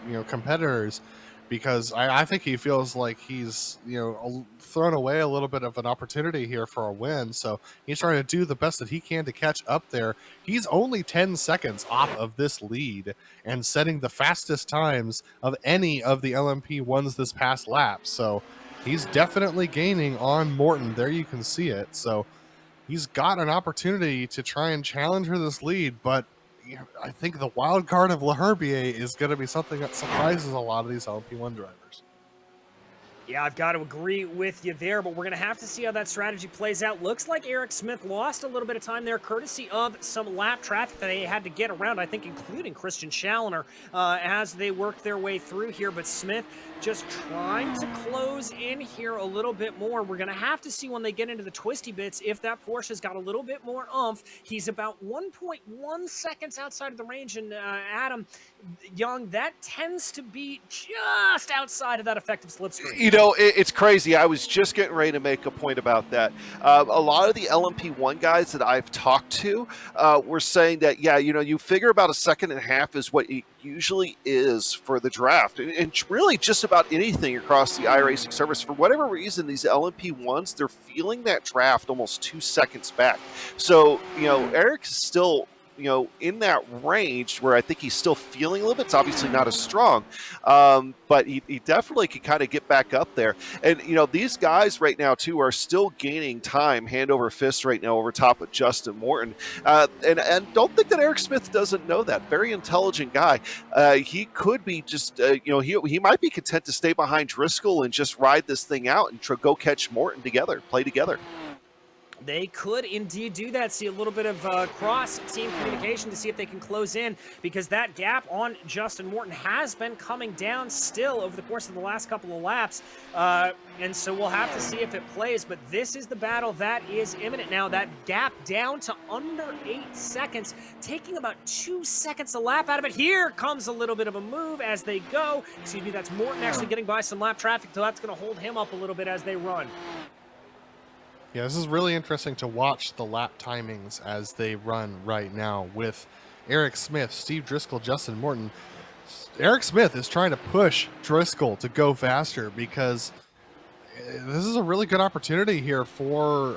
you know, competitors, because I think he feels like he's, you know, thrown away a little bit of an opportunity here for a win. So he's trying to do the best that he can to catch up there. He's only 10 seconds off of this lead and setting the fastest times of any of the LMP1s this past lap. So he's definitely gaining on Morton. There you can see it. So he's got an opportunity to try and challenge her this lead, but I think the wild card of L'Herbier is going to be something that surprises a lot of these LMP1 drivers. Yeah, I've got to agree with you there, but we're going to have to see how that strategy plays out. Looks like Eric Smith lost a little bit of time there, courtesy of some lap traffic that they had to get around, I think including Christian Challoner, as they worked their way through here. But Smith just trying to close in here a little bit more. We're going to have to see when they get into the twisty bits if that Porsche's got a little bit more oomph. He's about 1.1 seconds outside of the range, and Adam Young, that tends to be just outside of that effective slipstream. You know, it's crazy. I was just getting ready to make a point about that. A lot of the LMP1 guys that I've talked to were saying that, yeah, you know, you figure about a second and a half is what it usually is for the draft. And really just about anything across the iRacing service. For whatever reason, these LMP1s, they're feeling that draft almost 2 seconds back. So, you know, Eric is still, you know, in that range where I think he's still feeling a little bit. It's obviously not as strong, but he definitely can kind of get back up there. And, you know, these guys right now, too, are still gaining time hand over fist right now over top of Justin Morton. And don't think that Eric Smith doesn't know that. Very intelligent guy. He could be just, you know, he might be content to stay behind Driscoll and just ride this thing out and go catch Morton together, play together. They could indeed do that. See a little bit of cross-team communication to see if they can close in, because that gap on Justin Morton has been coming down still over the course of the last couple of laps. And so we'll have to see if it plays. But this is the battle that is imminent now. That gap down to under 8 seconds, taking about 2 seconds a lap out of it. Here comes a little bit of a move as they go. Excuse me, that's Morton actually getting by some lap traffic, so that's going to hold him up a little bit as they run. Yeah, this is really interesting to watch the lap timings as they run right now with Eric Smith, Steve Driscoll, Justin Morton. Eric Smith is trying to push Driscoll to go faster because this is a really good opportunity here for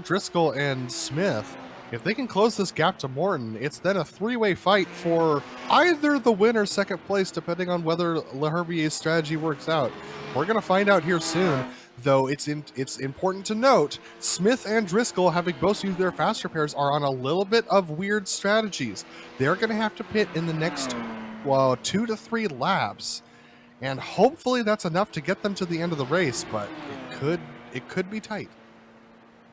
Driscoll and Smith. If they can close this gap to Morton, it's then a three-way fight for either the win or second place, depending on whether Leherbier's strategy works out. We're going to find out here soon. Though it's important to note, Smith and Driscoll, having both used their faster pairs, are on a little bit of weird strategies. They're going to have to pit in the next 2 to 3 laps, and hopefully that's enough to get them to the end of the race. But it could be tight.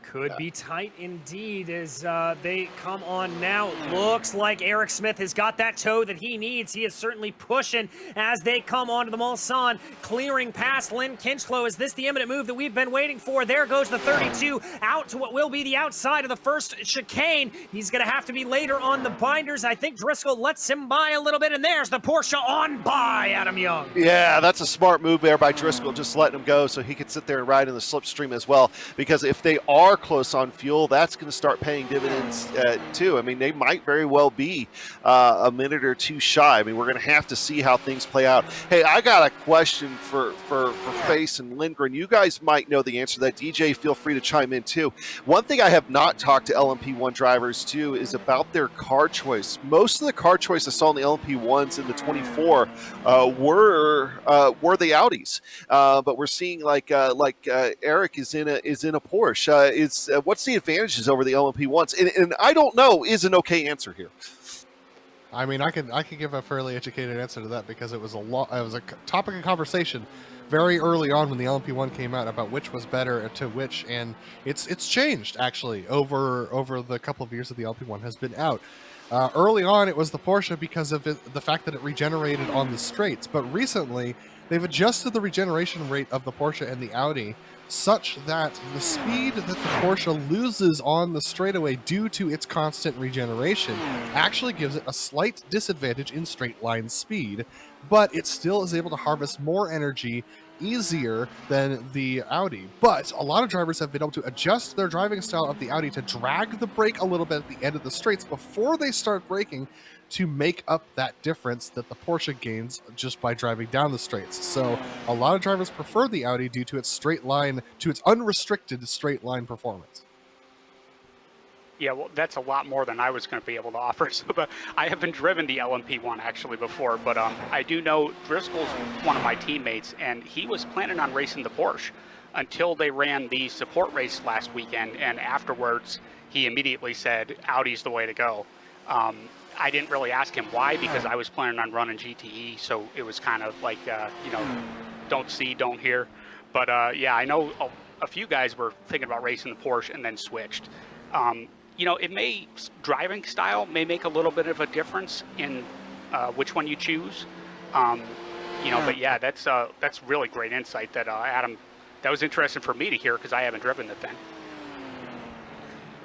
Could be tight indeed as they come on now. Looks like Eric Smith has got that toe that he needs. He is certainly pushing as they come onto the Mulsanne, clearing past Lynn Kinchlow. Is this the imminent move that we've been waiting for? There goes the 32 out to what will be the outside of the first chicane. He's going to have to be later on the binders. I think Driscoll lets him by a little bit, and there's the Porsche on by Adam Young. Yeah, that's a smart move there by Driscoll, just letting him go so he could sit there and ride in the slipstream as well, because if they are close on fuel, that's going to start paying dividends too. I mean, they might very well be a minute or two shy. I mean, we're going to have to see how things play out. Hey, I got a question for Face and Lindgren. You guys might know the answer to that. DJ, feel free to chime in too. One thing I have not talked to LMP1 drivers too is about their car choice. Most of the car choice I saw in the LMP1s in the 24 were the Audis, but we're seeing like Eric is in a Porsche. What's the advantages over the LMP1s? And I don't know is an okay answer here. I mean, I can give a fairly educated answer to that because it was a topic of conversation very early on when the LMP1 came out about which was better to which, and it's changed actually over the couple of years that the LMP1 has been out. Early on, it was the Porsche because of the fact that it regenerated on the straights, but recently they've adjusted the regeneration rate of the Porsche and the Audi such that the speed that the Porsche loses on the straightaway due to its constant regeneration actually gives it a slight disadvantage in straight line speed, but it still is able to harvest more energy easier than the Audi. But a lot of drivers have been able to adjust their driving style of the Audi to drag the brake a little bit at the end of the straights before they start braking to make up that difference that the Porsche gains just by driving down the straights. So a lot of drivers prefer the Audi due to its straight line, to its unrestricted straight line performance. Yeah, well, that's a lot more than I was going to be able to offer. So, but I haven't driven the LMP1 actually before, but I do know Driscoll's one of my teammates, and he was planning on racing the Porsche until they ran the support race last weekend, and afterwards he immediately said Audi's the way to go. I didn't really ask him why, because I was planning on running GTE, so it was kind of like, you know, don't see, don't hear. But yeah, I know a few guys were thinking about racing the Porsche and then switched. It may driving style may make a little bit of a difference in which one you choose. But yeah, that's really great insight that Adam. That was interesting for me to hear because I haven't driven the thing.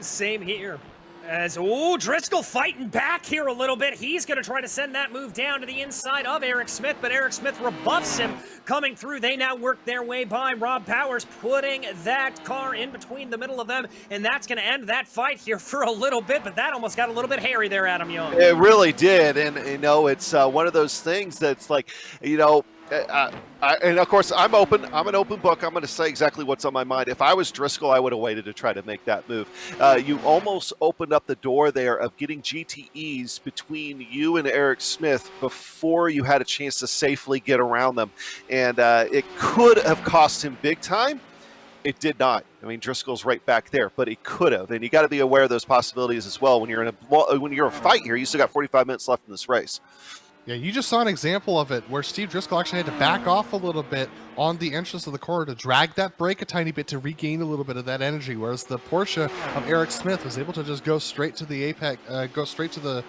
Same here. As, Driscoll fighting back here a little bit. He's going to try to send that move down to the inside of Eric Smith, but Eric Smith rebuffs him coming through. They now work their way by Rob Powers, putting that car in between the middle of them, and that's going to end that fight here for a little bit, but that almost got a little bit hairy there, Adam Young. It really did, and it's one of those things that's like, and of course, I'm open. I'm an open book. I'm going to say exactly what's on my mind. If I was Driscoll, I would have waited to try to make that move. You almost opened up the door there of getting GTEs between you and Eric Smith before you had a chance to safely get around them. And it could have cost him big time. It did not. I mean, Driscoll's right back there, but it could have. And you got to be aware of those possibilities as well when you're in a fight here. You still got 45 minutes left in this race. Yeah, you just saw an example of it where Steve Driscoll actually had to back off a little bit on the entrance of the corner to drag that brake a tiny bit to regain a little bit of that energy, whereas the Porsche of Eric Smith was able to just go straight to the apex, go straight to the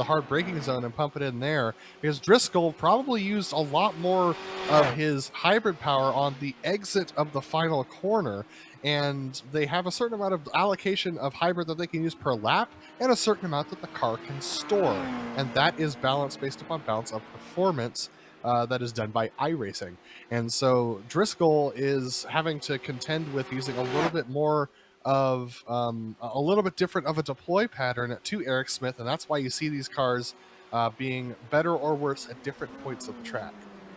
hard braking zone and pump it in there, because Driscoll probably used a lot more of his hybrid power on the exit of the final corner, and they have a certain amount of allocation of hybrid that they can use per lap and a certain amount that the car can store, and that is balanced based upon balance of performance that is done by iRacing. And so Driscoll is having to contend with using a little bit more of a little bit different of a deploy pattern to Eric Smith, and that's why you see these cars being better or worse at different points of the track.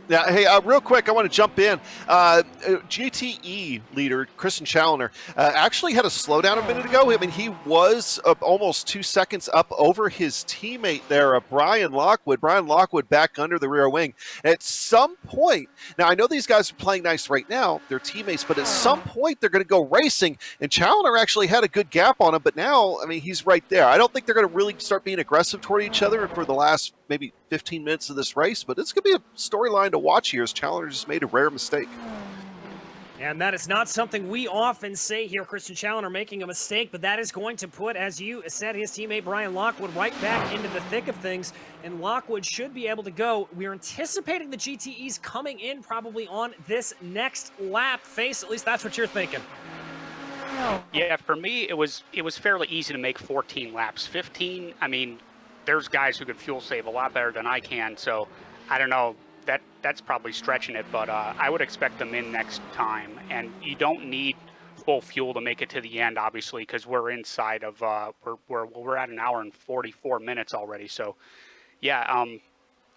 Yeah, hey, real quick, I want to jump in. GTE leader, Kristen Challoner, actually had a slowdown a minute ago. I mean, he was almost 2 seconds up over his teammate there, Brian Lockwood. Brian Lockwood back under the rear wing. At some point, now I know these guys are playing nice right now, they're teammates, but at some point they're going to go racing, and Challoner actually had a good gap on him, but now, I mean, he's right there. I don't think they're going to really start being aggressive toward each other for the last maybe 15 minutes of this race, but it's going to be a storyline to watch here as Challoner just made a rare mistake. And that is not something we often say here, Christian Challoner making a mistake, but that is going to put, as you said, his teammate Brian Lockwood right back into the thick of things, and Lockwood should be able to go. We're anticipating the GTEs coming in probably on this next lap. Face, at least that's what you're thinking. Yeah, for me, it was fairly easy to make 14 laps. 15, I mean, there's guys who can fuel save a lot better than I can, so I don't know. That's probably stretching it, but I would expect them in next time. And you don't need full fuel to make it to the end, obviously, because we're inside of we're at an hour and 44 minutes already. So, yeah,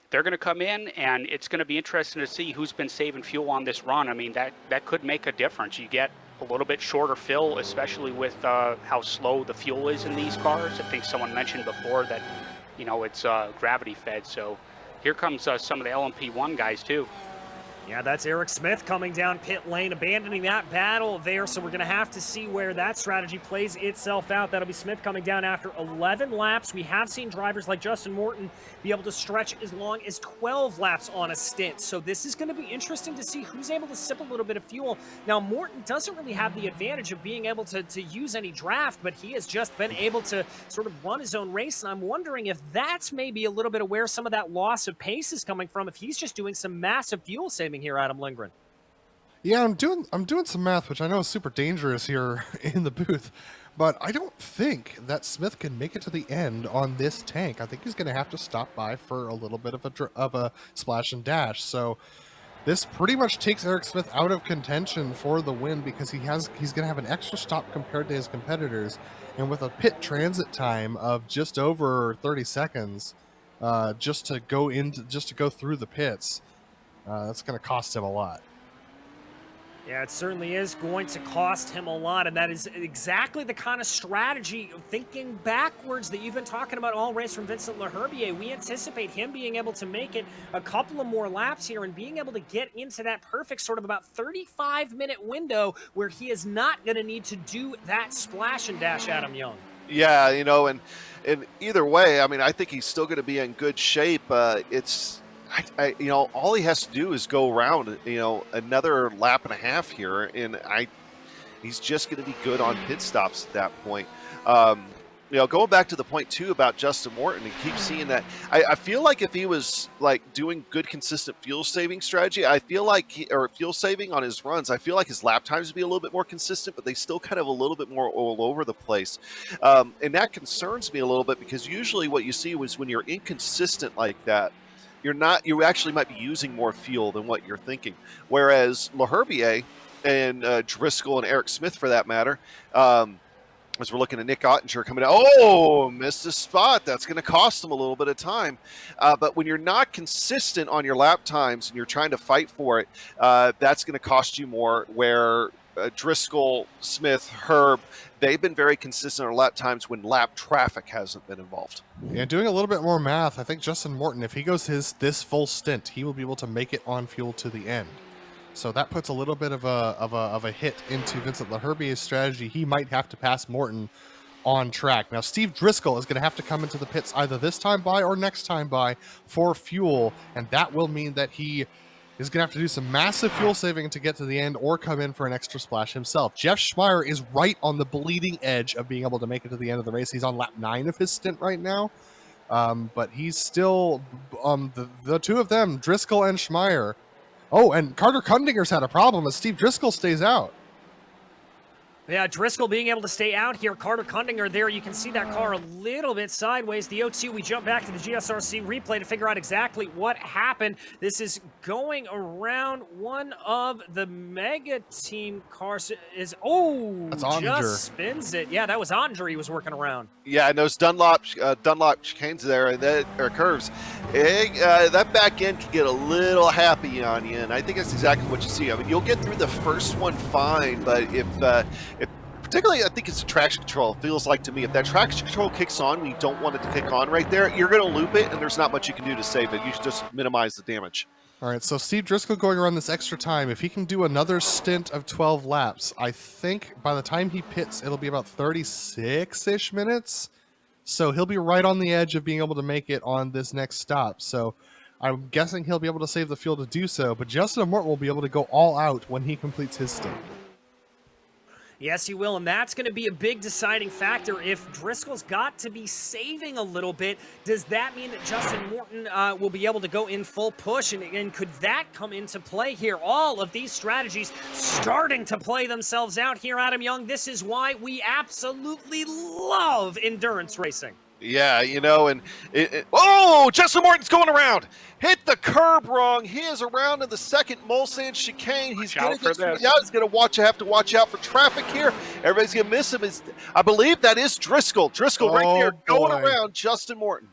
they're going to come in, and it's going to be interesting to see who's been saving fuel on this run. I mean, that could make a difference. You get a little bit shorter fill, especially with how slow the fuel is in these cars. I think someone mentioned before that, it's gravity fed. So here comes some of the LMP1 guys too. Yeah, that's Eric Smith coming down pit lane, abandoning that battle there, so we're going to have to see where that strategy plays itself out. That'll be Smith coming down after 11 laps. We have seen drivers like Justin Morton be able to stretch as long as 12 laps on a stint, so this is going to be interesting to see who's able to sip a little bit of fuel. Now, Morton doesn't really have the advantage of being able to use any draft, but he has just been able to sort of run his own race, and I'm wondering if that's maybe a little bit of where some of that loss of pace is coming from, if he's just doing some massive fuel saving here, Adam Lindgren. Yeah, I'm doing some math, which I know is super dangerous here in the booth, but I don't think that Smith can make it to the end on this tank. I think he's going to have to stop by for a little bit of a splash and dash. So this pretty much takes Eric Smith out of contention for the win, because he's going to have an extra stop compared to his competitors, and with a pit transit time of just over 30 seconds, just to go through the pits. That's going to cost him a lot. Yeah, it certainly is going to cost him a lot, and that is exactly the kind of strategy, thinking backwards, that you've been talking about all race from Vincent Leherbier. We anticipate him being able to make it a couple of more laps here and being able to get into that perfect sort of about 35-minute window where he is not going to need to do that splash and dash, Adam Young. Yeah, and either way, I mean, I think he's still going to be in good shape. you know, all he has to do is go around, you know, another lap and a half here, and he's just going to be good on pit stops at that point. You know, going back to the point too about Justin Morton, and keep seeing that. I feel like if he was like doing good, consistent fuel saving strategy, I feel like or fuel saving on his runs, I feel like his lap times would be a little bit more consistent, but they still kind of a little bit more all over the place, and that concerns me a little bit because usually what you see was when you're inconsistent like that, you actually might be using more fuel than what you're thinking. Whereas LaHerbier and Driscoll and Eric Smith, for that matter. As we're looking at Nick Ottinger coming out, oh, missed a spot. That's going to cost him a little bit of time. But when you're not consistent on your lap times and you're trying to fight for it, that's going to cost you more. Where Driscoll, Smith, Herb, they've been very consistent on lap times when lap traffic hasn't been involved. Yeah, doing a little bit more math, I think Justin Morton, if he goes this full stint, he will be able to make it on fuel to the end. So that puts a little bit of a hit into Vincent LaHerbier's strategy. He might have to pass Morton on track. Now, Steve Driscoll is going to have to come into the pits either this time by or next time by for fuel, and that will mean that he is going to have to do some massive fuel saving to get to the end or come in for an extra splash himself. Jeff Schmeier is right on the bleeding edge of being able to make it to the end of the race. He's on lap 9 of his stint right now, but he's still the two of them, Driscoll and Schmeier. Oh, and Carter Kundinger's had a problem as Steve Driscoll stays out. Yeah, Driscoll being able to stay out here. Carter Kundinger there. You can see that car a little bit sideways. The O2, we jump back to the GSRC replay to figure out exactly what happened. This is going around one of the Mega Team cars. That's Ottinger. Just spins it. Yeah, that was Andre he was working around. Yeah, and those Dunlop chicanes there, or curves, that back end can get a little happy on you, and I think that's exactly what you see. I mean, you'll get through the first one fine, but if particularly, I think it's the traction control. It feels like to me, if that traction control kicks on when you don't want it to kick on right there, you're going to loop it, and there's not much you can do to save it. You should just minimize the damage. All right, so Steve Driscoll going around this extra time. If he can do another stint of 12 laps, I think by the time he pits, it'll be about 36-ish minutes. So he'll be right on the edge of being able to make it on this next stop. So I'm guessing he'll be able to save the fuel to do so, but Justin Morton will be able to go all out when he completes his stint. Yes, he will, and that's going to be a big deciding factor. If Driscoll's got to be saving a little bit, does that mean that Justin Morton will be able to go in full push, and could that come into play here? All of these strategies starting to play themselves out here, Adam Young. This is why we absolutely love endurance racing. Yeah, you know, and Justin Morton's going around. Hit the curb wrong. He is around in the second Mulsanne chicane. He's going to have to watch out for traffic here. Everybody's going to miss him. I believe that is Driscoll. Driscoll right there going around Justin Morton.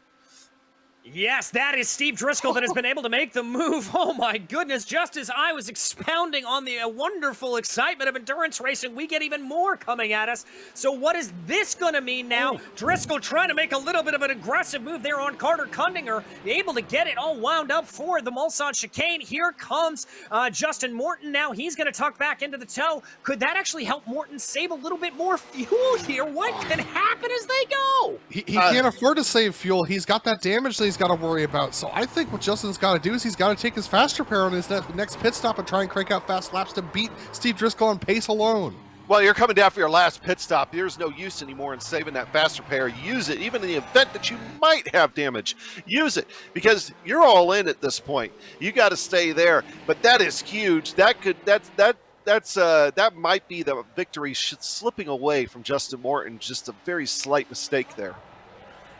Yes, that is Steve Driscoll that has been able to make the move. Oh my goodness, just as I was expounding on the wonderful excitement of endurance racing, we get even more coming at us. So what is this going to mean now? Driscoll trying to make a little bit of an aggressive move there on Carter Kundinger, able to get it all wound up for the Mulsanne chicane. Here comes Justin Morton now. He's going to tuck back into the toe. Could that actually help Morton save a little bit more fuel here? What can happen as they go? He can't afford to save fuel. He's got that damage that he's got to worry about. So I think what Justin's got to do is he's got to take his fast repair on his next pit stop and try and crank out fast laps to beat Steve Driscoll on pace alone. Well, you're coming down for your last pit stop. There's no use anymore in saving that fast repair. Use it, even in the event that you might have damage. Use it, because you're all in at this point. You got to stay there. But that is huge. That might be the victory slipping away from Justin Morton. Just a very slight mistake there.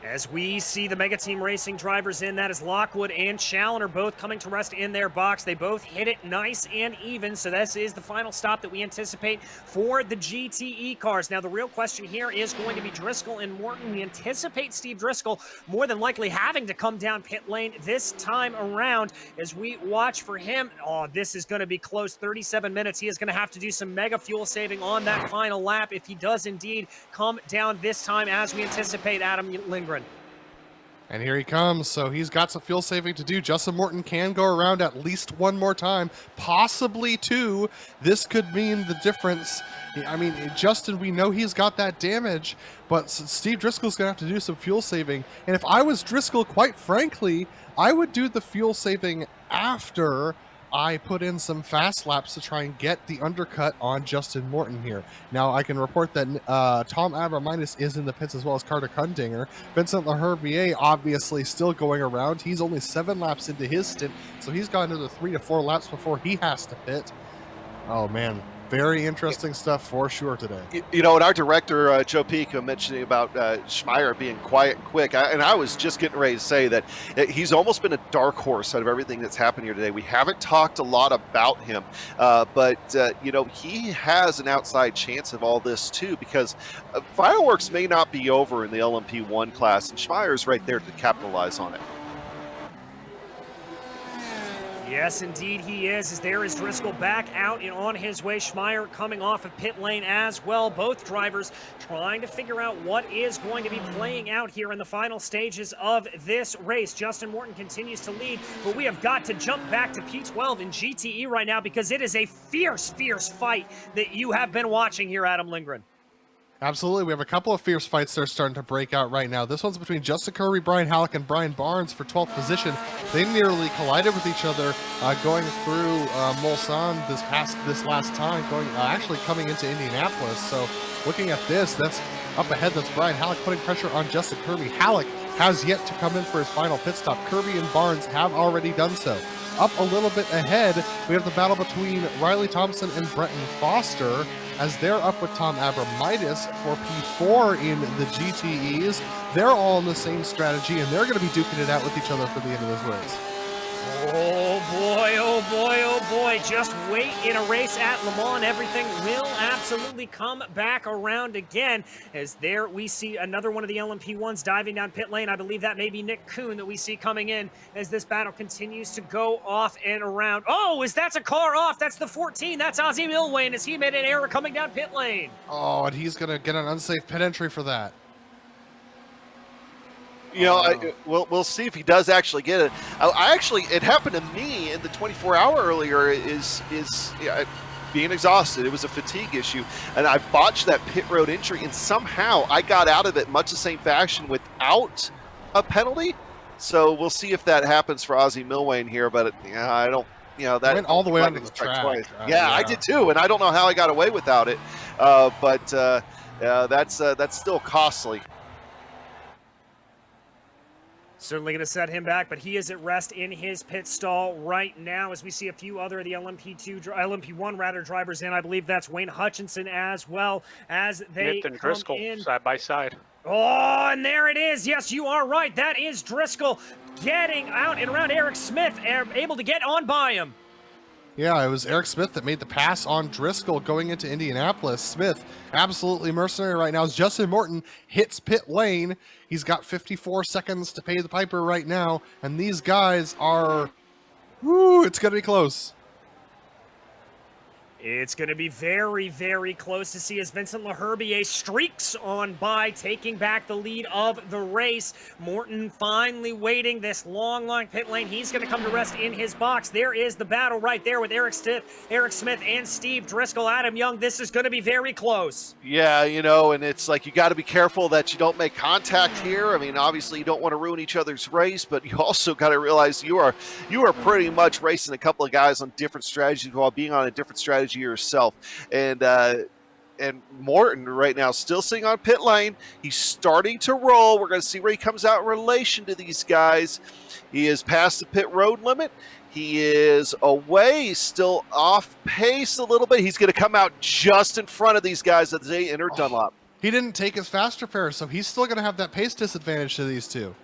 As we see the Mega Team Racing drivers in, that is Lockwood and Challoner both coming to rest in their box. They both hit it nice and even, so this is the final stop that we anticipate for the GTE cars. Now, the real question here is going to be Driscoll and Morton. We anticipate Steve Driscoll more than likely having to come down pit lane this time around as we watch for him. Oh, this is going to be close, 37 minutes. He is going to have to do some mega fuel saving on that final lap if he does indeed come down this time as we anticipate, Adam Lindgren. And here he comes. So he's got some fuel saving to do. Justin Morton can go around at least one more time, possibly two. This could mean the difference. I mean, Justin, we know he's got that damage, but Steve Driscoll's going to have to do some fuel saving. And if I was Driscoll, quite frankly, I would do the fuel saving after I put in some fast laps to try and get the undercut on Justin Morton here. Now, I can report that Tom Abramitis is in the pits as well as Carter Kundinger. Vincent Laherbier obviously still going around. He's only 7 laps into his stint, so he's got another 3 to 4 laps before he has to pit. Oh, man. Very interesting stuff for sure today. You know, and our director, Joe Pico, mentioning about Schmeier being quiet and quick, and I was just getting ready to say that he's almost been a dark horse out of everything that's happened here today. We haven't talked a lot about him, but you know, he has an outside chance of all this too, because fireworks may not be over in the LMP1 class, and Schmeier's right there to capitalize on it. Yes, indeed he is, as there is Driscoll back out and on his way. Schmeier coming off of pit lane as well. Both drivers trying to figure out what is going to be playing out here in the final stages of this race. Justin Morton continues to lead, but we have got to jump back to P12 in GTE right now because it is a fierce, fierce fight that you have been watching here, Adam Lindgren. Absolutely. We have a couple of fierce fights that are starting to break out right now. This one's between Justin Kirby, Brian Halleck, and Brian Barnes for 12th position. They nearly collided with each other going through Mulsanne this last time, actually coming into Indianapolis. So looking at this, that's up ahead. That's Brian Halleck putting pressure on Justin Kirby. Halleck has yet to come in for his final pit stop. Kirby and Barnes have already done so. Up a little bit ahead, we have the battle between Riley Thompson and Brenton Foster, as they're up with Tom Abramitis for P4 in the GTEs. They're all in the same strategy, and they're going to be duking it out with each other for the end of this race. Oh boy, oh boy, oh boy. Just wait in a race at Le Mans. Everything will absolutely come back around again. As there we see another one of the LMP1s diving down pit lane. I believe that may be Nick Kuhn that we see coming in as this battle continues to go off and around. Oh, that's a car off. That's the 14. That's Ozzie Milwain as he made an error coming down pit lane. Oh, and he's going to get an unsafe pit entry for that. You know, we'll see if he does actually get it. It happened to me in the 24-hour earlier. Being exhausted. It was a fatigue issue, and I botched that pit road entry, and somehow I got out of it much the same fashion without a penalty. So we'll see if that happens for Ozzie Milwain here. But I don't. You know, that went all the way onto the track. Yeah, I did too, and I don't know how I got away without it. But that's still costly. Certainly going to set him back, but he is at rest in his pit stall right now as we see a few other of the LMP1 drivers in. I believe that's Wayne Hutchinson as well as they Nathan come Driscoll in. side by side. Oh, and there it is. Yes, you are right. That is Driscoll getting out and around Eric Smith, able to get on by him. Yeah, it was Eric Smith that made the pass on Driscoll going into Indianapolis. Smith, absolutely mercenary right now as Justin Morton hits pit lane. He's got 54 seconds to pay the piper right now, and these guys are, it's going to be close. It's going to be very, very close to see as Vincent Laherbier streaks on by, taking back the lead of the race. Morton finally waiting this long pit lane. He's going to come to rest in his box. There is the battle right there with Eric Smith and Steve Driscoll. Adam Young, this is going to be very close. Yeah, you know, and it's like you got to be careful that you don't make contact here. I mean, obviously you don't want to ruin each other's race, but you also got to realize you are pretty much racing a couple of guys on different strategies while being on a different strategy yourself. And Morton right now still sitting on pit lane. He's starting to roll. We're going to see where he comes out in relation to these guys. He is past the pit road limit. He is away, still off pace a little bit. He's going to come out just in front of these guys as they enter Dunlop. He didn't take his fast repair, so he's still going to have that pace disadvantage to these two.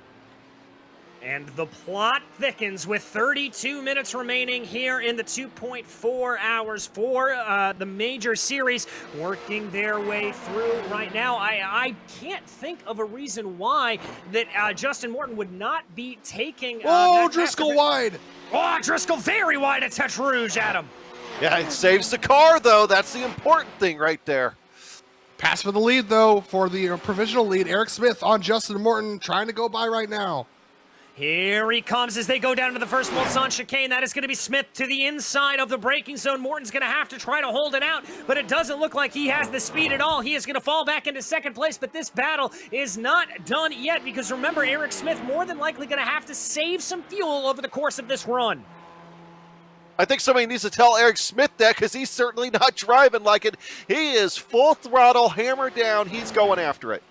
And the plot thickens with 32 minutes remaining here in the 2.4 hours for the major series, working their way through right now. I can't think of a reason why that Justin Morton would not be taking... Driscoll wide! Oh, Driscoll very wide at Tete Rouge, Adam. Yeah, it saves the car, though. That's the important thing right there. Pass for the lead, though, for the provisional lead. Eric Smith on Justin Morton, trying to go by right now. Here he comes as they go down to the first Mulsanne chicane. That is going to be Smith to the inside of the braking zone. Morton's going to have to try to hold it out, but it doesn't look like he has the speed at all. He is going to fall back into second place, but this battle is not done yet because remember, Eric Smith more than likely going to have to save some fuel over the course of this run. I think somebody needs to tell Eric Smith that because he's certainly not driving like it. He is full throttle, hammer down. He's going after it.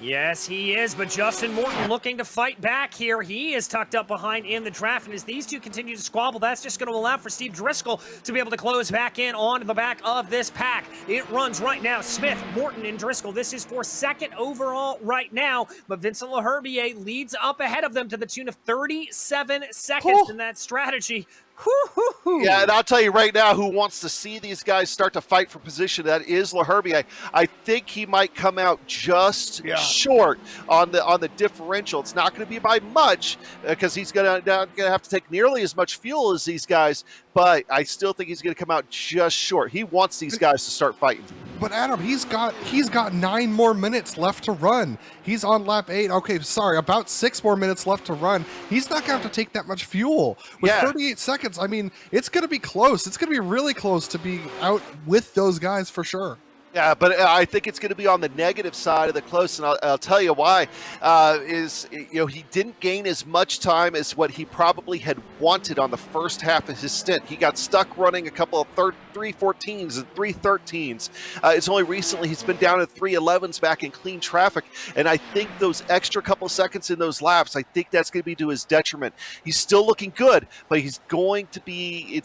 Yes, he is, but Justin Morton looking to fight back here. He is tucked up behind in the draft, and as these two continue to squabble, that's just going to allow for Steve Driscoll to be able to close back in on the back of this pack. It runs right now. Smith, Morton, and Driscoll. This is for second overall right now, but Vincent Laherbier leads up ahead of them to the tune of 37 seconds in that strategy. Yeah, and I'll tell you right now who wants to see these guys start to fight for position. That is Laherbier. I think he might come out just short on the differential. It's not going to be by much because he's going to have to take nearly as much fuel as these guys, but I still think he's going to come out just short. He wants these guys to start fighting. But Adam, he's got 9 more minutes left to run. He's on lap 8. Okay, sorry, about 6 more minutes left to run. He's not going to have to take that much fuel. With 38 seconds, I mean, it's going to be close. It's going to be really close to be out with those guys for sure. Yeah, but I think it's going to be on the negative side of the close, and I'll tell you why. He didn't gain as much time as what he probably had wanted on the first half of his stint. He got stuck running a couple of 3:14s and 3:13s. It's only recently he's been down at 3:11s back in clean traffic, and I think those extra couple seconds in those laps, I think that's going to be to his detriment. He's still looking good, but it's going to be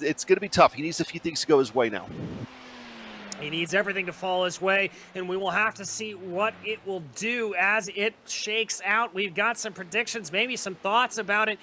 tough. He needs a few things to go his way now. He needs everything to fall his way, and we will have to see what it will do as it shakes out. We've got some predictions, maybe some thoughts about it.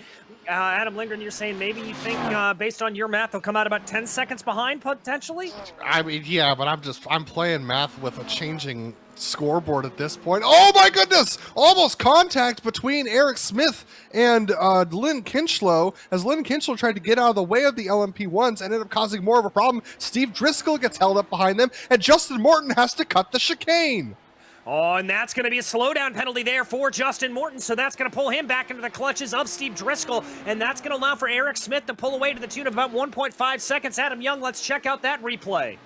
Adam Lindgren, you're saying maybe you think, based on your math, they'll come out about 10 seconds behind, potentially? I mean, yeah, but I'm playing math with a changing scoreboard at this point. Oh my goodness! Almost contact between Eric Smith and Lynn Kinchlow as Lynn Kinchlow tried to get out of the way of the LMP1s, ended up causing more of a problem. Steve Driscoll gets held up behind them, and Justin Morton has to cut the chicane. Oh, and that's going to be a slowdown penalty there for Justin Morton, so that's going to pull him back into the clutches of Steve Driscoll, and that's going to allow for Eric Smith to pull away to the tune of about 1.5 seconds. Adam Young, let's check out that replay.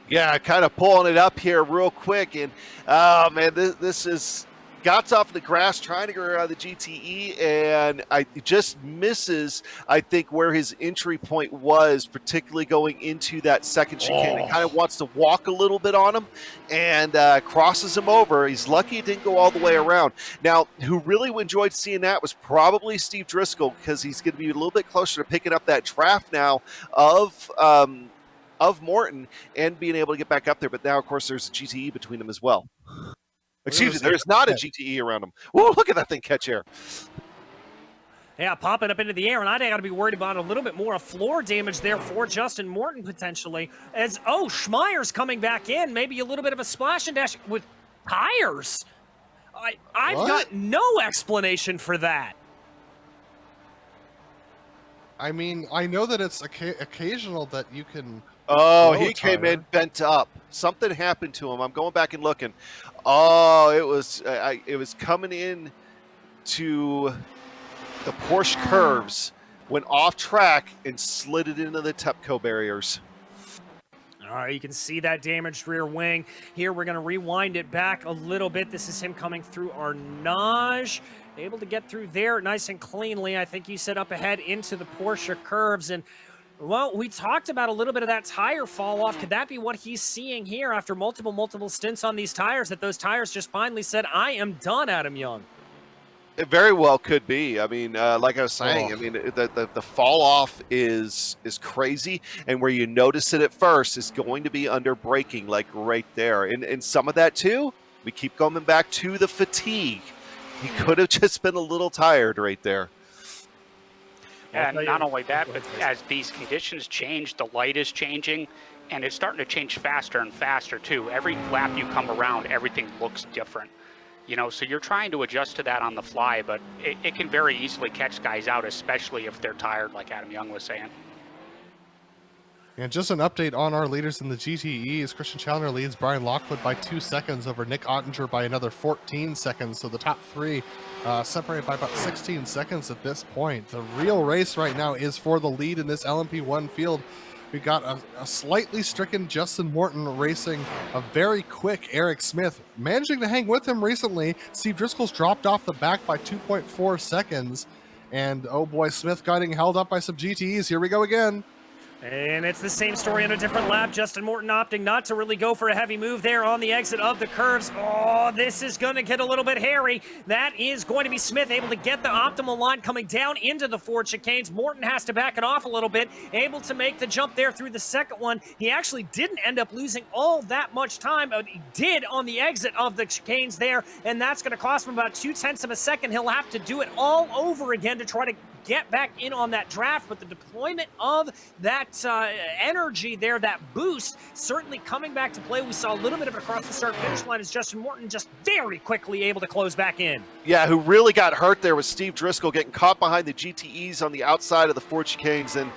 Yeah, kind of pulling it up here real quick, and oh man, this is Gott's off the grass trying to get around the GTE, and it just misses, I think, where his entry point was, particularly going into that second chicane. It kind of wants to walk a little bit on him and crosses him over. He's lucky it didn't go all the way around. Now, who really enjoyed seeing that was probably Steve Driscoll, because he's going to be a little bit closer to picking up that draft now of Morton and being able to get back up there. But now, of course, there's a GTE between them as well. Excuse me, there's not a GTE around him. Whoa, look at that thing catch air. Yeah, popping up into the air, and I got to be worried about a little bit more of floor damage there for Justin Morton potentially. As, Schmeier's coming back in, maybe a little bit of a splash and dash with tires. I've got no explanation for that. I mean, I know that it's occasional that you can... Oh, he came in bent up. Something happened to him. I'm going back and looking. Oh, it was coming in to the Porsche curves, went off track and slid it into the TEPCO barriers. All right, you can see that damaged rear wing. Here, we're going to rewind it back a little bit. This is him coming through Arnage. Able to get through there nice and cleanly. I think you set up ahead into the Porsche curves. And, well, we talked about a little bit of that tire fall off. Could that be what he's seeing here after multiple stints on these tires, that those tires just finally said, I am done, Adam Young? It very well could be. I mean, like I was saying, I mean, the fall off is crazy, and where you notice it at first is going to be under braking, like right there. And some of that too, we keep coming back to the fatigue. He could have just been a little tired right there. And not only that, but as these conditions change, the light is changing, and it's starting to change faster and faster too. Every lap you come around, everything looks different. You know, so you're trying to adjust to that on the fly, but it can very easily catch guys out, especially if they're tired, like Adam Young was saying. And just an update on our leaders in the GTEs. Christian Challenger leads Brian Lockwood by 2 seconds over Nick Ottinger by another 14 seconds. So the top three separated by about 16 seconds at this point. The real race right now is for the lead in this LMP1 field. We got a slightly stricken Justin Morton racing a very quick Eric Smith, managing to hang with him recently. Steve Driscoll's dropped off the back by 2.4 seconds. And oh boy, Smith getting held up by some GTEs. Here we go again. And it's the same story on a different lap. Justin Morton opting not to really go for a heavy move there on the exit of the curves. Oh, this is going to get a little bit hairy. That is going to be Smith able to get the optimal line coming down into the Ford chicanes. Morton has to back it off a little bit, able to make the jump there through the second one. He actually didn't end up losing all that much time, but he did on the exit of the chicanes there, and that's going to cost him about 0.2 of a second. He'll have to do it all over again to try to get back in on that draft, but the deployment of that energy there, that boost, certainly coming back to play. We saw a little bit of it across the start-finish line as Justin Morton just very quickly able to close back in. Yeah, who really got hurt there was Steve Driscoll getting caught behind the GTEs on the outside of the Ford chicanes, and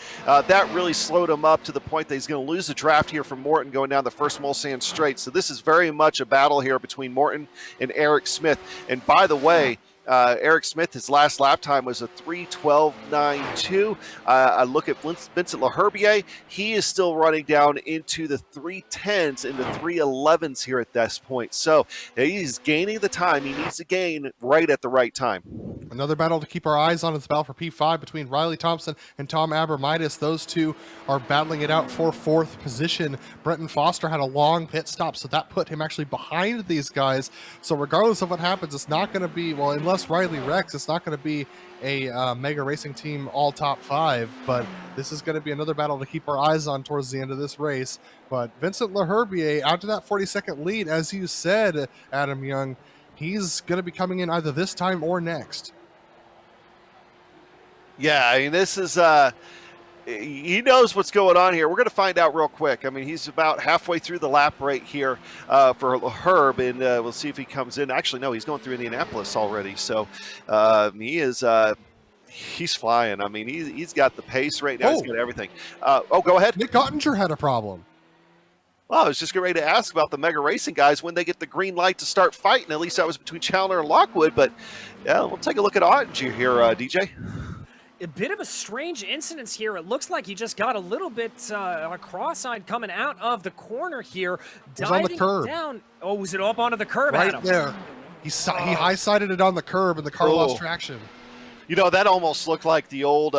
that really slowed him up to the point that he's going to lose the draft here from Morton going down the first Mulsanne straight. So this is very much a battle here between Morton and Eric Smith. And by the way, Eric Smith, his last lap time was a 3:12.92. I look at Vincent Leherbier. He is still running down into the 3:10s and the 3:11s here at this point. So he's gaining the time he needs to gain right at the right time. Another battle to keep our eyes on is the battle for P5 between Riley Thompson and Tom Abramitis. Those two are battling it out for 4th position. Brenton Foster had a long pit stop, so that put him actually behind these guys. So regardless of what happens, it's not going to be, well, unless Riley wrecks, it's not going to be a Mega Racing team all top 5, but this is going to be another battle to keep our eyes on towards the end of this race. But Vincent Leherbier, out to that 40-second lead, as you said, Adam Young, he's going to be coming in either this time or next. Yeah, I mean, this is, he knows what's going on here. We're going to find out real quick. I mean, he's about halfway through the lap right here for Herb, and we'll see if he comes in. Actually, no, he's going through Indianapolis already. So he is, he's flying. I mean, he's got the pace right now. He's got everything. Go ahead. Nick Ottinger had a problem. Well, I was just getting ready to ask about the Mega Racing guys when they get the green light to start fighting. At least that was between Challenger and Lockwood. But yeah, we'll take a look at Ottinger here, DJ. A bit of a strange incident here. It looks like he just got a little bit cross-eyed coming out of the corner here. It was on the curb. Down. Oh, was it up onto the curb, right Adam? There. He high-sided it on the curb, and the car lost traction. You know, that almost looked like the old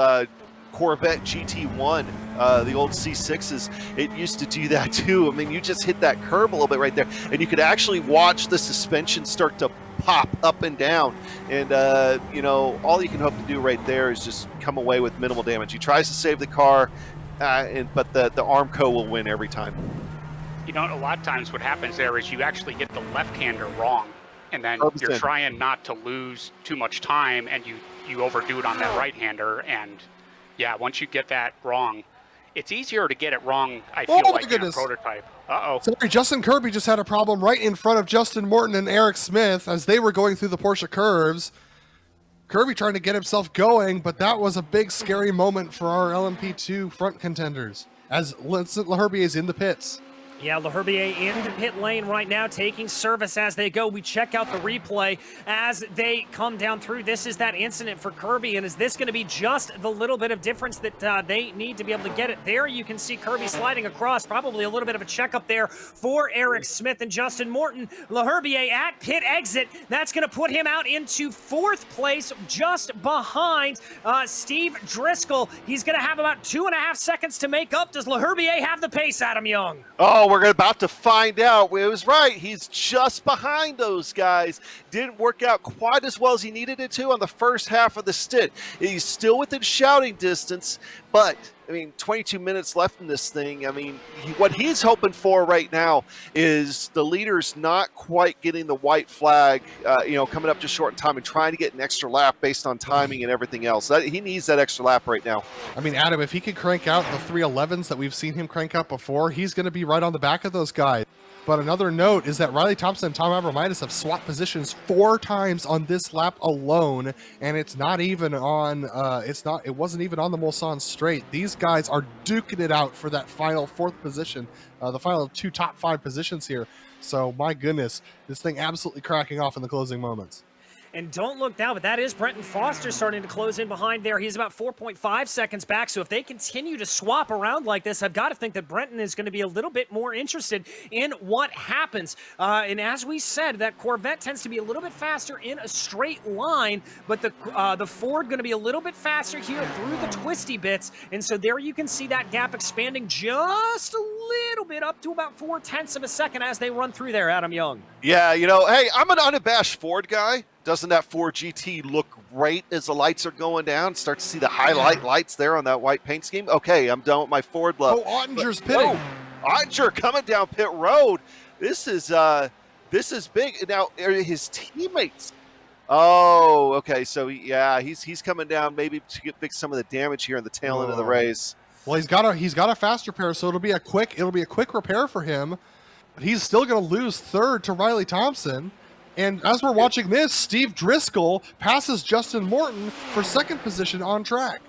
Corvette GT1, the old C6s. It used to do that too. I mean, you just hit that curb a little bit right there, and you could actually watch the suspension start to pop up and down. And, you know, all you can hope to do right there is just come away with minimal damage. He tries to save the car, but the Armco will win every time. You know, a lot of times what happens there is you actually get the left-hander wrong, and then 100%. You're trying not to lose too much time, and you overdo it on that right-hander. And, yeah, once you get that wrong, it's easier to get it wrong, I feel like, in a prototype. Uh-oh. Sorry, Justin Kirby just had a problem right in front of Justin Morton and Eric Smith as they were going through the Porsche curves. Kirby trying to get himself going, but that was a big, scary moment for our LMP2 front contenders as Vincent Leherbier is in the pits. Yeah, Leherbier in the pit lane right now, taking service as they go. We check out the replay as they come down through. This is that incident for Kirby, and is this going to be just the little bit of difference that they need to be able to get it? There you can see Kirby sliding across, probably a little bit of a checkup there for Eric Smith and Justin Morton. Leherbier at pit exit. That's going to put him out into 4th place, just behind Steve Driscoll. He's going to have about 2.5 seconds to make up. Does Leherbier have the pace, Adam Young? Oh, we're about to find out. It was right. He's just behind those guys. Didn't work out quite as well as he needed it to on the first half of the stint. He's still within shouting distance, but I mean, 22 minutes left in this thing. I mean, what he's hoping for right now is the leaders not quite getting the white flag, you know, coming up just short in time and trying to get an extra lap based on timing and everything else. He needs that extra lap right now. I mean, Adam, if he could crank out the 311s that we've seen him crank out before, he's going to be right on the back of those guys. But another note is that Riley Thompson and Tom Abramitis have swapped positions 4 times on this lap alone, and it's not even on. It wasn't even on the Mulsanne straight. These guys are duking it out for that final 4th position, the final 2 top 5 positions here. So my goodness, this thing absolutely cracking off in the closing moments. And don't look down, but that is Brenton Foster starting to close in behind there. He's about 4.5 seconds back, so if they continue to swap around like this, I've got to think that Brenton is going to be a little bit more interested in what happens. And as we said, that Corvette tends to be a little bit faster in a straight line, but the Ford going to be a little bit faster here through the twisty bits. And so there you can see that gap expanding just a little bit up to about 0.4 of a second as they run through there, Adam Young. Yeah, you know, hey, I'm an unabashed Ford guy. Doesn't that Ford GT look great as the lights are going down? Start to see the highlight lights there on that white paint scheme. Okay, I'm done with my Ford love. Oh, Ottinger's pitting. Ottinger coming down pit road. This is big. Now, are his teammates? Oh, okay. So he's coming down maybe to fix some of the damage here in the tail end of the race. Well, he's got a fast repair, so it'll be a quick repair for him. But he's still going to lose 3rd to Riley Thompson. And as we're watching this, Steve Driscoll passes Justin Morton for 2nd position on track.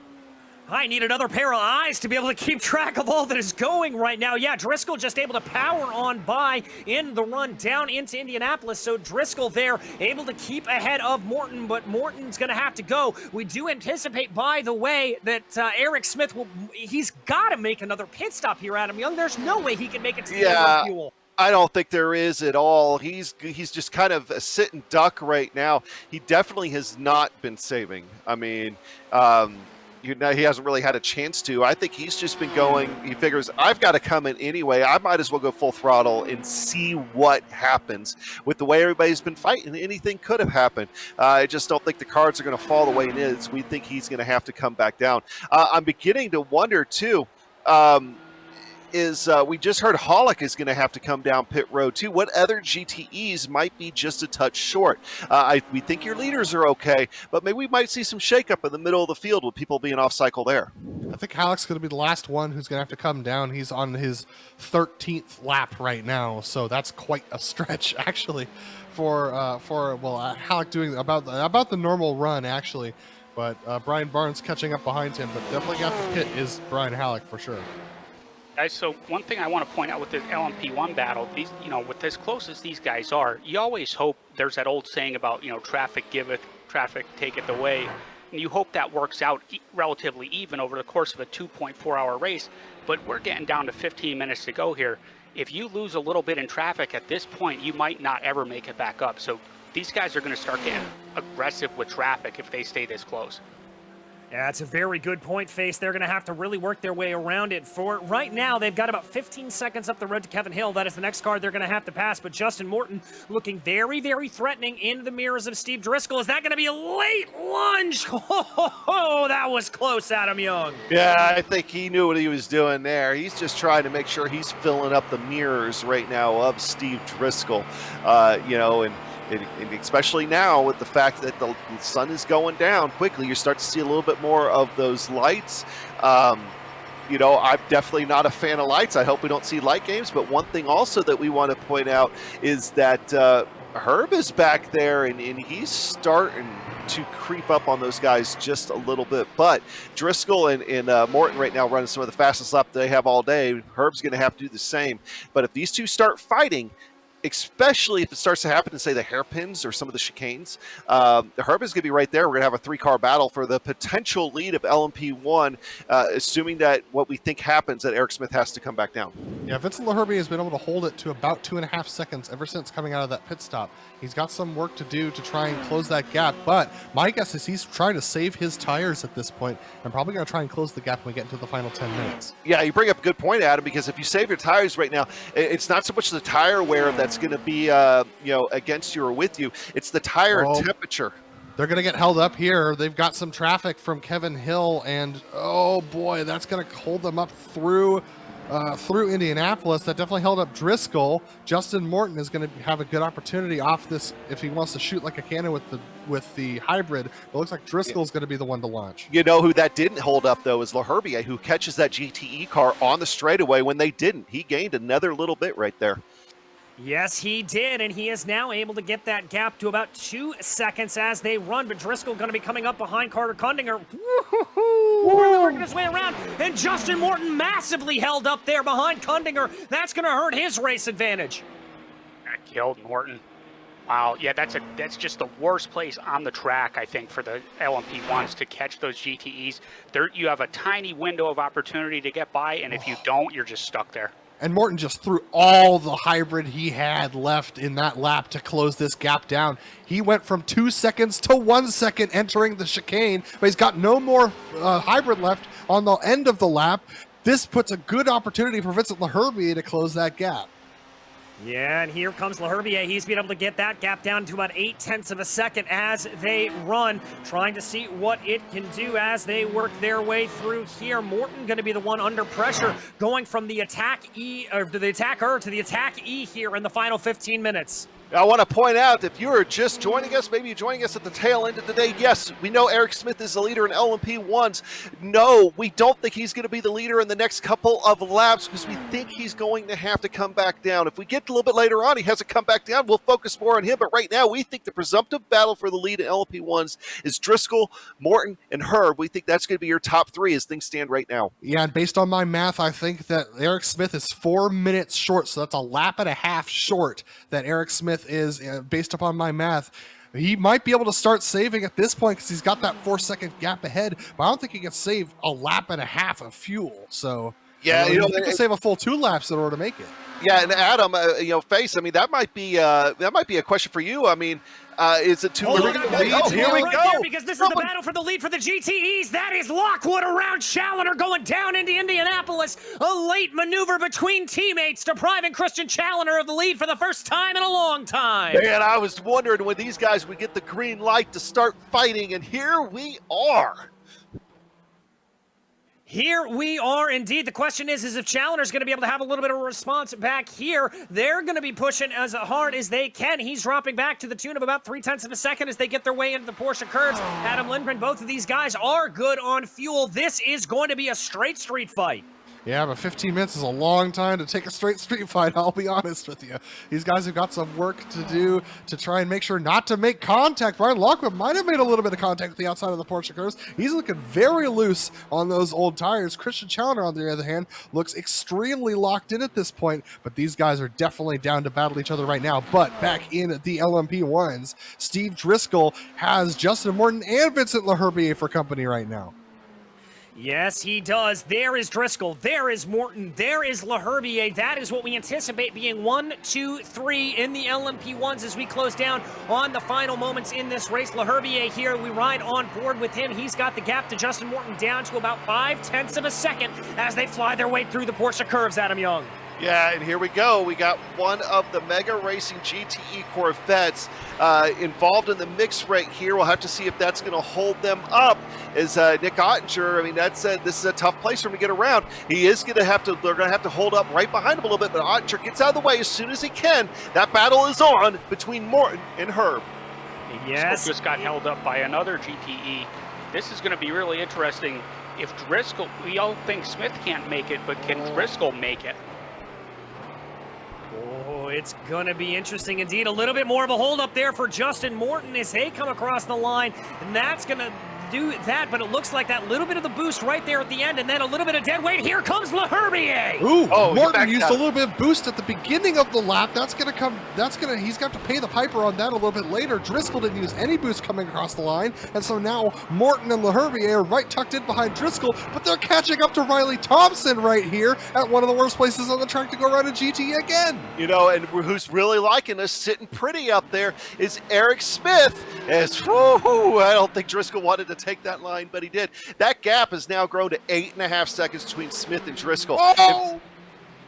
I need another pair of eyes to be able to keep track of all that is going right now. Yeah, Driscoll just able to power on by in the run down into Indianapolis. So Driscoll there able to keep ahead of Morton, but Morton's going to have to go. We do anticipate, by the way, that Eric Smith he's got to make another pit stop here, Adam Young. There's no way he can make it to the fuel. I don't think there is at all. He's just kind of a sit and duck right now. He definitely has not been saving. I mean, he hasn't really had a chance to. I think he's just been going. He figures, I've got to come in anyway. I might as well go full throttle and see what happens. With the way everybody's been fighting, anything could have happened. I just don't think the cards are going to fall the way it is. We think he's going to have to come back down. I'm beginning to wonder, too, we just heard Hollick is going to have to come down pit road too. What other GTEs might be just a touch short? We think your leaders are okay, but maybe we might see some shakeup in the middle of the field with people being off cycle there. I think Halleck's going to be the last one who's going to have to come down. He's on his 13th lap right now, so that's quite a stretch actually for Halleck doing about the normal run actually. But Brian Barnes catching up behind him, but definitely got the pit is Brian Halleck for sure. Guys, so one thing I want to point out with this LMP1 battle, these, with as close as these guys are, you always hope there's that old saying about, traffic giveth, traffic taketh away. And you hope that works out relatively even over the course of a 2.4-hour race. But we're getting down to 15 minutes to go here. If you lose a little bit in traffic at this point, you might not ever make it back up. So these guys are going to start getting aggressive with traffic if they stay this close. Yeah, it's a very good point, Face. They're going to have to really work their way around it. For right now, they've got about 15 seconds up the road to Kevin Hill. That is the next car they're going to have to pass. But Justin Morton looking very, very threatening in the mirrors of Steve Driscoll. Is that going to be a late lunge? Oh, that was close, Adam Young. Yeah, I think he knew what he was doing there. He's just trying to make sure he's filling up the mirrors right now of Steve Driscoll, and especially now with the fact that the sun is going down quickly, you start to see a little bit more of those lights. I'm definitely not a fan of lights. I hope we don't see light games. But one thing also that we want to point out is that Herb is back there, and he's starting to creep up on those guys just a little bit. But Driscoll and Morton right now running some of the fastest lap they have all day. Herb's going to have to do the same. But if these two start fighting, especially if it starts to happen in, say, the hairpins or some of the chicanes, Herb is going to be right there. We're going to have a 3-car battle for the potential lead of LMP1, assuming that what we think happens, that Eric Smith has to come back down. Yeah, Vincent LaHerbe has been able to hold it to about 2.5 seconds ever since coming out of that pit stop. He's got some work to do to try and close that gap, but my guess is he's trying to save his tires at this point and probably going to try and close the gap when we get into the final 10 minutes. Yeah, you bring up a good point, Adam, because if you save your tires right now, it's not so much the tire wear that's going to be against you or with you. It's the tire temperature. They're going to get held up here. They've got some traffic from Kevin Hill, and oh boy, that's going to hold them up through Indianapolis. That definitely held up Driscoll. Justin Morton is going to have a good opportunity off this if he wants to shoot like a cannon with the hybrid. It looks like Driscoll's going to be the one to launch. You know who that didn't hold up, though, is LaHerbe, who catches that GTE car on the straightaway when they didn't. He gained another little bit right there. Yes, he did, and he is now able to get that gap to about 2 seconds as they run, but Driscoll going to be coming up behind Carter Kundinger. Working his way around, and Justin Morton massively held up there behind Kundinger. That's going to hurt his race advantage. That killed Morton. Wow, yeah, that's just the worst place on the track, I think, for the LMP1s to catch those GTEs. There, you have a tiny window of opportunity to get by, and if you don't, you're just stuck there. And Morton just threw all the hybrid he had left in that lap to close this gap down. He went from 2 seconds to 1 second entering the chicane, but he's got no more hybrid left on the end of the lap. This puts a good opportunity for Vincent Leherbier to close that gap. Yeah, and here comes Leherbier. He's been able to get that gap down to about 0.8 of a second as they run, trying to see what it can do as they work their way through here. Morton going to be the one under pressure, going from the attack E, or to the attacker to the attack E here in the final 15 minutes. I want to point out, if you're just joining us, maybe you're joining us at the tail end of the day, yes, we know Eric Smith is the leader in LMP1s. No, we don't think he's going to be the leader in the next couple of laps because we think he's going to have to come back down. If we get a little bit later on, he hasn't come back down, we'll focus more on him. But right now, we think the presumptive battle for the lead in LMP1s is Driscoll, Morton, and Herb. We think that's going to be your top three as things stand right now. Yeah, and based on my math, I think that Eric Smith is 4 minutes short, so that's a lap and a half short that Eric Smith is, based upon my math. He might be able to start saving at this point because he's got that 4 second gap ahead, but I don't think he can save a lap and a half of fuel. So yeah, he can save a full 2 laps in order to make it. Yeah, and Adam, Face, I mean, that might be a question for you. I mean, is it too early? Here we go. Because this is the battle for the lead for the GTEs. That is Lockwood around Challoner going down into Indianapolis. A late maneuver between teammates, depriving Christian Challoner of the lead for the first time in a long time. Man, I was wondering when these guys would get the green light to start fighting, and here we are. Here we are indeed. The question is if Challoner's going to be able to have a little bit of a response back here. They're going to be pushing as hard as they can. He's dropping back to the tune of about 0.3 of a second as they get their way into the Porsche curves. Adam Lindgren, both of these guys are good on fuel. This is going to be a straight street fight. Yeah, but 15 minutes is a long time to take a straight street fight, I'll be honest with you. These guys have got some work to do to try and make sure not to make contact. Brian Lockwood might have made a little bit of contact with the outside of the Porsche curves. He's looking very loose on those old tires. Christian Challoner, on the other hand, looks extremely locked in at this point, but these guys are definitely down to battle each other right now. But back in the LMP1s, Steve Driscoll has Justin Morton and Vincent Leherbier for company right now. Yes, he does. There is Driscoll. There is Morton. There is Leherbier. That is what we anticipate being 1, 2, 3 in the LMP1s as we close down on the final moments in this race. Leherbier here, we ride on board with him. He's got the gap to Justin Morton down to about 0.5 of a second as they fly their way through the Porsche curves, Adam Young. Yeah, and here we go. We got one of the Mega Racing GTE Corvettes involved in the mix right here. We'll have to see if that's going to hold them up. As Nick Ottinger, I mean, this is a tough place for him to get around. He is going to have to. They're going to have to hold up right behind him a little bit. But Ottinger gets out of the way as soon as he can. That battle is on between Morton and Herb. Yes, just got held up by another GTE. This is going to be really interesting. If Driscoll, we all think Smith can't make it, but can Driscoll make it? Oh, it's going to be interesting indeed. A little bit more of a hold up there for Justin Morton as they come across the line, and that's going to do that, but it looks like that little bit of the boost right there at the end, and then a little bit of dead weight. Here comes Leherbier. Ooh, Morton used a little bit of boost at the beginning of the lap. He's got to pay the piper on that a little bit later. Driscoll didn't use any boost coming across the line, and so now Morton and Leherbier are right tucked in behind Driscoll, but they're catching up to Riley Thompson right here at one of the worst places on the track to go around a GT again. You know, and who's really liking us, sitting pretty up there, is Eric Smith. I don't think Driscoll wanted to take that line, but he did. That gap has now grown to 8.5 seconds between Smith and Driscoll.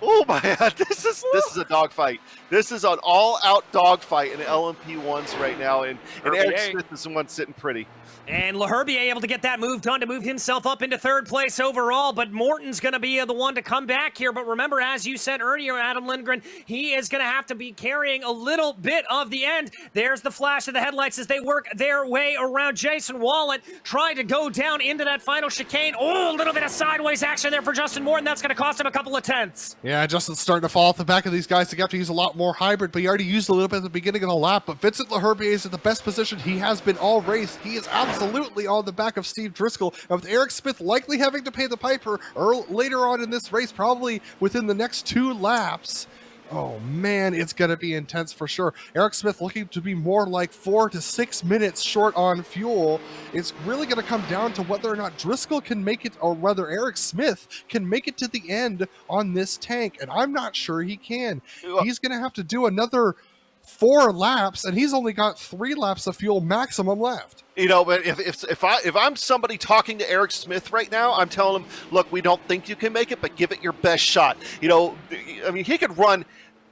Oh my God, this is a dogfight. This is an all-out dogfight in the LMP1s right now, and Eric Smith is the one sitting pretty. And Leherbier able to get that move done to move himself up into third place overall, but Morton's going to be the one to come back here. But remember, as you said earlier, Adam Lindgren, he is going to have to be carrying a little bit of the end. There's the flash of the headlights as they work their way around. Jason Wallen trying to go down into that final chicane. Oh, a little bit of sideways action there for Justin Morton. That's going to cost him a couple of tenths. Yeah, Justin's starting to fall off the back of these guys. They have to use a lot more hybrid, but he already used a little bit at the beginning of the lap. But Vincent Leherbier is in the best position he has been all race. He is absolutely on the back of Steve Driscoll. And with Eric Smith likely having to pay the piper later on in this race, probably within the next 2 laps, oh man, it's going to be intense for sure. Eric Smith looking to be more like 4 to 6 minutes short on fuel. It's really going to come down to whether or not Driscoll can make it, or whether Eric Smith can make it to the end on this tank. And I'm not sure he can. He's going to have to do another 4 laps, and he's only got 3 laps of fuel maximum left. You know, but if I'm somebody talking to Eric Smith right now, I'm telling him, look, we don't think you can make it, but give it your best shot. You know, I mean, he could run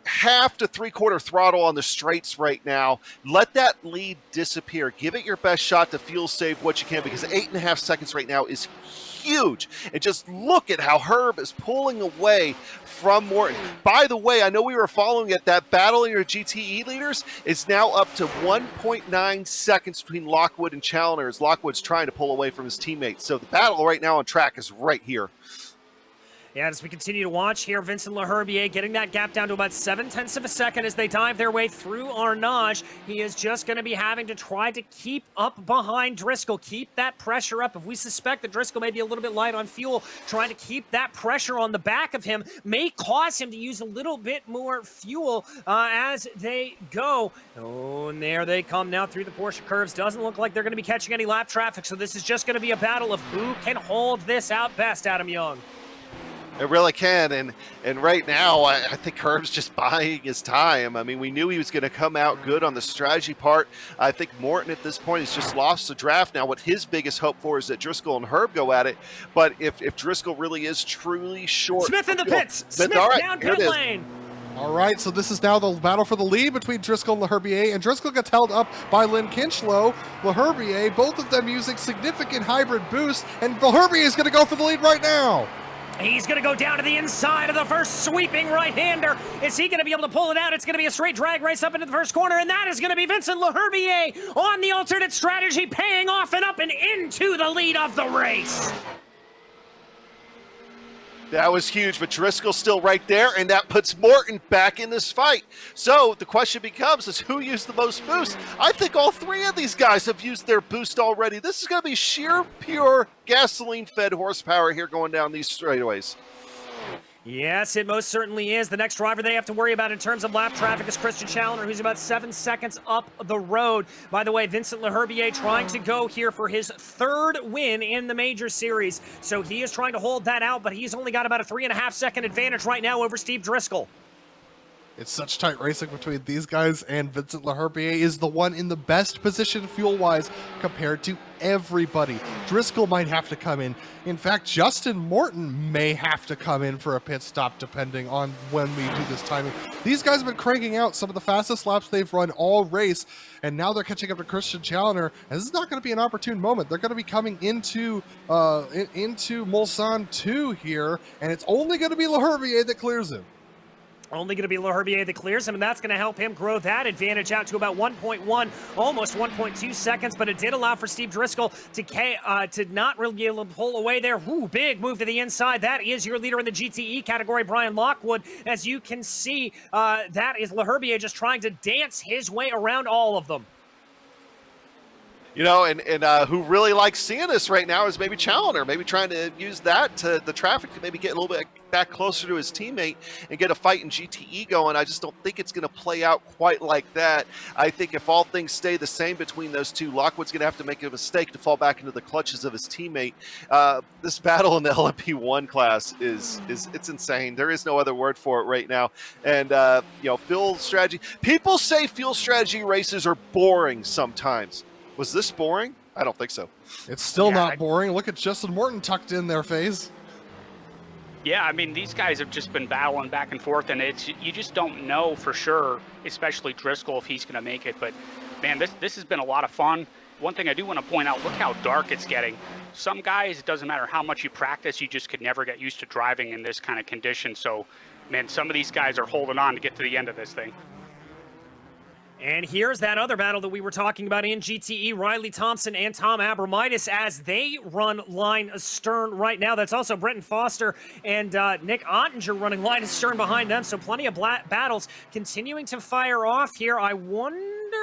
half to 3/4 throttle on the straights right now. Let that lead disappear. Give it your best shot to fuel save what you can, because 8.5 seconds right now is huge. And just look at how Herb is pulling away from Morton. By the way, I know we were following it. That battle in your GTE leaders is now up to 1.9 seconds between Lockwood and Challoner, as Lockwood's trying to pull away from his teammates. So the battle right now on track is right here. Yeah, as we continue to watch here, Vincent Leherbier getting that gap down to about 0.7 of a second as they dive their way through Arnage. He is just going to be having to try to keep up behind Driscoll, keep that pressure up. If we suspect that Driscoll may be a little bit light on fuel, trying to keep that pressure on the back of him may cause him to use a little bit more fuel as they go. Oh, and there they come now through the Porsche curves. Doesn't look like they're going to be catching any lap traffic, so this is just going to be a battle of who can hold this out best, Adam Young. It really can, and right now, I think Herb's just buying his time. I mean, we knew he was going to come out good on the strategy part. I think Morton at this point has just lost the draft. Now, what his biggest hope for is that Driscoll and Herb go at it, but if Driscoll really is truly short... Smith in the pits! Smith all right, down pit lane! All right, so this is now the battle for the lead between Driscoll and Leherbier, and Driscoll gets held up by Lynn Kinchlow. Leherbier, both of them using significant hybrid boost, and Leherbier is going to go for the lead right now. He's going to go down to the inside of the first sweeping right-hander. Is he going to be able to pull it out? It's going to be a straight drag race up into the first corner, and that is going to be Vincent Leherbier on the alternate strategy, paying off and up and into the lead of the race. That was huge, but Driscoll's still right there, and that puts Morton back in this fight. So the question becomes, is who used the most boost? I think all 3 of these guys have used their boost already. This is going to be sheer, pure, gasoline-fed horsepower here going down these straightaways. Yes, it most certainly is. The next driver they have to worry about in terms of lap traffic is Christian Challoner, who's about 7 seconds up the road. By the way, Vincent Leherbier trying to go here for his 3rd win in the major series. So he is trying to hold that out, but he's only got about a 3.5 second advantage right now over Steve Driscoll. It's such tight racing between these guys, and Vincent Leherbier is the one in the best position fuel-wise compared to everybody. Driscoll might have to come in. In fact, Justin Morton may have to come in for a pit stop depending on when we do this timing. These guys have been cranking out some of the fastest laps they've run all race, and now they're catching up to Christian Challoner, and this is not going to be an opportune moment. They're going to be coming into Mulsanne 2 here, and it's only going to be Leherbier that clears him. Only going to be Leherbier that clears him, and that's going to help him grow that advantage out to about 1.1, almost 1.2 seconds, but it did allow for Steve Driscoll to not really be able to pull away there. Ooh, big move to the inside. That is your leader in the GTE category, Brian Lockwood. As you can see, that is Leherbier just trying to dance his way around all of them. You know, and who really likes seeing this right now is maybe Challoner, maybe trying to use that to the traffic to maybe get a little bit back closer to his teammate and get a fight in GTE going. I just don't think it's going to play out quite like that. I think if all things stay the same between those two, Lockwood's going to have to make a mistake to fall back into the clutches of his teammate. This battle in the LMP1 class is it's insane. There is no other word for it right now. And you know, fuel strategy. People say fuel strategy races are boring sometimes. Was this boring? I don't think so. It's still not boring. Look at Justin Morton tucked in their face. Yeah, I mean, these guys have just been battling back and forth, and you just don't know for sure, especially Driscoll, if he's going to make it. But, man, this has been a lot of fun. One thing I do want to point out, look how dark it's getting. Some guys, it doesn't matter how much you practice, you just could never get used to driving in this kind of condition. So, man, some of these guys are holding on to get to the end of this thing. And here's that other battle that we were talking about in GTE, Riley Thompson and Tom Abramitis as they run line astern right now. That's also Brenton Foster and Nick Ottinger running line astern behind them. So plenty of battles continuing to fire off here. I wonder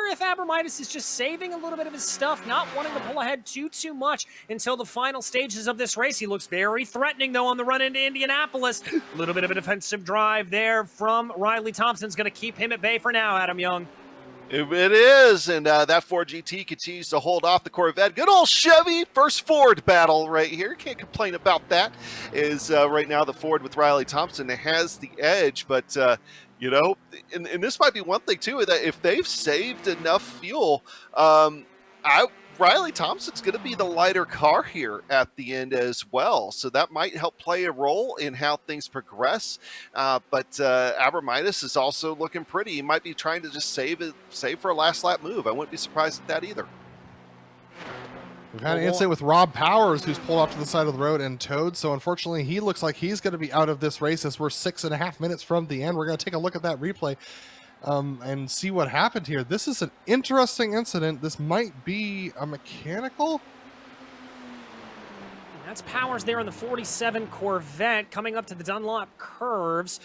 if Abramitis is just saving a little bit of his stuff, not wanting to pull ahead too much until the final stages of this race. He looks very threatening, though, on the run into Indianapolis. A little bit of a defensive drive there from Riley Thompson's going to keep him at bay for now, Adam Young. It is, and that Ford GT continues to hold off the Corvette. Good old Chevy, first Ford battle right here. Can't complain about that. Is right now the Ford with Riley Thompson has the edge, but you know, and this might be one thing too, that if they've saved enough fuel, Riley Thompson's going to be the lighter car here at the end as well. So that might help play a role in how things progress. But Abramitis is also looking pretty. He might be trying to just save for a last lap move. I wouldn't be surprised at that either. We've had an incident with Rob Powers, who's pulled off to the side of the road and towed. So unfortunately, he looks like he's going to be out of this race as we're 6.5 minutes from the end. We're going to take a look at that replay and see what happened here. This is an interesting incident. This might be a mechanical. That's Powers there in the 47 Corvette coming up to the Dunlop curves.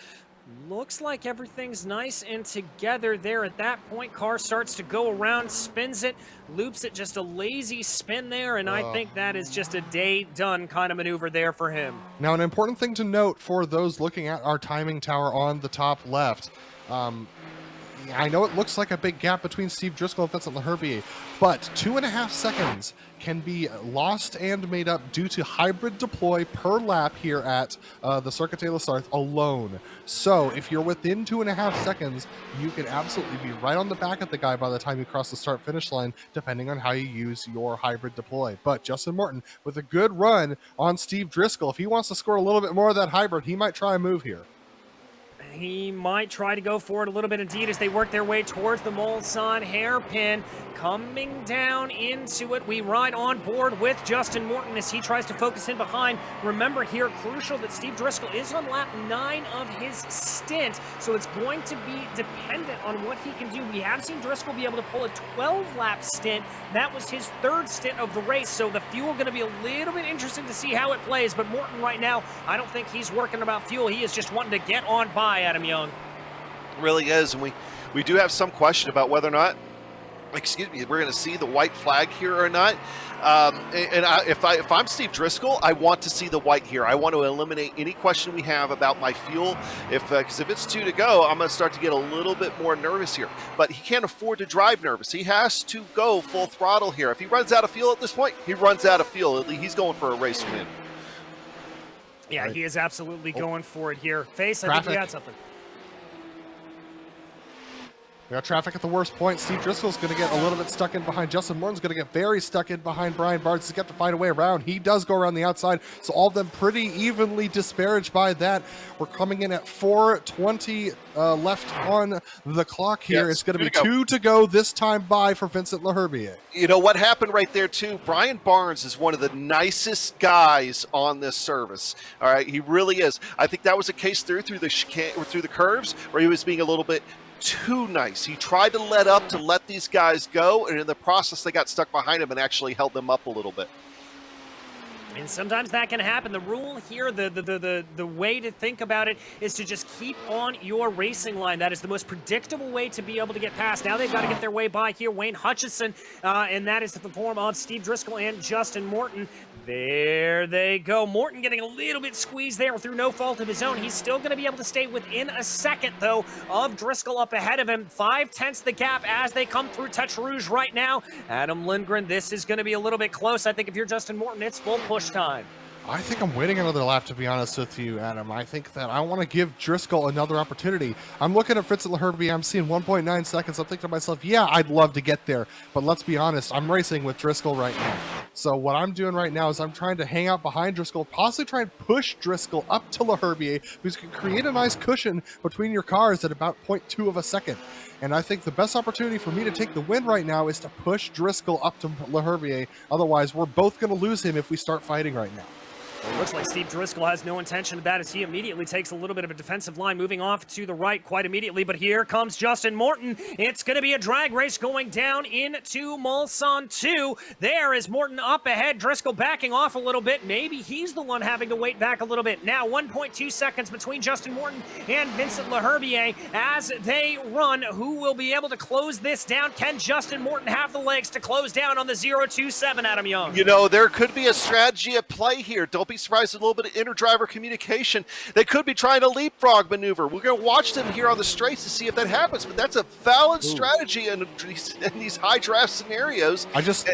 Looks like everything's nice and together there at that point. Car starts to go around, spins it, loops it, just a lazy spin there, and I think that is just a day done kind of maneuver there for him. Now, an important thing to note for those looking at our timing tower on the top left, I know it looks like a big gap between Steve Driscoll and Vincent Leherbier, but 2.5 seconds can be lost and made up due to hybrid deploy per lap here at the Circuit de la Sarthe alone. So if you're within 2.5 seconds, you can absolutely be right on the back of the guy by the time you cross the start-finish line, depending on how you use your hybrid deploy. But Justin Morton with a good run on Steve Driscoll. If he wants to score a little bit more of that hybrid, he might try a move here. He might try to go for it a little bit indeed as they work their way towards the Mulsanne hairpin. Coming down into it, we ride on board with Justin Morton as he tries to focus in behind. Remember here, crucial that Steve Driscoll is on lap 9 of his stint, so it's going to be dependent on what he can do. We have seen Driscoll be able to pull a 12-lap stint. That was his 3rd stint of the race, so the fuel going to be a little bit interesting to see how it plays, but Morton right now, I don't think he's working about fuel. He is just wanting to get on by Adam Young. Really is, and we do have some question about whether or not, we're going to see the white flag here or not. If I'm Steve Driscoll, I want to see the white here. I want to eliminate any question we have about my fuel. Because if it's 2 to go, I'm going to start to get a little bit more nervous here. But he can't afford to drive nervous. He has to go full throttle here. If he runs out of fuel at this point, he runs out of fuel. He's going for a race win. Yeah, right. He is absolutely going for it here. Face, I Traffic. think you had something. We got traffic at the worst point. Steve Driscoll's going to get a little bit stuck in behind. Justin Morton's going to get very stuck in behind Brian Barnes. He's got to find a way around. He does go around the outside, so all of them pretty evenly disparaged by that. We're coming in at 4:20 left on the clock here. Yes, it's going to be 2 to go this time by for Vincent Leherbier. You know what happened right there too? Brian Barnes is one of the nicest guys on this service. All right, he really is. I think that was a case through the chicane, or through the curves where he was being a little bit too nice. He tried to let up to let these guys go, and in the process they got stuck behind him and actually held them up a little bit. And sometimes that can happen. The rule here, the way to think about it is to just keep on your racing line. That is the most predictable way to be able to get past. Now they've got to get their way by here. Wayne Hutchison, and that is in the form of Steve Driscoll and Justin Morton. There they go. Morton getting a little bit squeezed there through no fault of his own. He's still going to be able to stay within a second, though, of Driscoll up ahead of him. 5/10 the gap as they come through Touch Rouge right now. Adam Lindgren, this is going to be a little bit close. I think if you're Justin Morton, it's full push time. I think I'm waiting another lap, to be honest with you, Adam. I think that I want to give Driscoll another opportunity. I'm looking at Vincent Leherbier. I'm seeing 1.9 seconds. I'm thinking to myself, yeah, I'd love to get there. But let's be honest, I'm racing with Driscoll right now. So what I'm doing right now is I'm trying to hang out behind Driscoll, possibly try and push Driscoll up to Leherbier, who's can create a nice cushion between your cars at about 0.2 of a second. And I think the best opportunity for me to take the win right now is to push Driscoll up to Leherbier. Otherwise, we're both going to lose him if we start fighting right now. Well, it looks like Steve Driscoll has no intention of that as he immediately takes a little bit of a defensive line, moving off to the right quite immediately. But here comes Justin Morton. It's going to be a drag race going down into Mulsanne 2. There is Morton up ahead. Driscoll backing off a little bit. Maybe he's the one having to wait back a little bit. Now 1.2 seconds between Justin Morton and Vincent Leherbier as they run. Who will be able to close this down? Can Justin Morton have the legs to close down on the 0.27, Adam Young? You know, there could be a strategy at play here. Don't be surprised at a little bit of inter-driver communication. They could be trying to leapfrog maneuver. We're going to watch them here on the straights to see if that happens, but that's a valid strategy in these high draft scenarios. I just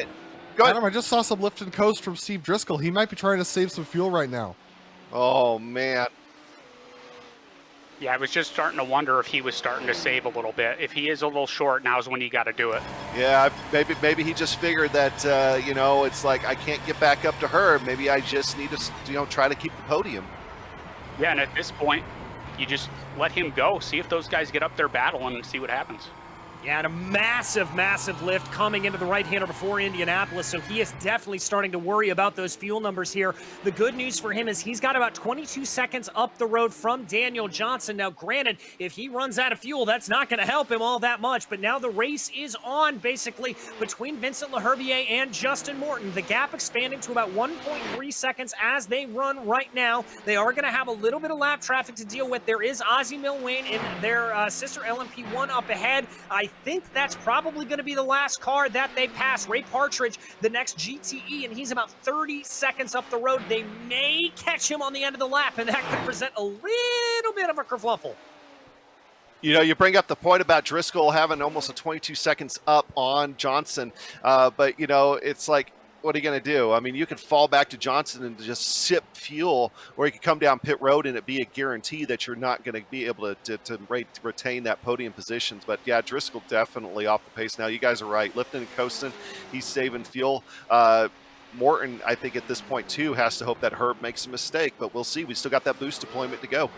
saw some lift and coast from Steve Driscoll. He might be trying to save some fuel right now. Oh, man. Yeah, I was just starting to wonder if he was starting to save a little bit. If he is a little short, now's when you got to do it. Yeah, maybe he just figured that, you know, it's like I can't get back up to her. Maybe I just need to, you know, try to keep the podium. Yeah, and at this point, you just let him go. See if those guys get up there battling and see what happens. Yeah, and a massive, massive lift coming into the right-hander before Indianapolis, so he is definitely starting to worry about those fuel numbers here. The good news for him is he's got about 22 seconds up the road from Daniel Johnson. Now, granted, if he runs out of fuel, that's not going to help him all that much, but now the race is on, basically, between Vincent Leherbier and Justin Morton. The gap expanding to about 1.3 seconds as they run right now. They are going to have a little bit of lap traffic to deal with. There is Ozzie Milwane in their sister LMP1 up ahead. I think that's probably going to be the last car that they pass. Ray Partridge, the next GTE, and he's about 30 seconds up the road. They may catch him on the end of the lap, and that could present a little bit of a kerfluffle. You know, you bring up the point about Driscoll having almost a 22 seconds up on Johnson, but, you know, it's like, what are you going to do? I mean, you could fall back to Johnson and just sip fuel, or you could come down pit road and it be a guarantee that you're not going to be able to retain that podium positions. But yeah, Driscoll definitely off the pace now. You guys are right. Lifting and coasting, he's saving fuel. Morton, I think at this point too, has to hope that Herb makes a mistake, but we'll see. We still got that boost deployment to go.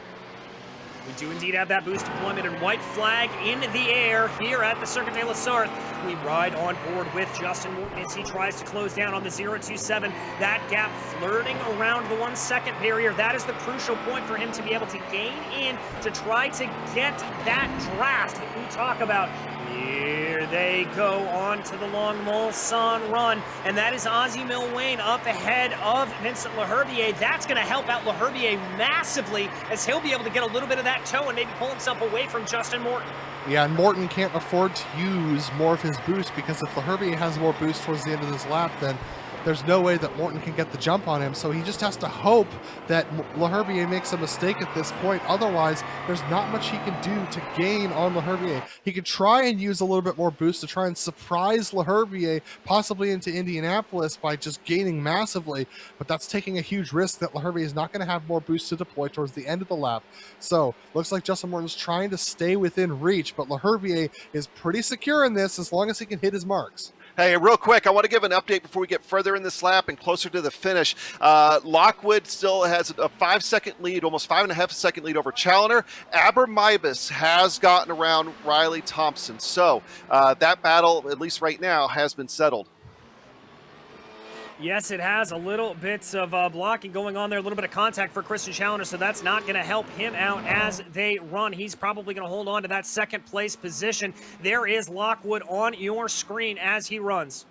We do indeed have that boost deployment and white flag in the air here at the Circuit de la Sarthe. We ride on board with Justin Morton as he tries to close down on the 0.27. That gap flirting around the 1 second barrier. That is the crucial point for him to be able to gain in to try to get that draft that we talk about. Here they go on to the long Mulsanne run, and that is Ozzie Milwane up ahead of Vincent Leherbier. That's going to help out Leherbier massively as he'll be able to get a little bit of that toe and maybe pull himself away from Justin Morton. Yeah, and Morton can't afford to use more of his boost because if Leherbier has more boost towards the end of this lap, then there's no way that Morton can get the jump on him. So he just has to hope that Leherbier makes a mistake at this point. Otherwise, there's not much he can do to gain on Leherbier. He could try and use a little bit more boost to try and surprise Leherbier, possibly into Indianapolis by just gaining massively, but that's taking a huge risk that Leherbier is not going to have more boost to deploy towards the end of the lap. So looks like Justin Morton's trying to stay within reach, but Leherbier is pretty secure in this as long as he can hit his marks. Hey, real quick, I want to give an update before we get further in this lap and closer to the finish. Lockwood still has a 5-second lead, almost 5.5-second lead over Challoner. Abermibus has gotten around Riley Thompson. So that battle, at least right now, has been settled. Yes, it has a little bit of blocking going on there, a little bit of contact for Christian Challoner, so that's not going to help him out as they run. He's probably going to hold on to that second place position. There is Lockwood on your screen as he runs.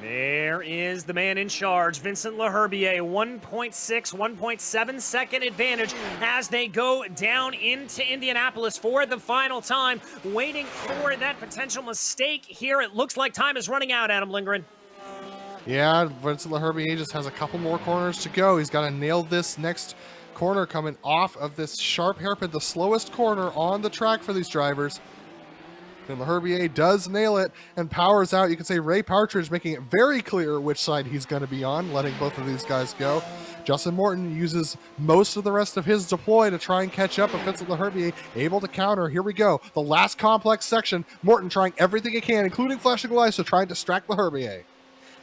There is the man in charge, Vincent Leherbier, 1.6, 1.7 second advantage as they go down into Indianapolis for the final time, waiting for that potential mistake here. It looks like time is running out, Adam Lindgren. Yeah, Vincent Leherbier just has a couple more corners to go. He's got to nail this next corner coming off of this sharp hairpin, the slowest corner on the track for these drivers. And Leherbier does nail it and powers out. You can say Ray Partridge making it very clear which side he's going to be on, letting both of these guys go. Justin Morton uses most of the rest of his deploy to try and catch up, and Vincent Leherbier able to counter. Here we go. The last complex section. Morton trying everything he can, including flashing lights, to try and distract Leherbier.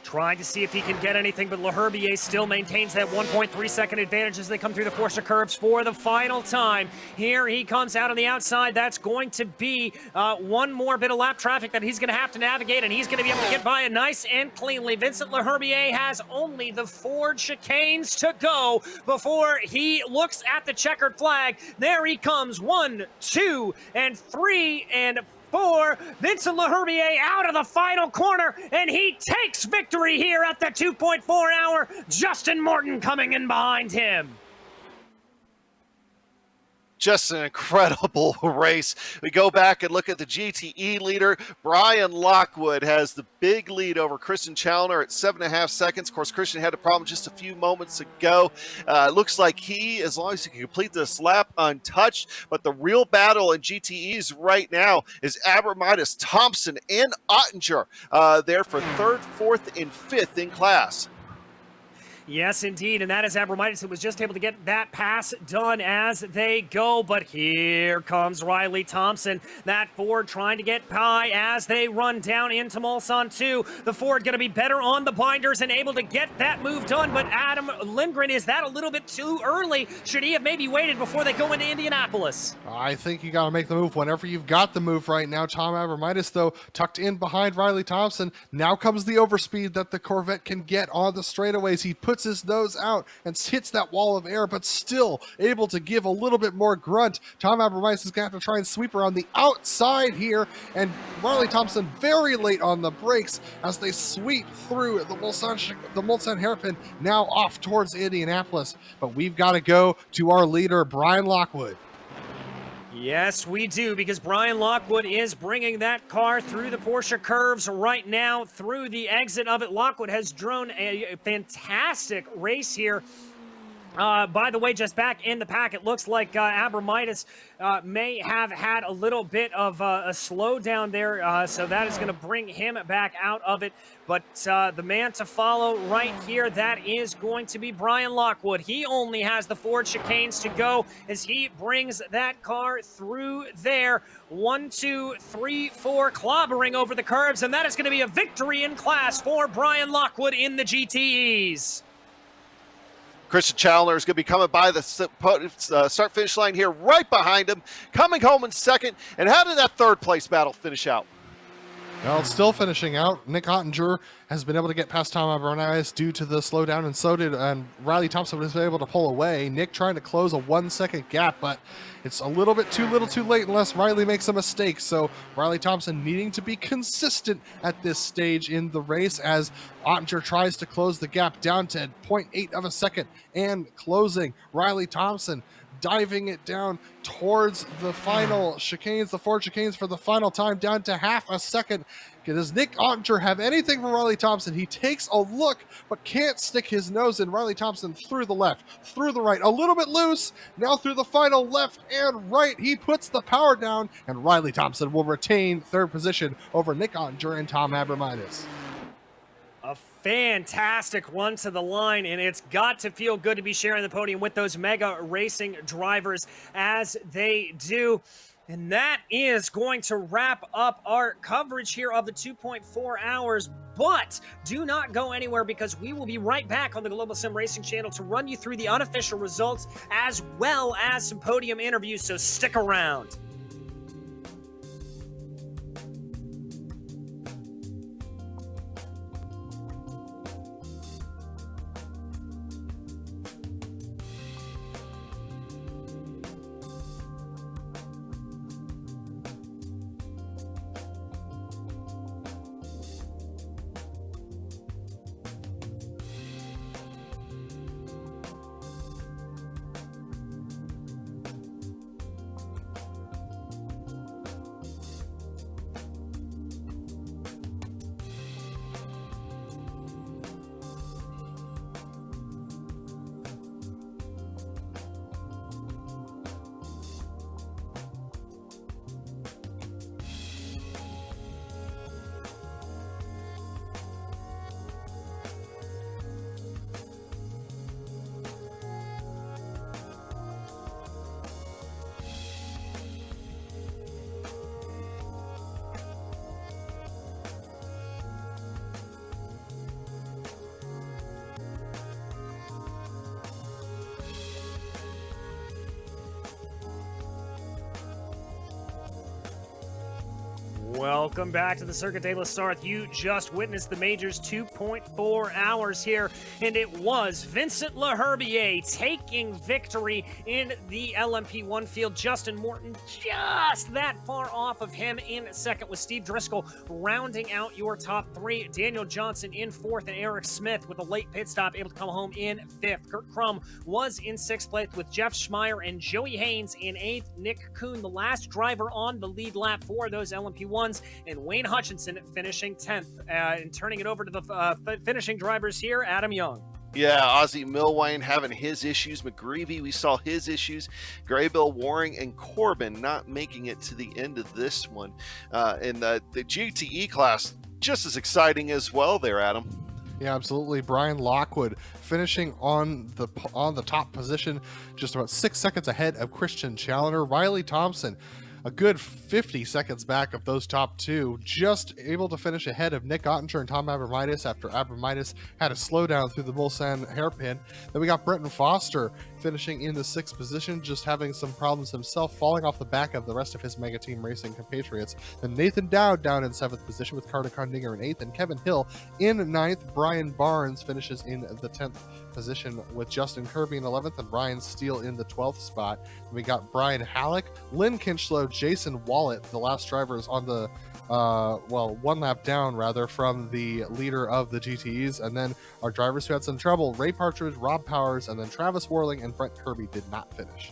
Trying to see if he can get anything, but Leherbier still maintains that 1.3 second advantage as they come through the Porsche curbs for the final time. Here he comes out on the outside. That's going to be one more bit of lap traffic that he's going to have to navigate, and he's going to be able to get by it nice and cleanly. Vincent Leherbier has only the Ford chicanes to go before he looks at the checkered flag. There he comes. 1, 2, and 3, and 4. Vincent Leherbier out of the final corner, and he takes victory here at the 2.4 hour. Justin Morton coming in behind him. Just an incredible race. We go back and look at the GTE leader. Brian Lockwood has the big lead over Christian Challoner at 7.5 seconds. Of course, Christian had a problem just a few moments ago. Looks like he, as long as he can complete this lap untouched, but the real battle in GTEs right now is Abramitis, Thompson, and Ottinger there for 3rd, 4th, and 5th in class. Yes, indeed, and that is Abramitis who was just able to get that pass done as they go, but here comes Riley Thompson. That Ford trying to get by as they run down into Mulsanne 2. The Ford going to be better on the binders and able to get that move done, but Adam Lindgren, is that a little bit too early? Should he have maybe waited before they go into Indianapolis? I think you got to make the move whenever you've got the move right now. Tom Abramitis, though, tucked in behind Riley Thompson. Now comes the overspeed that the Corvette can get on the straightaways. He puts his nose out and hits that wall of air, but still able to give a little bit more grunt. Tom Abramitis is going to have to try and sweep around the outside here, and Riley Thompson very late on the brakes as they sweep through the Mulsanne hairpin, now off towards Indianapolis. But we've got to go to our leader, Brian Lockwood. Yes, we do, because Brian Lockwood is bringing that car through the Porsche curves right now, through the exit of it. Lockwood has drawn a fantastic race here. By the way, just back in the pack, it looks like Abramitis may have had a little bit of a slowdown there, so that is going to bring him back out of it. But the man to follow right here, that is going to be Brian Lockwood. He only has the Ford chicanes to go as he brings that car through there. 1, 2, 3, 4, clobbering over the curves, and that is going to be a victory in class for Brian Lockwood in the GTEs. Christian Challoner is going to be coming by the start-finish line here right behind him, coming home in 2nd. And how did that 3rd place battle finish out? Well, it's still finishing out. Nick Ottinger has been able to get past Tom Abramitis due to the slowdown, and so did Riley Thompson was able to pull away. Nick trying to close a 1-second gap, but it's a little bit too little too late unless Riley makes a mistake. So Riley Thompson needing to be consistent at this stage in the race as Ottinger tries to close the gap down to 0.8 of a second and closing. Riley Thompson diving it down towards the final chicanes, the Ford chicanes for the final time, down to half a second. Does Nick Ottinger have anything for Riley Thompson? He takes a look, but can't stick his nose in. Riley Thompson through the left, through the right, a little bit loose, now through the final left and right. He puts the power down, and Riley Thompson will retain 3rd position over Nick Ottinger and Tom Abramitis. A fantastic run to the line, and it's got to feel good to be sharing the podium with those mega racing drivers as they do. And that is going to wrap up our coverage here of the 2.4 hours. But do not go anywhere, because we will be right back on the Global Sim Racing channel to run you through the unofficial results as well as some podium interviews, so stick around. Welcome back to the Circuit de la Sarthe. You just witnessed the Majors 2.4 hours here, and it was Vincent Leherbier taking victory in the LMP1 field. Justin Morton just that far off of him in second, with Steve Driscoll rounding out your top three. Daniel Johnson in fourth, and Eric Smith with a late pit stop able to come home in fifth. Kurt Crum was in sixth place, with Jeff Schmeier and Joey Haynes in eighth. Nick Kuhn, the last driver on the lead lap for those LMP1s, and Wayne Hutchinson finishing 10th. And turning it over to the finishing drivers here, Adam Young. Yeah, Ozzie Milwine having his issues. McGreevy, we saw his issues. Graybill, Waring, and Corbin not making it to the end of this one. And the GTE class, just as exciting as well there, Adam. Yeah, absolutely. Brian Lockwood finishing on the top position, just about 6 seconds ahead of Christian Challoner. Riley Thompson, a good 50 seconds back of those top two, just able to finish ahead of Nick Ottinger and Tom Abramitis after Abramitis had a slowdown through the Mulsanne hairpin. Then we got Brenton Foster finishing in the sixth position, just having some problems himself, falling off the back of the rest of his Mega Team Racing compatriots. Then Nathan Dowd down in seventh position with Carter Condinger in eighth, and Kevin Hill in ninth. Brian Barnes finishes in the 10th position with Justin Kirby in 11th and Ryan Steele in the 12th spot. And we got Brian Halleck, Lynn Kinchlow, Jason Wallet, the last drivers on the one lap down rather from the leader of the GTEs, and then our drivers who had some trouble, Ray Partridge, Rob Powers, and then Travis Worling and Brent Kirby did not finish.